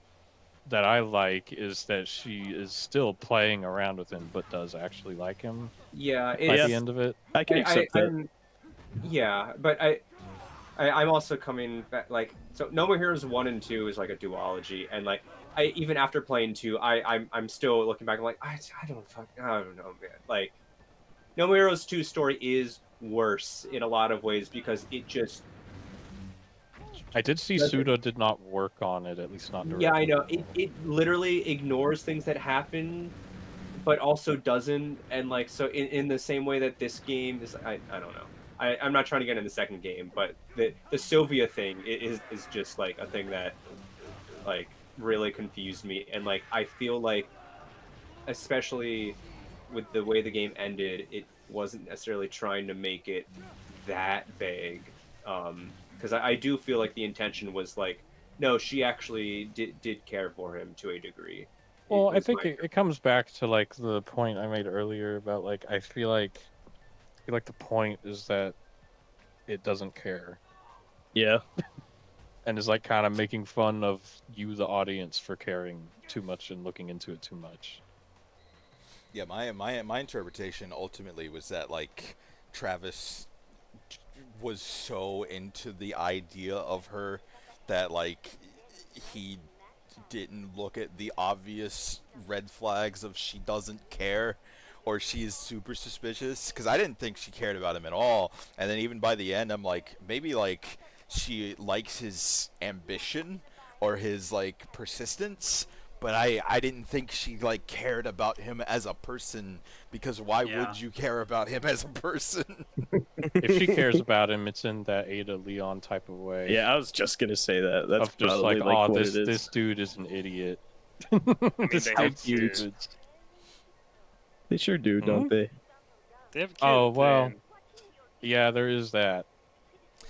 that I like is that she is still playing around with him, but does actually like him yeah, by Yeah. the end of it. I can accept that. yeah, but I'm also coming back like so. No More Heroes 1 and 2 is like a duology, and like I even after playing 2, I'm still looking back. I'm like I don't know, man. Like No More Heroes 2 story is worse in a lot of ways because it just I did see doesn't. Suda did not work on it, at least not Yeah, I directly. know it literally ignores things that happen, but also doesn't. And like so in the same way that this game is, I don't know. I'm not trying to get in the second game, but the Sylvia thing is just like a thing that like really confused me. And like I feel like especially with the way the game ended, it wasn't necessarily trying to make it that vague. Because I do feel like the intention was like, no, she actually did care for him to a degree. Well, It I was think my it comes back to like the point I made earlier about like I feel like the point is that it doesn't care Yeah. and is like kind of making fun of you, the audience, for caring too much and looking into it too much. Yeah, my interpretation ultimately was that like Travis was so into the idea of her that like he didn't look at the obvious red flags of she doesn't care or she is super suspicious, because I didn't think she cared about him at all. And then even by the end I'm like, maybe like she likes his ambition or his like persistence, but I didn't think she like cared about him as a person, because why Yeah. would you care about him as a person? If she cares about him, it's in that Ada Leon type of way. Yeah, I was just gonna say that. That's of just probably like, like oh, what this it is. this dude is an idiot. This they How have dude's cute. stupid. They sure do, don't they? They have kids. Oh well, man. yeah, there is that.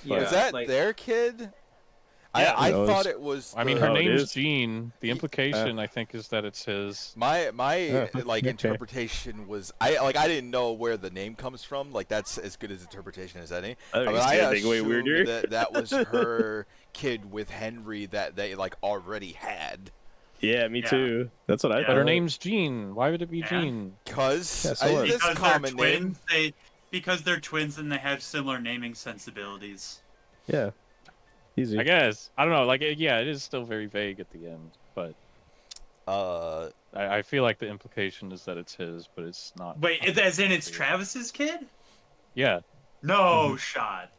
yeah, Is that like their kid? Yeah. I Who knows? thought it was. I mean, the- her Oh, it name's is? Jean. The implication, I think, is that it's his. My Oh, like okay. interpretation was I didn't know where the name comes from. Like that's as good as interpretation as any. I think But it's I getting way assumed weirder. that was her kid with Henry that they like already had. Yeah, me Yeah. too. That's what I Yeah. But her thought. name's Jean. Why would it be And? Jean? Cause Yeah, so what? it's a Because they're common name. twins, because they're twins and they have similar naming sensibilities. Yeah. Easy. I guess I don't know. Like, yeah, it is still very vague at the end, but I feel like the implication is that it's his, but it's not. Wait, as in it's Travis's kid? Yeah. No shot.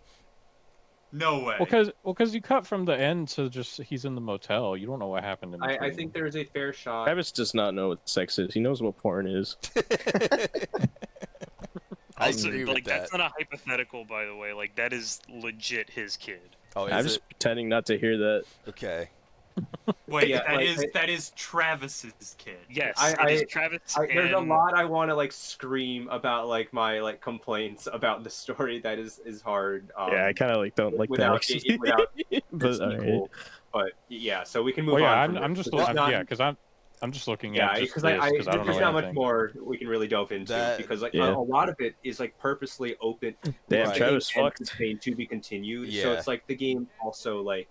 No way. Well, because you cut from the end to just he's in the motel. You don't know what happened in between. I think there is a fair shot. Travis does not know what sex is. He knows what porn is. I Also, agree like with that's that. not a hypothetical, by the way. Like that is legit his kid. Oh, I'm is just it? pretending not to hear that. Okay. Wait, Yeah, that is Travis's kid. Yes, I- it is Travis. There's a and- lot I want to like scream about like my like complaints about the story that is hard. Yeah, I kind of like don't like that without actually. without but it's alright. equal. But yeah, so we can move Well, yeah, on. I'm just It's not, yeah, because I'm just looking yeah, at just because this because I don't know there's not much anything. more we can really delve into That- because like Yeah. a lot of it is like purposely open. Damn, Right. Travis and fucked. sustained to be continued. Yeah. So it's like the game also like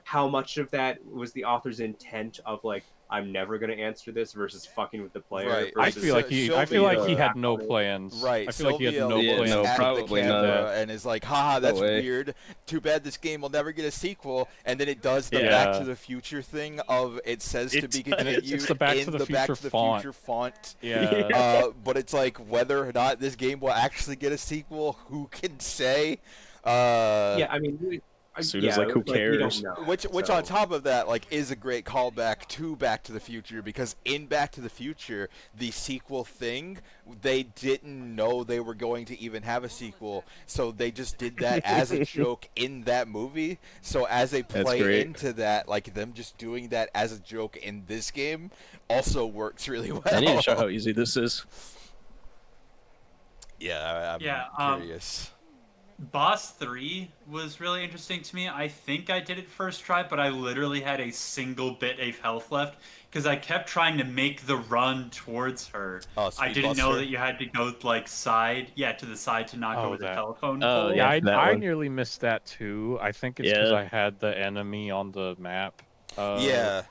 how much of that was the author's intent of like I'm never gonna answer this versus fucking with the player. Right. I versus- feel like I feel like he Sylvia- had no plans. Right, I feel like he had Sylvia no Yeah, looks plans. no, at probably the not. camera and is like, haha, that's way. weird. Too bad this game will never get a sequel. And then it does the Yeah. Back to the Future thing of it says to It be does. continued It's the Back to in the the Back Future to the font. Future font. Yeah. But it's like whether or not this game will actually get a sequel, who can say? yeah, I mean, Suda's like, who we cares? don't know. Which So- on top of that, like, is a great callback to Back to the Future, because in Back to the Future, the sequel thing, they didn't know they were going to even have a sequel, so they just did that as a joke in that movie. So as they That's play great. into that, like them just doing that as a joke in this game, also works really well. I need to show how easy this is. Yeah, I'm Yeah, curious. Boss 3 was really interesting to me. I think I did it first try, but I literally had a single bit of health left. because I kept trying to make the run towards her. Oh, I Speed didn't know Buster? that you had to go like side, to the side to knock Oh, over the that- telephone Oh, pole. Yeah, that I one. nearly missed that too. I think it's because Yeah. I had the enemy on the map. Yeah.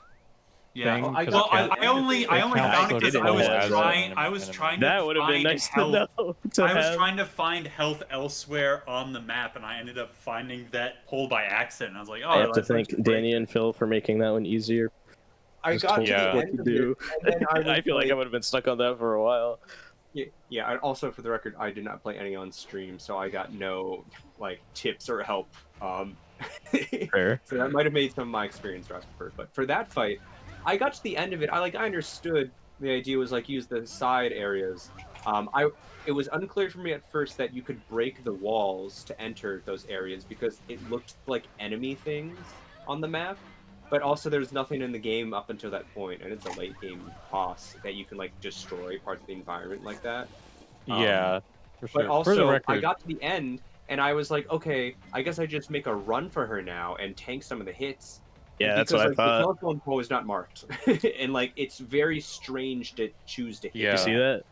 Yeah. Thing, I 'cause got it I only counts found it I because didn't I was know that. trying. I Enemy- was enemy. trying to That would have been find nice to health. know. To I was have. trying to find health elsewhere on the map, and I ended up finding that pole by accident. I was like, "Oh, I have to that's thank actually great." Danny and Phil for making that one easier. I Just got told to me the what end to of do. it, and then I was I feel like I would have been stuck on that for a while. Yeah. And also, for the record, I did not play any on stream, so I got no like tips or help. Fair. So that might have made some of my experience Grasshopper. But for that fight, I got to the end of it. I understood the idea was like use the side areas. It was unclear for me at first that you could break the walls to enter those areas because it looked like enemy things on the map. But also, there's nothing in the game up until that point, and it's a late game boss that you can like destroy parts of the environment like that. Yeah, for But sure. For the also, record, I got to the end, and I was like, okay, I guess I just make a run for her now and tank some of the hits. Yeah, And that's because what I like the thought. telephone pole is not marked, and like it's very strange to choose to hit. Yeah. You see that?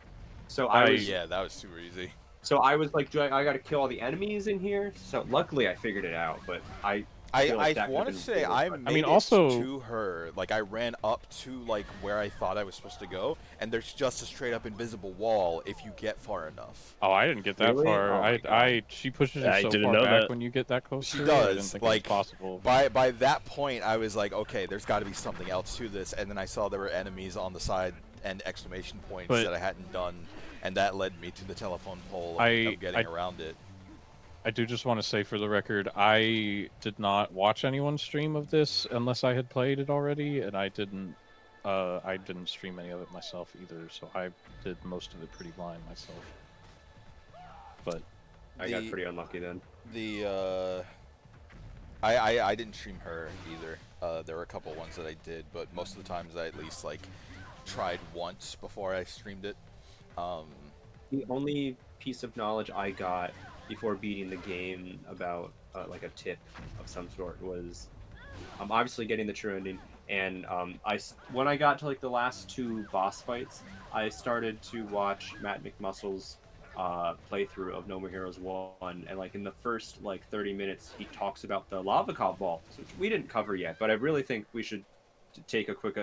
So I- Yeah, that was super easy. So I was like, I got to kill all the enemies in here. So luckily, I figured it out. But I feel like that I could've want to been say really I fun. made also- it to her. Like I ran up to like where I thought I was supposed to go, and there's just a straight up invisible wall if you get far enough. oh, I didn't get that Really? far. Oh my God. She pushes you I so didn't far know back that. when you get that close She to her. I didn't does, think like, it was possible. By that point, I was like, okay, there's got to be something else to this, and then I saw there were enemies on the side and exclamation points But- that I hadn't done, and that led me to the telephone pole I- of getting around it. I do just want to say for the record, I did not watch anyone's stream of this unless I had played it already, and I didn't stream any of it myself either, so I did most of it pretty blind myself. But I got The- pretty unlucky then. I didn't stream her either. There were a couple ones that I did, but most of the times I at least like tried once before I streamed it. The only piece of knowledge I got before beating the game about like a tip of some sort was obviously getting the true ending. And when I got to like the last two boss fights, I started to watch Matt McMuscle's playthrough of No More Heroes 1, and like in the first like 30 minutes he talks about the lava cloud balls, which we didn't cover yet, but I really think we should take a quick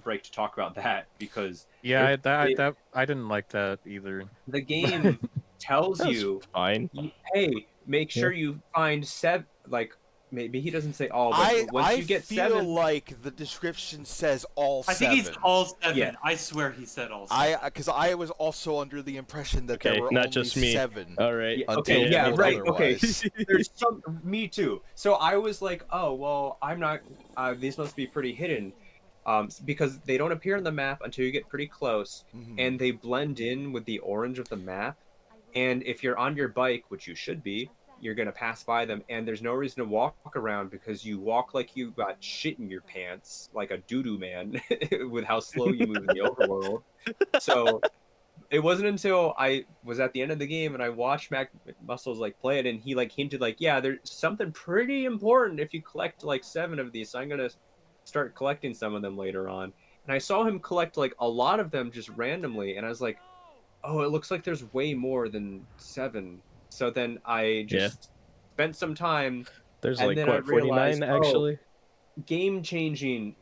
break to talk about that because yeah, it- I didn't like that either. the game tells That's you, fine. hey, make sure you find seven. Like maybe he doesn't say all, but once I you get feel 7, like the description says all I seven. think he's all 7. Yeah. I swear he said all 7. Because I was also under the impression that Okay, there were not only just me. 7. All right. Yeah, Until okay, yeah, told right. otherwise. Okay, there's some. Me too. So I was like, oh well, I'm not. These must be pretty hidden, because they don't appear on the map until you get pretty close, Mhm. and they blend in with the orange of the map. And if you're on your bike, which you should be, you're gonna pass by them, and there's no reason to walk around because you walk like you got shit in your pants, like a doo-doo man, with how slow you move in the overworld. So it wasn't until I was at the end of the game and I watched Mac Muscles like play it, and he like hinted like, yeah, there's something pretty important if you collect like 7 of these. So I'm gonna start collecting some of them later on. And I saw him collect like a lot of them just randomly, and I was like, oh, it looks like there's way more than 7. So then I just spent some time. There's And like then I what 49 realized, oh, actually.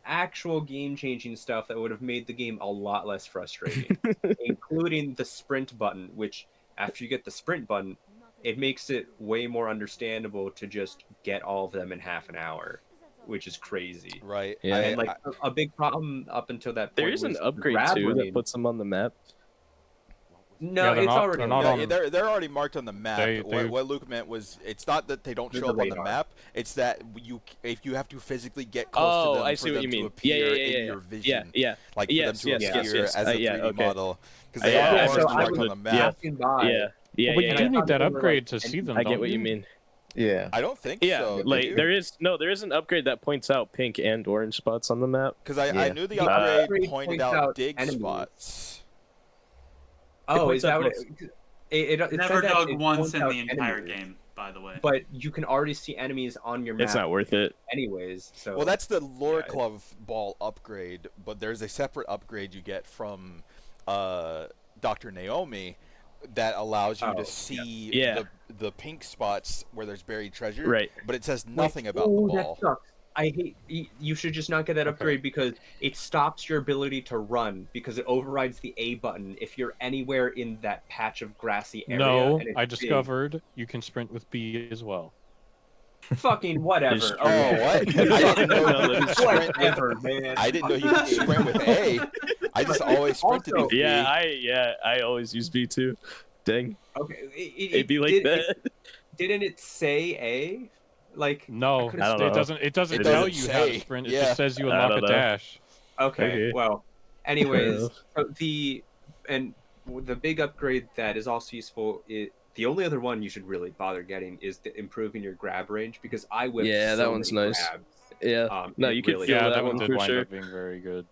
Actual game changing stuff that would have made the game a lot less frustrating, including the sprint button, which after you get the sprint button, it makes it way more understandable to just get all of them in half an hour, which is crazy. Right. Yeah. And like a big problem up until that point There is an was upgrade grab too that lane. puts them on the map. No, Yeah, they're it's not- already they're on not the on- map. they're already marked on the map. They- What Luke meant was it's not that they don't There's show up a on the radar. map. It's that if you have to physically get close Oh, to them I for see what them you to mean. appear Yeah, in your vision. Yeah. Like Yes, for them to yes, appear yes. as a 3D Yeah, okay. model. Because they Yeah, are yeah, so already I marked was on the map. passing by. Yeah. but you and do I need thought that they were, upgrade like, to see them. I don't get what you you mean. Yeah. I don't think Yeah, so. like there is an upgrade that points out pink and orange spots on the map. Because I Yeah. knew the The upgrade upgrade pointed points out out dig enemies. spots. Oh, points is that out what it said Never that dug it once points in out the entire enemies. game. by the way. but you can already see enemies on your map. It's not worth it. anyways. So Well, that's the Lore yeah, Club ball upgrade, but there's a separate upgrade you get from Dr. Naomi that allows you Oh, to see Yeah. the pink spots where there's buried treasure. Right. But it says Wait, nothing about the ooh, ball. That sucks. I hate. You should just not get that upgrade because it stops your ability to run because it overrides the A button if you're anywhere in that patch of grassy area. No, and it's I big. discovered you can sprint with B as well. Fucking whatever. It's true. Oh, what? I didn't know No, you that could is sprint with. Whatever, man. I didn't know you could sprint with A. I just always sprinted Also- with B. I always use B too. Dang. Okay, It'd be like that. Didn't it say A? Like No, could've I don't it know. doesn't. It doesn't It tell doesn't you how to say. sprint. It Yeah. just says you I unlock a don't know. dash. Okay, Okay. well, anyways, so the big upgrade that is also useful. The only other one you should really bother getting is improving your grab range because I whipped Yeah, that one's many nice. grabs. Yeah. No, it you could really feel Yeah, helped. that one one did for wind sure. up being very good.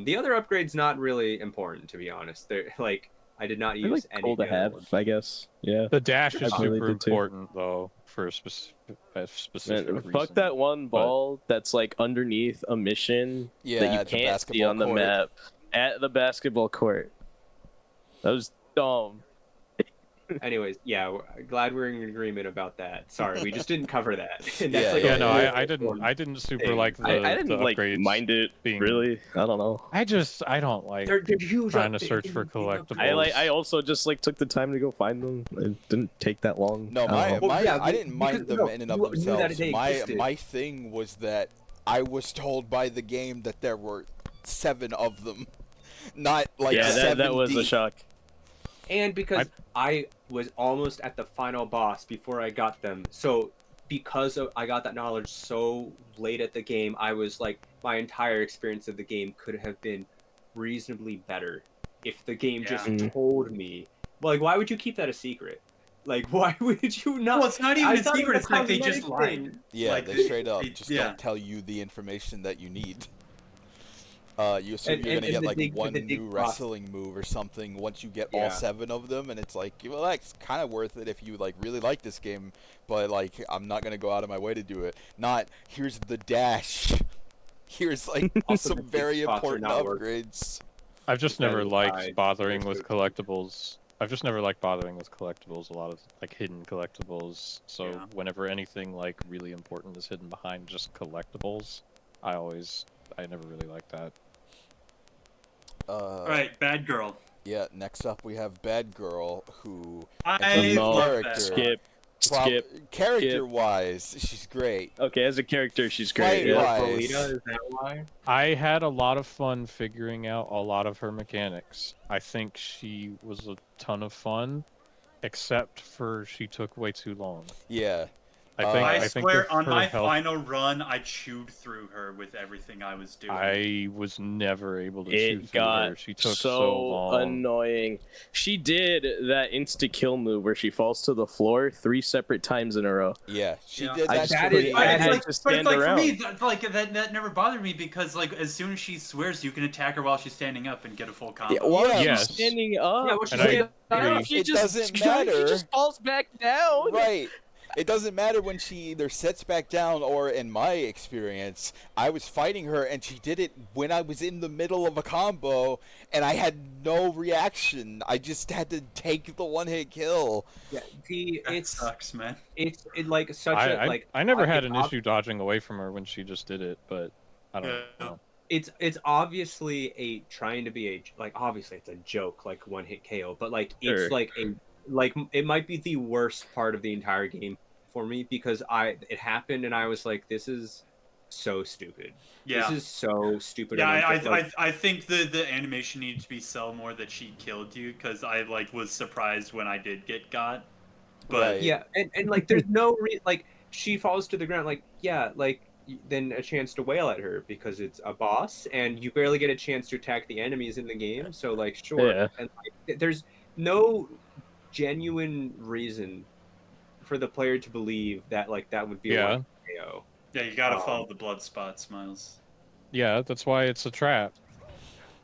The other upgrade's not really important to be honest. They're like I did not They're use like any cool of the to other have, ones. I guess. Yeah. The dash is I really super did too. important though for a specific Man, reason. fuck that one but- ball that's like underneath a mission Yeah, that you at the can't see basketball on the court. map at the basketball court. That was dumb. Anyways, yeah, glad we're in agreement about that. Sorry, we just didn't cover that. And Yeah, like Yeah, a no, whole I didn't. one I didn't super thing. like the I didn't the like upgrades mind it being really. I don't know. I don't like They're huge. trying to They- search they- for they collectibles. I also just like took the time to go find them. It didn't take that long. No, I don't my, know. Well, my yeah, I didn't mind because- them no, in and you of knew that themselves. they My existed. thing was that I was told by the game that there were 7 of them, not like Yeah, 7 that was a deep. shock. And because I was almost at the final boss before I got them, so I got that knowledge so late at the game, I was like, my entire experience of the game could have been reasonably better if the game just Yeah. told me. Like, why would you keep that a secret? Like, why would you not? Well, it's not even I a thought it secret. was It's like they just cosmetic lied. thing. Yeah, Like, they straight up they- just yeah. don't tell you the information that you need. You assume And- you're and- gonna and get the like big- one the big new boss- wrestling move or something once you get Yeah. all 7 of them, and it's like, well, that's kind of worth it if you like really like this game, but like I'm not gonna go out of my way to do it. Not here's the dash. Here's like Also, some the big very spots are important not worth upgrades. I've just Because never I- liked bothering with there's- collectibles. I've just never liked bothering with collectibles. A lot of like hidden collectibles. So Yeah. whenever anything like really important is hidden behind just collectibles, I never really liked that. All right, bad girl. Yeah, next up we have Bad Girl, who I No, love character. that. Skip. prob- Skip. character-wise, she's great. Okay, as a character, she's great. Fight Yeah. wise. Lolita, is that why? I had a lot of fun figuring out a lot of her mechanics. I think she was a ton of fun, except for she took way too long. Yeah. I think swear, with on her my health- final run, I chewed through her with everything I was doing. I was never able to shoot It through her. got She took so long. annoying. She did that insta kill move where she falls to the floor 3 separate times in a row. Yeah, she Yeah. did I that. just That pretty- is- But I it's had like, to but stand like around. for me, that never bothered me because like as soon as she swears, you can attack her while she's standing up and get a full combo. Yeah, while Yes. she's standing up. Yeah, what And she's I saying. agree. She It just, doesn't she matter. just falls back down. Right. It doesn't matter when she either sets back down or, in my experience, I was fighting her and she did it when I was in the middle of a combo and I had no reaction. I just had to take the one-hit kill. Yeah, That sucks, man. it's like such a like. I never had it's an issue dodging away from her when she just did it, but I don't Yeah. know. It's obviously trying to be a like obviously it's a joke like one hit KO, but like it's Sure. like it might be the worst part of the entire game for me because it happened and I was like, this is so stupid. Yeah. This is so stupid. Yeah, and I, unfair. Like, I think the animation needed to be sell more that she killed you because I like was surprised when I did get got. But Right. yeah, and like there's no like she falls to the ground like yeah like then a chance to wail at her because it's a boss and you barely get a chance to attack the enemies in the game. So like sure, Yeah. and like, there's no genuine reason for the player to believe that like that would be Yeah. a one KO. yeah, you gotta follow the blood spots, Miles. Yeah, that's why it's a trap.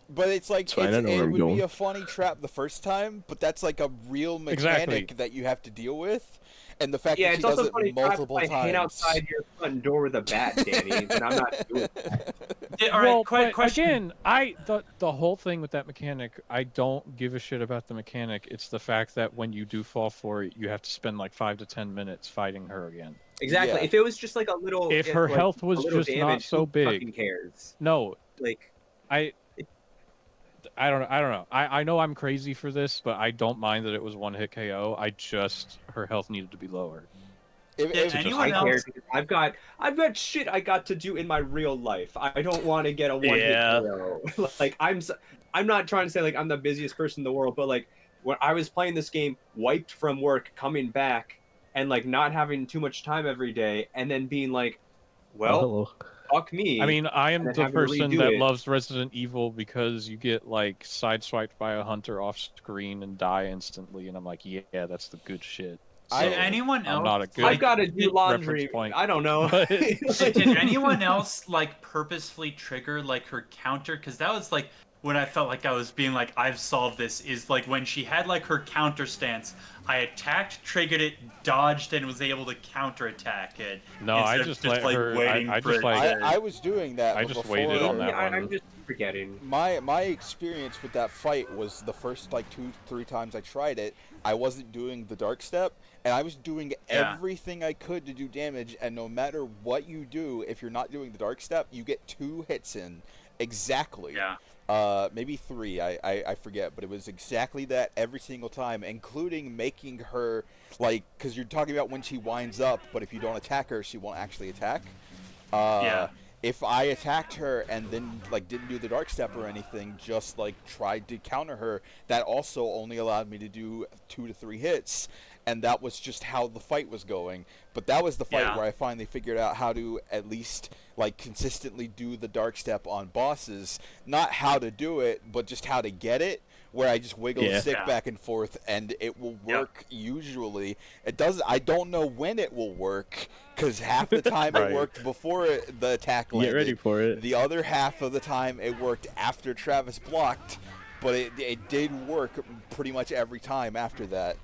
But it's like It's fine, I know where it I'm would be going. a funny trap the first time, but that's like a real mechanic Exactly. that you have to deal with, and the fact Yeah, that she it's also does it funny multiple if I hang times. outside your front door with a bat, Danny, then I'm not doing that. Yeah, all Well, right, but question. again, the whole thing with that mechanic, I don't give a shit about the mechanic. It's the fact that when you do fall for it, you have to spend like 5 to 10 minutes fighting her again. Exactly. Yeah. If it was just like a little, If her like health a was little just not damage, so who fucking big. cares? No, Like, I don't know. I know I'm crazy for this, but I don't mind that it was one hit KO. Her health needed to be lower. Did To anyone I justify care else? it. because I've got shit I got to do in my real life. I don't want to get a one hit Yeah. KO. Like I'm not trying to say like I'm the busiest person in the world, but like when I was playing this game, wiped from work, coming back, and like not having too much time every day, and then being like, Oh, well, hello. fuck me, I mean, I and am then the having to person redo that it. loves Resident Evil because you get like sideswiped by a hunter off screen and die instantly, and I'm like, yeah, that's the good shit. Did I- So anyone I'm else not a good I've like? got to do reference laundry. point. I don't know. But Did anyone else like purposefully trigger like her counter? Because that was like when I felt like I was being like, I've solved this. Is like when she had like her counter stance. I attacked, triggered it, dodged, and was able to counterattack it. no, I instead of just let like her. waiting I for just it like. to- I was doing that, I but just before waited on that I'm one. just forgetting. my experience with that fight was the first like 2-3 times I tried it, I wasn't doing the dark step, and I was doing Yeah. everything I could to do damage, and no matter what you do, if you're not doing the dark step, you get 2 hits in exactly. Yeah. Maybe 3, I forget, but it was exactly that every single time, including making her like, because you're talking about when she winds up, but if you don't attack her, she won't actually attack. Yeah. If I attacked her and then like didn't do the dark step or anything, just like tried to counter her, that also only allowed me to do 2 to 3 hits, and that was just how the fight was going. But that was the fight Yeah. where I finally figured out how to at least like consistently do the dark step on bosses, not how to do it, but just how to get it. Where I just wiggle the Yeah. stick Yeah. back and forth, and it will Yep. work usually. It does. I don't know when it will work, because half the time Right. it worked before the attack landed. Get ready for it. The other half of the time it worked after Travis blocked, but it did work pretty much every time after that.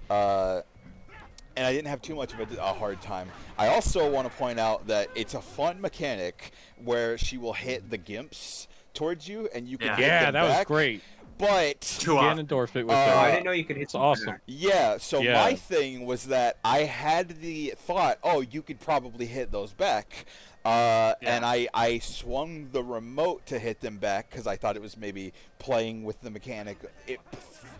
And I didn't have too much of a hard time. I also want to point out that it's a fun mechanic where she will hit the gimps towards you, and you can Yeah. hit Yeah, them that was back. great. But Too often. Ganondorf it with Uh, Oh, I that. didn't know you could hit It's them awesome. back. yeah, so Yeah. my thing was that I had the thought, oh, you could probably hit those back. And I swung the remote to hit them back because I thought it was maybe playing with the mechanic it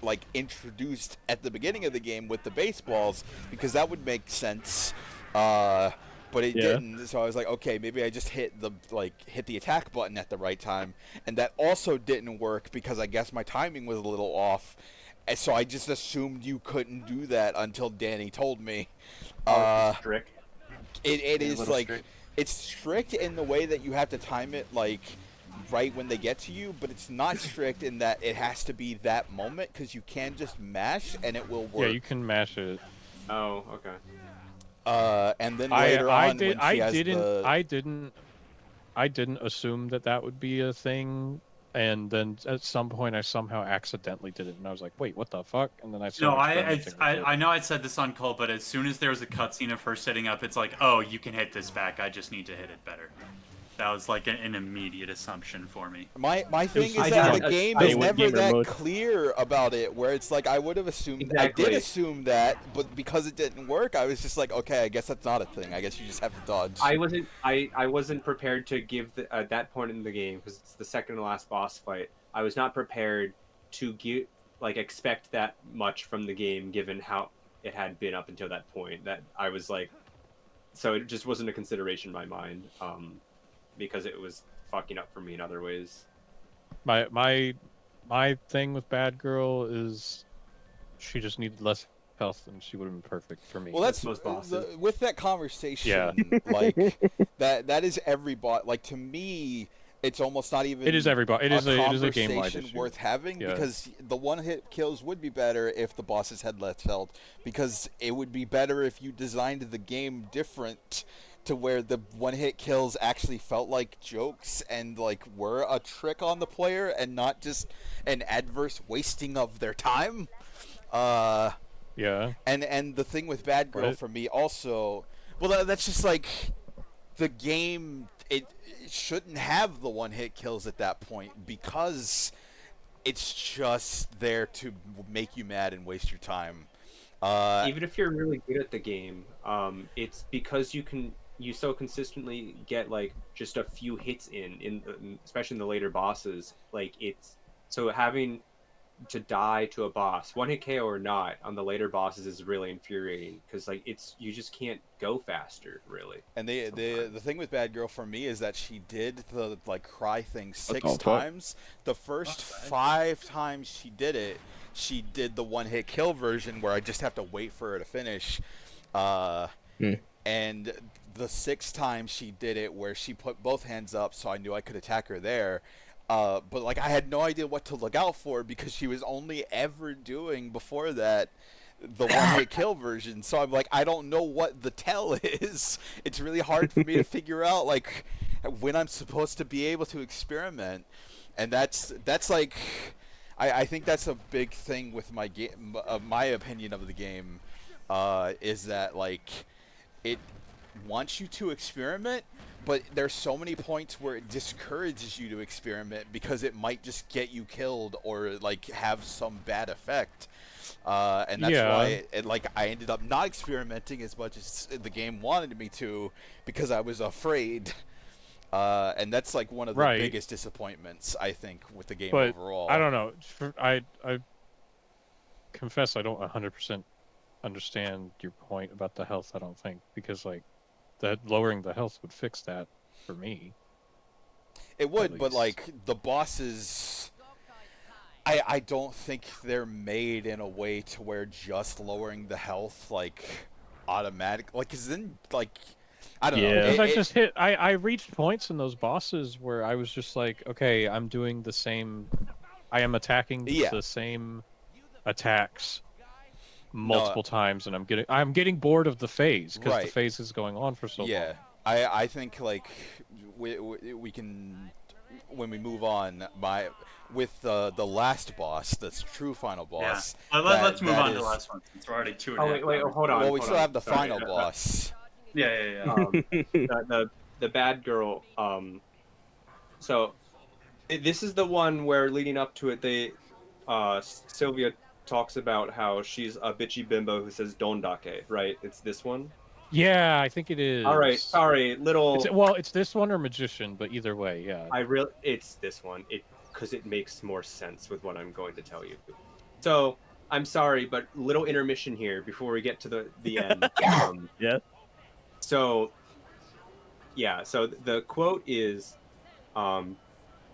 like introduced at the beginning of the game with the baseballs, because that would make sense. But it Yeah. didn't, so I was like, okay, maybe I just hit the attack button at the right time, and that also didn't work because I guess my timing was a little off. And so I just assumed you couldn't do that until Danny told me. Oh, it's strict. It It's a is little like strict. it's strict in the way that you have to time it like right when they get to you, but it's not strict in that it has to be that moment, because you can just mash and it will work. Yeah, you can mash it. Oh, okay. And then later on, when she has the I didn't assume that would be a thing, and then at some point I somehow accidentally did it, and I was like, wait, what the fuck? And then I No, started experimenting with it. I know I said this on call, but as soon as there was a cutscene of her sitting up, it's like, oh, you can hit this back. I just need to hit it better. That was like an immediate assumption for me. My thing is I that did- the game I is did- never gamer that mode. clear about it, where it's like I would have assumed I Exactly. did assume that, but because it didn't work, I was just like, okay, I guess that's not a thing. I guess you just have to dodge. I wasn't prepared to give at that point in the game, because it's the second to last boss fight. I was not prepared to expect that much from the game, given how it had been up until that point. That I was like, so it just wasn't a consideration in my mind, because it was fucking up for me in other ways. My thing with Bad Girl is she just needed less health, and she would have been perfect for me. Well, that's most bosses. with that conversation. Yeah. Like that is every bot. Like, to me, it's almost not even. It is everybody. It is a conversation game-wide issue. worth having, Yeah. because the one-hit kills would be better if the bosses had less health. Because it would be better if you designed the game different to where the one-hit kills actually felt like jokes and like were a trick on the player and not just an adverse wasting of their time. Uh, Yeah. and the thing with Bad Girl What? for me also, well, that's just like the game. It shouldn't have the one-hit kills at that point because it's just there to make you mad and waste your time. Even if you're really good at the game, it's because you so consistently get like just a few hits especially in the later bosses. Like it's so having to die to a boss, one hit KO or not, on the later bosses is really infuriating because like it's you just can't go faster really. And the thing with Bad Girl for me is that she did the like cry thing all 6 fuck. times. The first 5 times she did it, she did the one hit kill version where I just have to wait for her to finish. And the 6th time she did it where she put both hands up so I knew I could attack her there. But like I had no idea what to look out for because she was only ever doing before that the one hit kill version. So I'm like, I don't know what the tell is. It's really hard for me to figure out like when I'm supposed to be able to experiment. And that's like I think that's a big thing with my game. My opinion of the game is that like it wants you to experiment, but there's so many points where it discourages you to experiment because it might just get you killed or like have some bad effect. And that's why like I ended up not experimenting as much as the game wanted me to because I was afraid. And that's like one of the biggest disappointments I think with the game overall. I don't know. I confess I don't 100% understand your point about the health. I don't think because like that lowering the health would fix that for me. It would, but like the bosses, I don't think they're made in a way to where just lowering the health like automatic like cause then like I don't know. Because I reached points in those bosses where I was just like, okay, I'm doing the same. I am attacking the same attacks multiple times, and I'm getting bored of the phase because the phase is going on for so long. Yeah, I think like we can when we move on with the last boss, the true final boss. Yeah. Let's move on to the last one since we're already 2.5. Wait, hold on. Well, we still have the Sorry, final boss. Yeah. The bad girl. So this is the one where leading up to it, Sylvia talks about how she's a bitchy bimbo who says "dondake," right? It's this one. Yeah, I think it is. All right, sorry, It's this one or Magician, but either way, yeah. It's this one. Because it makes more sense with what I'm going to tell you. So I'm sorry, but little intermission here before we get to the end. Yeah. So the quote is, I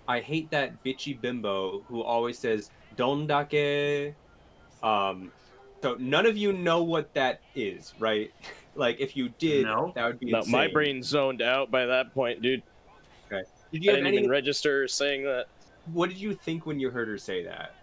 hate that bitchy bimbo who always says "dondake." So none of you know what that is, right? Like if you did, that would be insane. My brain zoned out by that point, dude. Okay. I didn't even register saying that. What did you think when you heard her say that?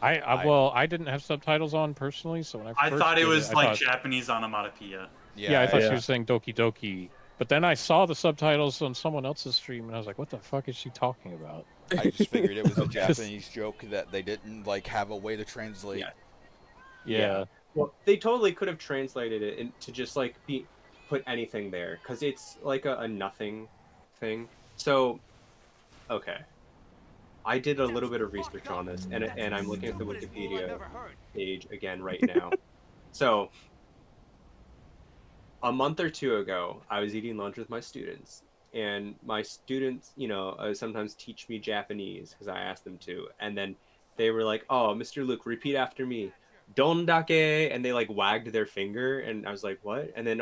I didn't have subtitles on personally, so when I thought it was like Japanese onomatopoeia. Yeah, I thought she was saying Doki Doki. But then I saw the subtitles on someone else's stream, and I was like, what the fuck is she talking about? I just figured it was a Japanese joke that they didn't like have a way to translate. Yeah. Well, they totally could have translated it to just like put anything there because it's like a nothing thing. So, okay, I did a little bit of research on this, and I'm looking at the Wikipedia page again right now. So, a month or two ago, I was eating lunch with my students, and my students, sometimes teach me Japanese because I asked them to, and then they were like, "Oh, Mr. Luke, repeat after me, dondake," and they like wagged their finger, and I was like, "What?" And then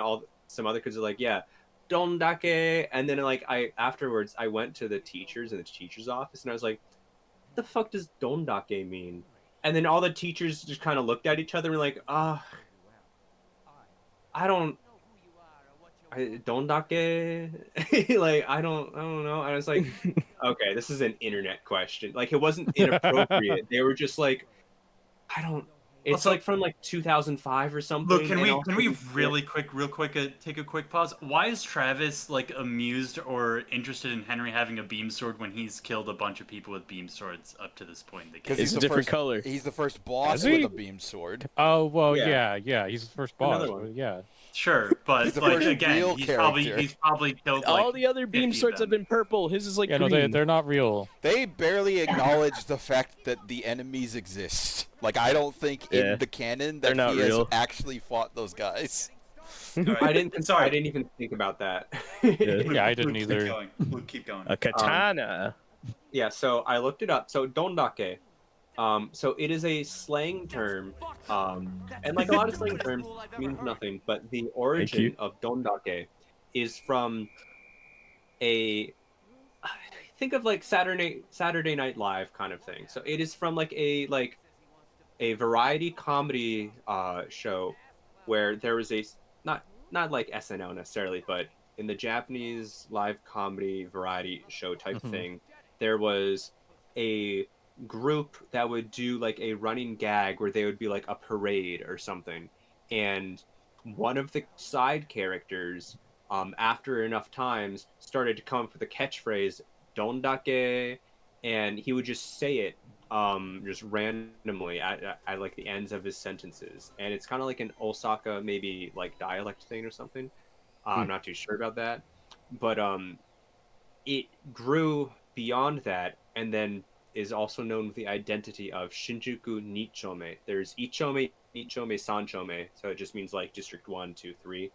some other kids are like, "Yeah, dondake," and then like afterwards I went to the teachers in the teacher's office, and I was like, "What the fuck does dondake mean?" And then all the teachers just kind of looked at each other and were like, dondake? Like, I don't know. I was like, okay, this is an internet question. Like, it wasn't inappropriate. They were just like, I don't It's Also- like from like 2005 or something. Look, can and we also can we it's- real quick take a quick pause? Why is Travis like amused or interested in Henry having a beam sword when he's killed a bunch of people with beam swords up to this point in the game? Because It's he's a the different first color. He's the first boss Is he? with a beam sword. Oh well, Yeah. yeah. He's the first boss. Another one. But yeah. Sure, but He's the like first again, real he's character. probably killed like All the other beam 50 of swords have them. been purple. His is like Yeah, no, green. they're not real. They barely acknowledge the fact that the enemies exist. Like, I don't think Yeah. in the canon They're that not he has real. actually fought those guys. Alright, I didn't Sorry. even think about that. Yeah, I didn't Luke, either. Keep going. Luke, keep going. A katana. Yeah, so I looked it up. So dondake, so it is a slang term, and like a lot of slang terms means nothing. But the origin of dondake is from a think of like Saturday Night Live kind of thing. So it is from like a variety comedy show where there was a not like SNL necessarily, but in the Japanese live comedy variety show type Mhm. thing, there was a group that would do like a running gag where they would be like a parade or something, and one of the side characters, after enough times, started to come up with a catchphrase "dondake," and he would just say it just randomly at like the ends of his sentences, and it's kind of like an Osaka maybe like dialect thing or something. I'm not too sure about that, but it grew beyond that, and then is also known with the identity of Shinjuku Nichome. There's Ichome, Nichome, Sanchome, so it just means like District 1, 2, 3.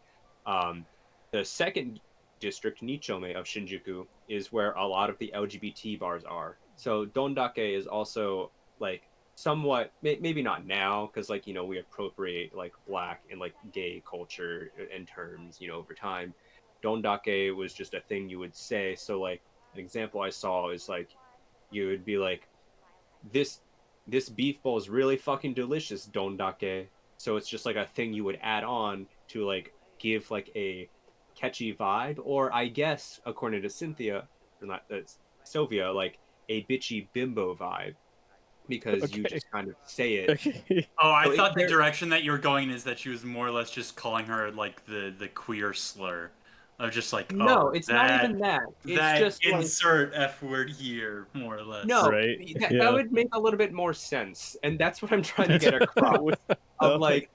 The second district, Nichome of Shinjuku, is where a lot of the LGBT bars are. So Dondake is also like somewhat, maybe not now, because like, you know, we appropriate like black and like gay culture and terms, you know, over time. Dondake was just a thing you would say. So like an example I saw is like you would be like, this beef bowl is really fucking delicious, dondake. So it's just like a thing you would add on to like give like a catchy vibe, or I guess according to Cynthia, or not Sylvia, like a bitchy bimbo vibe, because you Okay. just kind of say it. Okay. Oh, I So thought the there- direction that you were going is that she was more or less just calling her like the queer slur of just like No, oh, it's that, not even that. It's that just like, insert F word here, more or less. no, Right, that, yeah. that would make a little bit more sense, and that's what I'm trying to get across. Of like,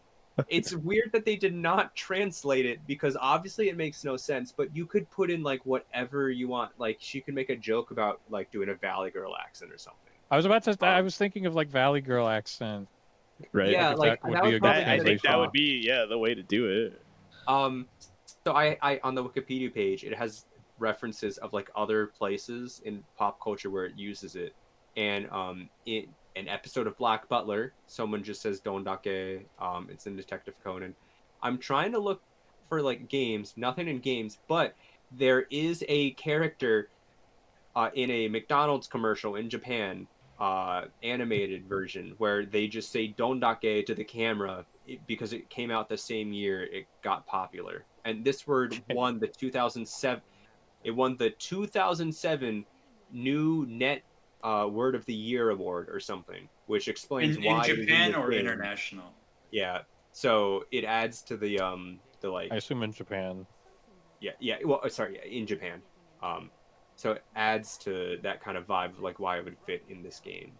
it's weird that they did not translate it, because obviously it makes no sense, but you could put in like whatever you want. Like she could make a joke about like doing a Valley Girl accent or something. I was about to. I was thinking of like Valley Girl accent. Right. Yeah, If like that would that be would a good probably I think that translation. would be the way to do it. So I on the Wikipedia page, it has references of like other places in pop culture where it uses it, and in an episode of Black Butler, someone just says "dondake." It's in Detective Conan. I'm trying to look for like games, nothing in games, but there is a character in a McDonald's commercial in Japan, animated version, where they just say "dondake" to the camera because it came out the same year it got popular. And this word won the 2007. It won the 2007 New Net Word of the Year award or something, which explains in why it was in Japan this or game. international? Yeah, so it adds to the like I assume in Japan. yeah well sorry, yeah, in Japan, so it adds to that kind of vibe of like why it would fit in this game.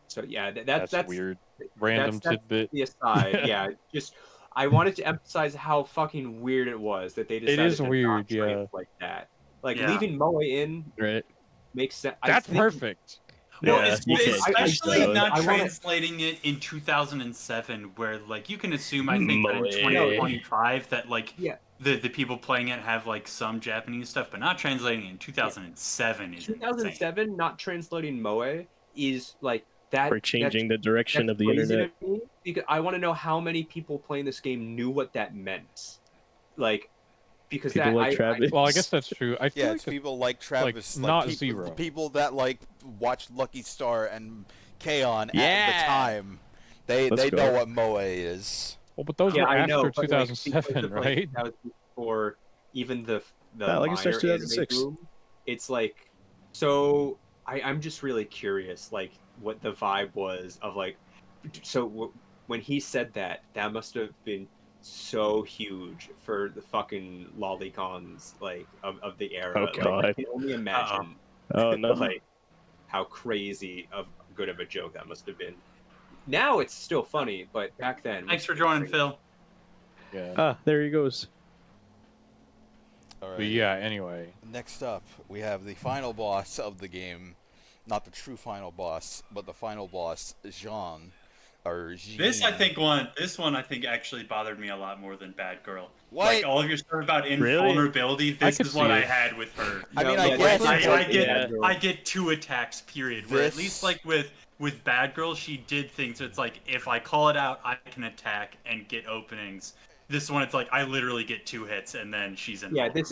So yeah, That's weird. Random that's tidbit. the aside. Yeah, just I wanted to emphasize how fucking weird it was that they decided is to weird, not train yeah. it like that. Like Yeah. leaving Moe in Right. makes sense. That's perfect. Well, Yeah, it's, you can't- especially I- not I wanna- translating it in 2007, where like you can assume, I think that in Moe. 2025 that like Yeah. the people playing it have like some Japanese stuff, but not translating it in 2007 is insane. 2007 not translating Moe is like that. For changing the direction that's of the crazy internet. to me, because I want to know how many people playing this game knew what that meant. Like, because People that like Travis. Well, I guess that's true. I feel Yeah, like it's people like Travis, like not people, zero. people that like watched Lucky Star and K-On! At Yeah. the time. They Let's go. know what Moe is. well, but those yeah, were I know, after but, like, because 2007, of, like, right? that was before even the Yeah, like it minor starts anime 2006. boom. It's like, so I'm just really curious, like what the vibe was of like when he said that, that must have been so huge for the fucking lolicons like of the era. Oh, Like I God. can only imagine Oh no. like how crazy of good of a joke that must have been. Now it's still funny, but back then. Thanks must for have been joining, crazy. Phil. Yeah. There he goes. All right. But yeah, anyway. Next up, we have the final boss of the game. Not the true final boss, but the final boss, Jean. Or Jean. This one I think actually bothered me a lot more than Bad Girl. What? Like all of your stuff about invulnerability, this could is what see I it. had with her. I mean, No, I yeah, guess that's I like- get yeah. I get 2 attacks, period. Where at This- least like with Bad Girl, she did things. So it's like if I call it out, I can attack and get openings. This one, it's like I literally get 2 hits and then she's invulnerable.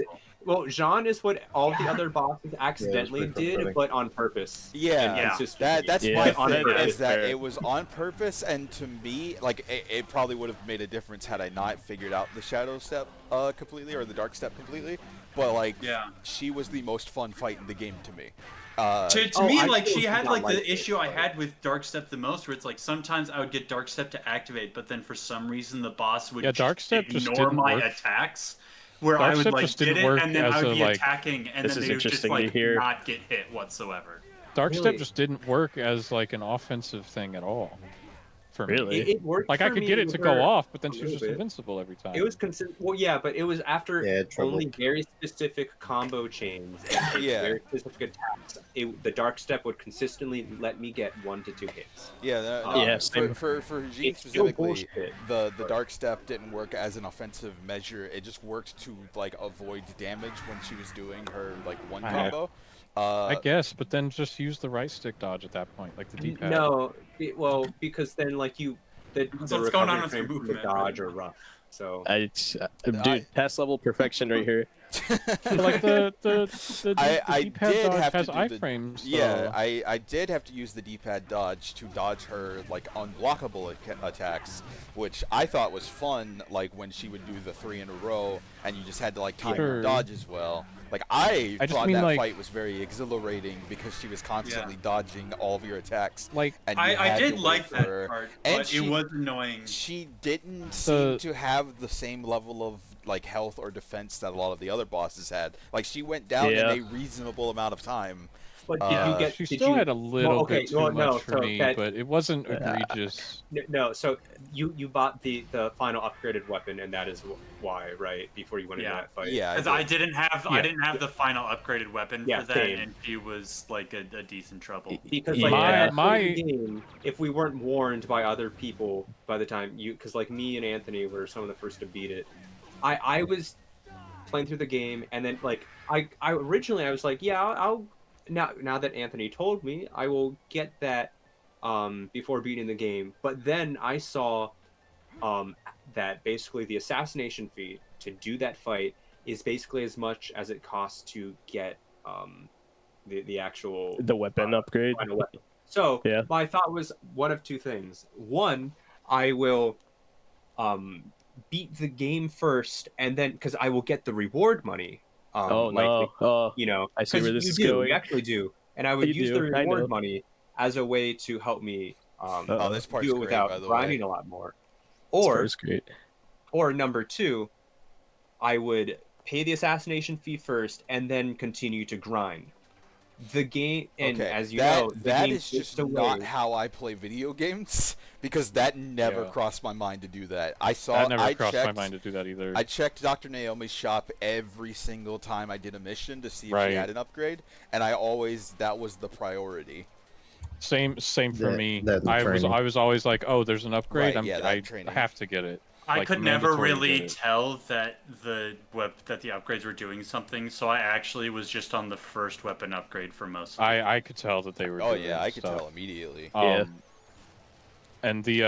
Well, Jean is what all the other bosses accidentally pretty did, frustrating. but on purpose. Yeah, Yeah. Consistently. that's Yeah, my on thing, purpose. is that Fair. it was on purpose, and to me, like, it probably would have made a difference had I not figured out the Shadow Step completely, or the Dark Step completely, but, like, Yeah. she was the most fun fight in the game to me. To Oh, me, I like still she had do not like the like it, issue I but- had with Dark Step the most, where it's like sometimes I would get Dark Step to activate, but then for some reason the boss would Yeah, Dark Step just ignore didn't my work. attacks, where Dark I would Step like just get didn't it work and then as I would a, be like- attacking, and This then is they would just interesting to like hear. not get hit whatsoever. Dark Step Really? just didn't work as like an offensive thing at all. For me. Really? It worked. Like for I could me get it with to go her off, but then a she was little just bit. invincible every time. It was consistent. Well, yeah, but it was after Yeah, trouble. only very specific combo chains and Yeah. very specific attacks. The Dark Step would consistently let me get 1 to 2 hits. Yeah, Yeah, for same. Jean It's still specifically, bullshit, the but- Dark Step didn't work as an offensive measure. It just worked to like avoid damage when she was doing her like one I- combo. I guess, but then just use the right stick dodge at that point, like the D-pad. No, well, because then like the what's going on recovery with your frames from the movement, dodge really? are rough. So Dude, pass level perfection right here. But, like the I D-pad did dodge have to has do iframes. Yeah, so- I did have to use the D-pad dodge to dodge her like unblockable attacks, which I thought was fun. Like when she would do the 3 in a row, and you just had to like time her Sure. dodge as well. Like I just thought mean, that like- fight was very exhilarating because she was constantly dodging all of your attacks. Like And you I had did to like wait for that her. part, And but she- it was annoying. She didn't seem to have the same level of like health or defense that a lot of the other bosses had. Like she went down Yeah. in a reasonable amount of time. but did you get? she did still you, had a little okay, bit too well, much no, for so me, that- but it wasn't egregious. No, so you bought the final upgraded weapon, and that is why, right? Before you went into Yeah. that fight. Yeah, Because did. I didn't Yeah. have the final upgraded weapon Yeah, for that, same. and she was like a decent trouble. Because Yeah. like My- at that point in my- the game, if we weren't warned by other people by the time because like me and Anthony were some of the first to beat it, I was playing through the game, and then like I originally I was like, yeah, I'll now that Anthony told me, I will get that before beating the game. But then I saw that basically the assassination fee to do that fight is basically as much as it costs to get the actual The weapon upgrade. final weapon. So Yeah. my thought was one of 2 things. One, I will beat the game first, and then because I will get the reward money. Oh like, no! Oh, you know, I see 'cause where this you is do, going. You actually do, and I would You use do, the I know. reward money as a way to help me Oh, this part's do it great, without by the grinding way. a lot more. This Or part is great. or number 2, I would pay the assassination fee first and then continue to grind. The game, and Okay, as you that, know, the that game is takes just away- not how I play video games because that never Yeah. crossed my mind to do that. I saw. That never I crossed checked, my mind to do that either. I checked Dr. Naomi's shop every single time I did a mission to see if Right. she had an upgrade, and that was the priority. Same for That- me. that I training. was always like, oh, there's an upgrade. Right, yeah, that I training. have to get it. I Like, could never mandatory to really get it. tell that the upgrades were doing something, so I actually was just on the first weapon upgrade for most of it. I could tell that they were. Oh doing yeah, I could stuff. tell immediately. Yeah. And the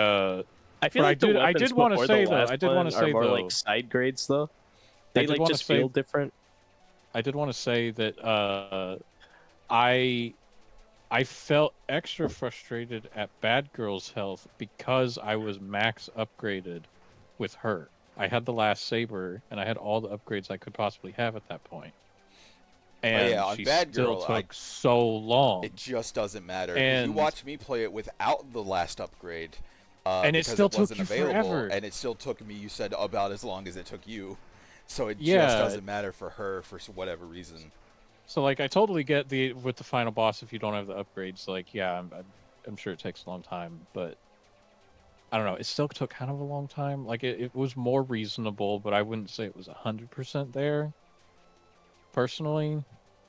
I feel But like the I weapons did wanna before say, the though, last I did one wanna are say, more though- like side grades though. They did like wanna just say- feel different. I did want to say that I felt extra frustrated at Bad Girl's health because I was max upgraded with her. I had the last saber and I had all the upgrades I could possibly have at that point. And yeah, on she Bad still Girl, took so long. It just doesn't matter. If you And- watch me play it without the last upgrade, And it because still it wasn't took you available, forever. and it still took me. You said about as long as it took you, so it just Yeah. doesn't matter for her for whatever reason. So like I totally get with the final boss if you don't have the upgrades. Like yeah, I'm sure it takes a long time, but I don't know. It still took kind of a long time. Like it was more reasonable, but I wouldn't say it was 100% there. Personally,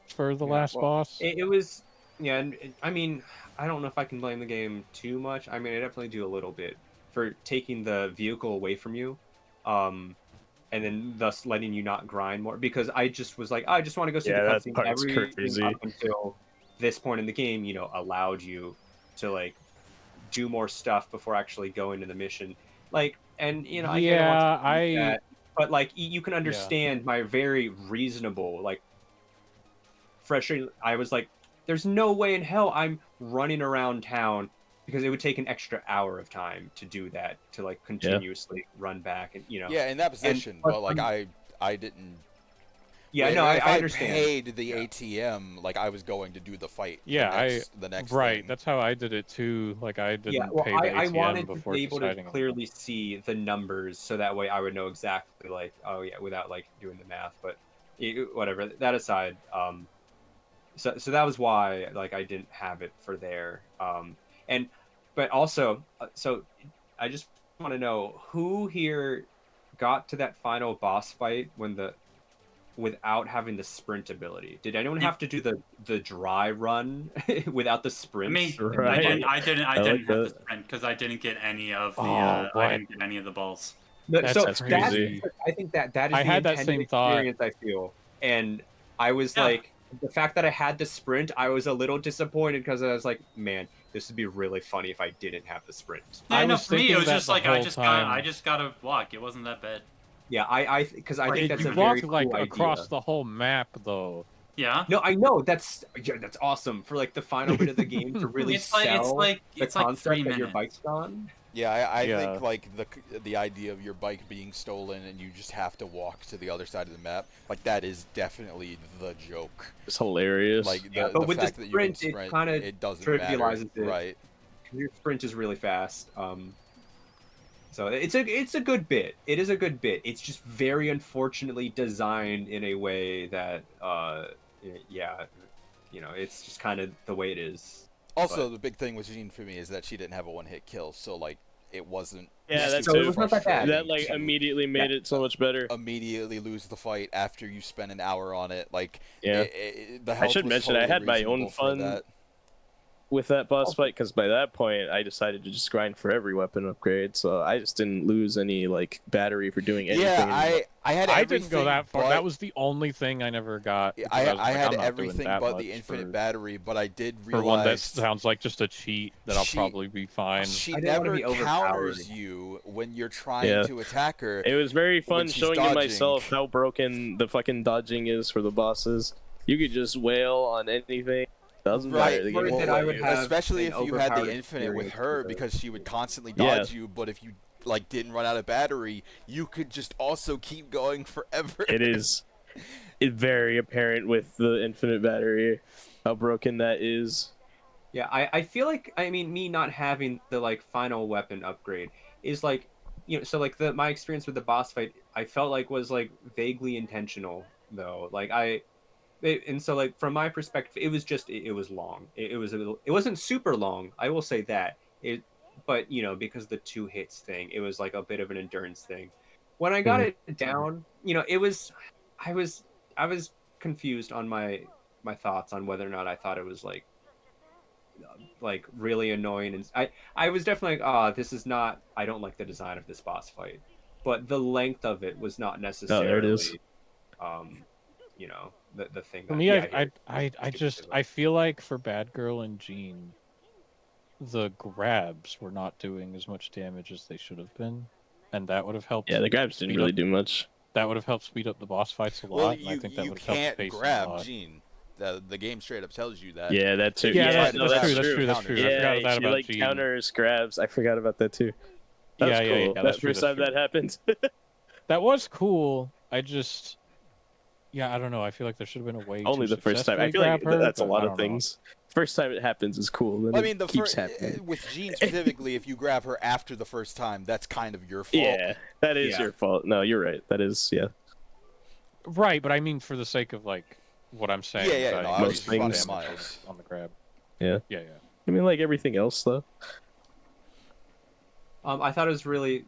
for the Yeah, last well, boss. it was, yeah, and I mean, I don't know if I can blame the game too much. I mean, I definitely do a little bit for taking the vehicle away from you, um, and then thus letting you not grind more. Because I just was like, I just want to go see the Yeah, that cutscene. part's Everything crazy. up until this point in the game, allowed you to like do more stuff before actually going to the mission. Like, and I get it, want Yeah, to do I that, but like you can yeah. understand my very reasonable like frustrating. I was like, there's no way in hell I'm running around town because it would take an extra hour of time to do that, to like Yeah. continuously run back and Yeah, in that and position, but like I didn't. yeah, no, If I I understand. paid the Yeah. ATM, like I was going to do the fight. Yeah, the next right. thing. That's how I did it too. Like I Yeah, didn't well, pay the I ATM wanted to before be able to deciding on it. clearly see the numbers so that way I would know exactly like, oh yeah, without like doing the math. But whatever. That aside, so that was why like I didn't have it for there. And but also, so I just want to know who here got to that final boss fight without having the sprint ability. Did anyone have to do the dry run without the I sprint? mean, Right. I didn't I like have to that. sprint because I didn't get any of the Oh, I what? didn't get any of the balls. That's So crazy. I think that is I the had that intended same thought. experience. I feel, and I was Yeah. like, the fact that I had the sprint, I was a little disappointed because I was like, man, this would be really funny if I didn't have the sprint. Yeah, I no, was for me it thinking was that just the like whole time. I just gotta walk. It wasn't that bad. Yeah, I because I think that's You a very walked like cool across idea. the whole map though. Yeah. No, I know that's awesome for like the final bit of the game to really It's like sell the it's like 3 concept that your minutes. bike's gone. Yeah, I Yeah. think like the idea of your bike being stolen and you just have to walk to the other side of the map, like that is definitely the joke. It's hilarious. Like Yeah, the but with the fact that you can sprint, it sprint, kinda it doesn't trivializes matter, it. right? Your sprint is really fast. So it's a good bit. It is a good bit. It's just very unfortunately designed in a way that yeah, it's just kind of the way it is. Also, But the big thing with Jean for me is that she didn't have a one-hit kill, so like it wasn't. Yeah, that's so it was not that bad. that like to immediately made it so much better. immediately lose the fight after you spend an hour on it. Like Yeah. the I health should was mention I totally had my own reasonable for fun that. with that boss fight because by that point I decided to just grind for every weapon upgrade, so I just didn't lose any like battery for doing anything. Yeah, I had I everything. didn't go that far. But, That was the only thing I never got. because I was like, had I'm not doing everything that but much the infinite for, battery, but I did for one that realize sounds like just a cheat that I'll she- probably be fine. she I didn't wanna never be overpowered. counters you when you're trying Yeah. to attack her. It was very fun when she's showing you dodging. myself how broken the fucking dodging is for the bosses. You could just wail on anything. Doesn't Right, matter. The worried game that will I let would you. have especially an if you had overpowered the infinite with experience her, with her. because she would constantly Yeah. dodge you. But if you like didn't run out of battery, you could just also keep going forever. It is very apparent with the infinite battery how broken that is. Yeah, I feel like, I mean, me not having the like final weapon upgrade is like, so like my experience with the boss fight, I felt like was like vaguely intentional though. Like and so like from my perspective, it was just it was long. It wasn't super long, I will say that. But because the 2 hits thing, it was like a bit of an endurance thing. When I got it down, it was I was confused on my thoughts on whether or not I thought it was like really annoying, and I was definitely like, this is not, I don't like the design of this boss fight, but the length of it was not necessarily there it is. the thing For that, me, yeah, I feel like for Bad Girl and Jean, the grabs were not doing as much damage as they should have been, and that would have helped. Yeah, the grabs didn't speed really up- do much. That would have helped speed up the boss fights a lot. Well, and I think that you would have helped can't pacing a grab lot. Jean. The game straight up tells you that. Yeah, that too. Yeah, that's- no, that's that's true, true. That's true. I Yeah, forgot that she about like Jean. counters grabs. I forgot about that too. That was Yeah, cool. that's That true, first that's time that true. happened. That was cool. I don't know. I feel like there should have been a way Only to the first time. I successfully feel like grab her, that's a but lot I of don't know. things. First time it happens is cool. Then I mean, it keeps happening. with Jean specifically, if you grab her after the first time, that's kind of your fault. Yeah, that is Yeah. your fault. No, you're right. That is, yeah. Right, but I mean, for the sake of like what I'm saying, Yeah, that no, I I was most just things- fucking Miles. on the grab. Yeah. Yeah. I mean, like everything else, though. I thought it was really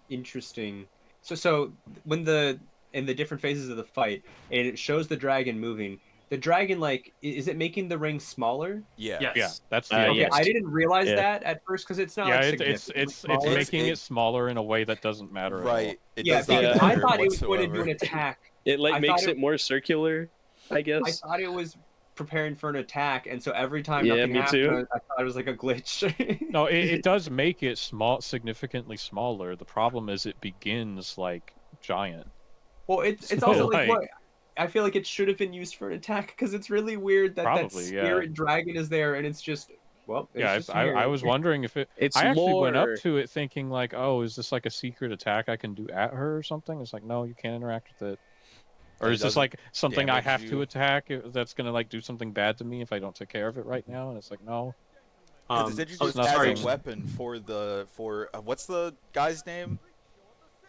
interesting. So when in the different phases of the fight, and it shows the dragon moving. The dragon, like, is it making the ring smaller? Yeah. Yes. Yeah, that's the Uh, Okay, yes. I didn't realize Yeah. that at first because it's not yeah, like it's significantly it's smaller. making It- it smaller in a way that doesn't matter at all. Right. It Yeah, does not because Yeah. I matter thought it was going to do whatsoever. an attack. It like I makes thought it more circular, I I guess. thought it was preparing for an attack, and so every time Yeah, nothing me happened, too. I thought it was like a glitch. No, it does make it significantly smaller. The problem is it begins like giant. Well, it's So, also like like- what I feel like it should have been used for an attack because it's really weird that Probably, yeah. spirit dragon is there, and it's just well, it's Yeah, just I here. was wondering if it. It's I actually went up lore. to it thinking like, oh, is this like a secret attack I can do at her or something? It's like, no, you can't interact with it. Or It is this doesn't like something I damage have you. to attack that's gonna like do something bad to me if I don't take care of it right now? And it's like, no. Because it's introduced as nothing. a weapon for what's the guy's name?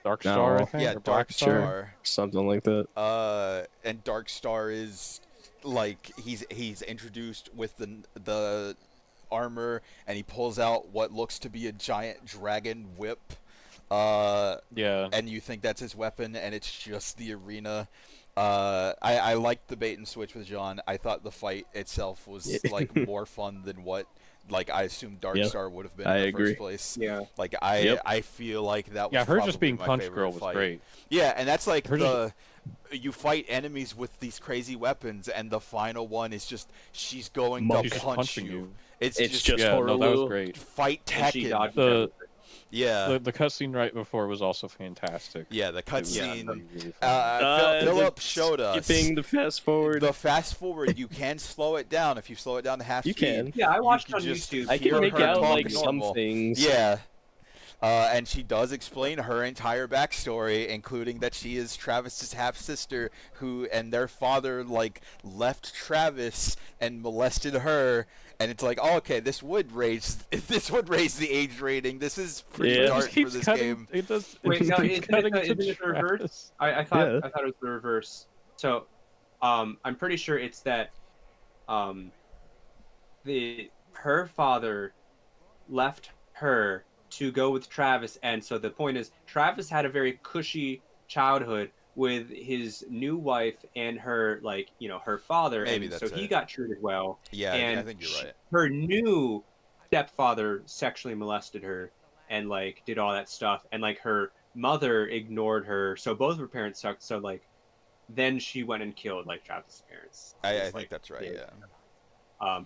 Dark No. Star, I think. Yeah, or Black Dark Star. Star. Something like that. And Dark Star is like he's introduced with the armor, and he pulls out what looks to be a giant dragon whip. Yeah. And you think that's his weapon, and it's just the arena. I liked the bait and switch with John. I thought the fight itself was like more fun than what like I assumed Dark Yeah, Star would have been I in the agree. first place. Yeah. Like Yep. I feel like that was Yeah, her just probably being my Punch favorite Girl was fight. great. Yeah, and that's like Her you fight enemies with these crazy weapons, and the final one is just she's going She's to She's punch punching you. you. It's It's just just Yeah, no, that was Horulu. great. fight And she Tekken. dodged The- everything. Yeah, The cutscene right before was also fantastic. yeah, the It was cutscene. really, really fun. Philip the showed us Skipping the fast forward. the fast forward. You can slow it down if you slow it down to half You speed. can. Yeah, I watched can on just YouTube. I hear can make her out talk like some normal. things. Yeah. And she does explain her entire backstory, including that she is Travis's half sister, who and their father like left Travis and molested her. And it's like, oh, okay, this would raise the age rating. This is pretty Yeah. It dark just keeps for this cutting. game. It does. It Wait, just no, keeps isn't it cutting the- to isn't it the reverse? Travis. I thought Yeah. I thought it was the reverse. So, I'm pretty sure it's that, her father left her to go with Travis, and so the point is Travis had a very cushy childhood with his new wife and her her father, Maybe and that's so he it. got treated well. Yeah, and I think you're right. Her new stepfather sexually molested her and like did all that stuff, and like her mother ignored her, so both of her parents sucked. So like then she went and killed like Travis's parents. I It's, think like, that's right. yeah. Yeah.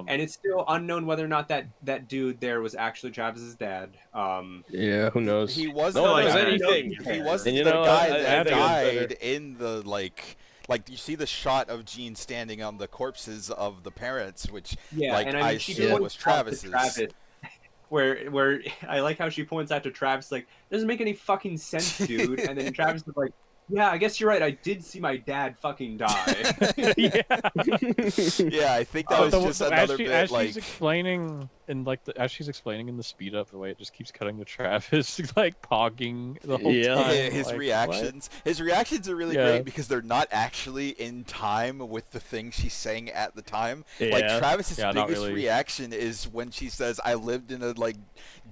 And it's still unknown whether or not that dude there was actually Travis's dad. Yeah, who knows? He wasn't. No one knows the guy- anything. He wasn't And you the know, guy I that think it's died better. in the like you see the shot of Gene standing on the corpses of the parents, which Yeah, like and I she assume points was out to Travis's. Travis, where I like how she points out to Travis like doesn't make any fucking sense, dude. And then Travis is like, yeah, I guess you're right. I did see my dad fucking die. yeah. Yeah, I think that was just another bit as like she's explaining in as she's explaining in the speed up, the way it just keeps cutting to Travis like pogging the whole Yeah. time. his like, reactions. His reactions are really Yeah. great because they're not actually in time with the thing she's saying at the time. Like Yeah. Travis's Yeah, not biggest really. reaction is when she says, "I lived in a like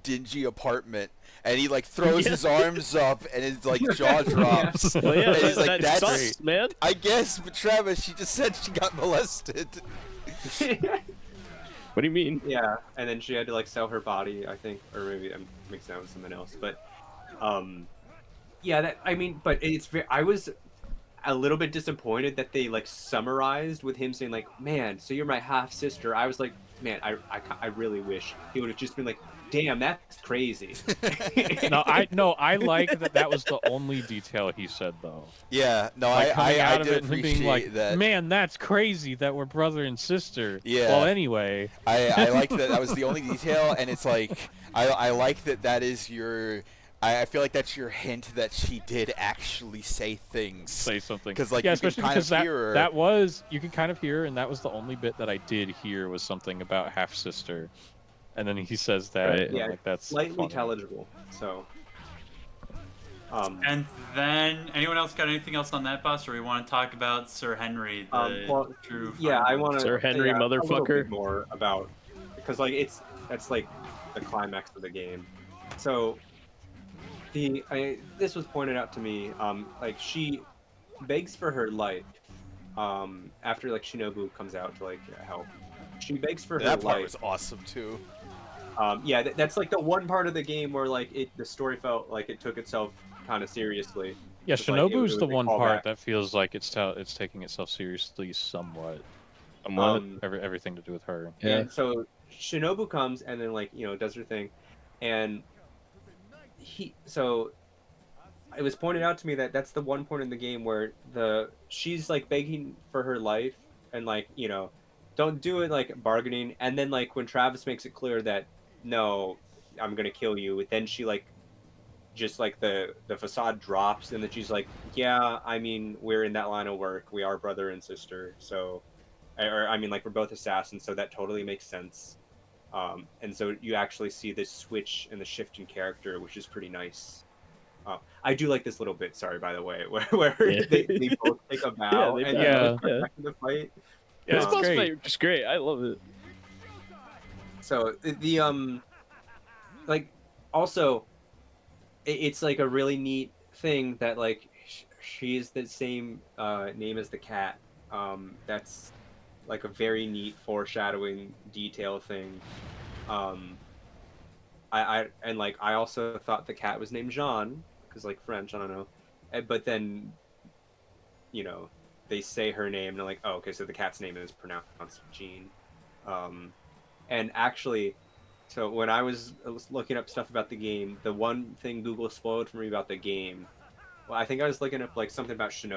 dingy apartment," and he like throws Yeah. his arms up and his like jaw drops. Well, yeah, And he's like, that "That's sucks, man. I guess, but Travis, she just said she got molested." What do you mean? Yeah, and then she had to like sell her body, I think, or maybe I'm mixing that with someone else. But, yeah, that I mean, but it's very. I was a little bit disappointed that they like summarized with him saying like, "Man, so you're my half sister." I was like, "Man, I really wish he would have just been like, damn, that's crazy." I like that was the only detail he said though. Yeah, no, Like coming I out of did it and him appreciate being like, that. "Man, that's crazy that we're brother and sister." Yeah. Well, anyway. I like that was the only detail, and it's like I like that is your I feel like that's your hint that she did actually say things. Say something. Because like Yeah, you can especially kind because of hear her. that was you can kind of hear, and that was the only bit that I did hear was something about half sister, and then he says that, Right. and Yeah, I'm like, that's slightly funny. intelligible. So, And then, anyone else got anything else on that boss, or we want to talk about Sir Henry, the well, true yeah, I final want to Sir Henry, say a little motherfucker. bit more about because like that's like the climax of the game. So this was pointed out to me. Like she begs for her life. After like Shinobu comes out to like help, she begs for her That part life. was awesome too. Yeah, that's like the one part of the game where like the story felt like it took itself kind of seriously. Yeah, Just like it Shinobu's was the a one callback. part that feels like it's taking itself seriously somewhat. Somewhat. Everything to do with her. Yeah. And so Shinobu comes and then like does her thing, and so it was pointed out to me that that's the one point in the game where she's like begging for her life and like don't do it, like bargaining, and then like when Travis makes it clear that no, I'm gonna kill you, then she like just like the facade drops and then she's like, yeah, I mean we're in that line of work, we are brother and sister, so or I mean like we're both assassins, so that totally makes sense. And so you actually see this switch and the shift in character, which is pretty nice. I do like this little bit. Sorry, by the way, where Yeah. they both take a Yeah, bow they and bow, then Yeah. like, yeah. back in the fight. Yeah, This it's boss great. fight is great. I love it. So like also it's like a really neat thing that like she's the same name as the cat. That's like a very neat foreshadowing detail thing. Um, and like I also thought the cat was named Jean because like French, I don't know. But then you know they say her name and they're like, oh, okay, so the cat's name is pronounced Jean. Um, and actually, so when I was looking up stuff about the game, the one thing Google spoiled for me about the game, well, I think I was looking up like something about Shinobi.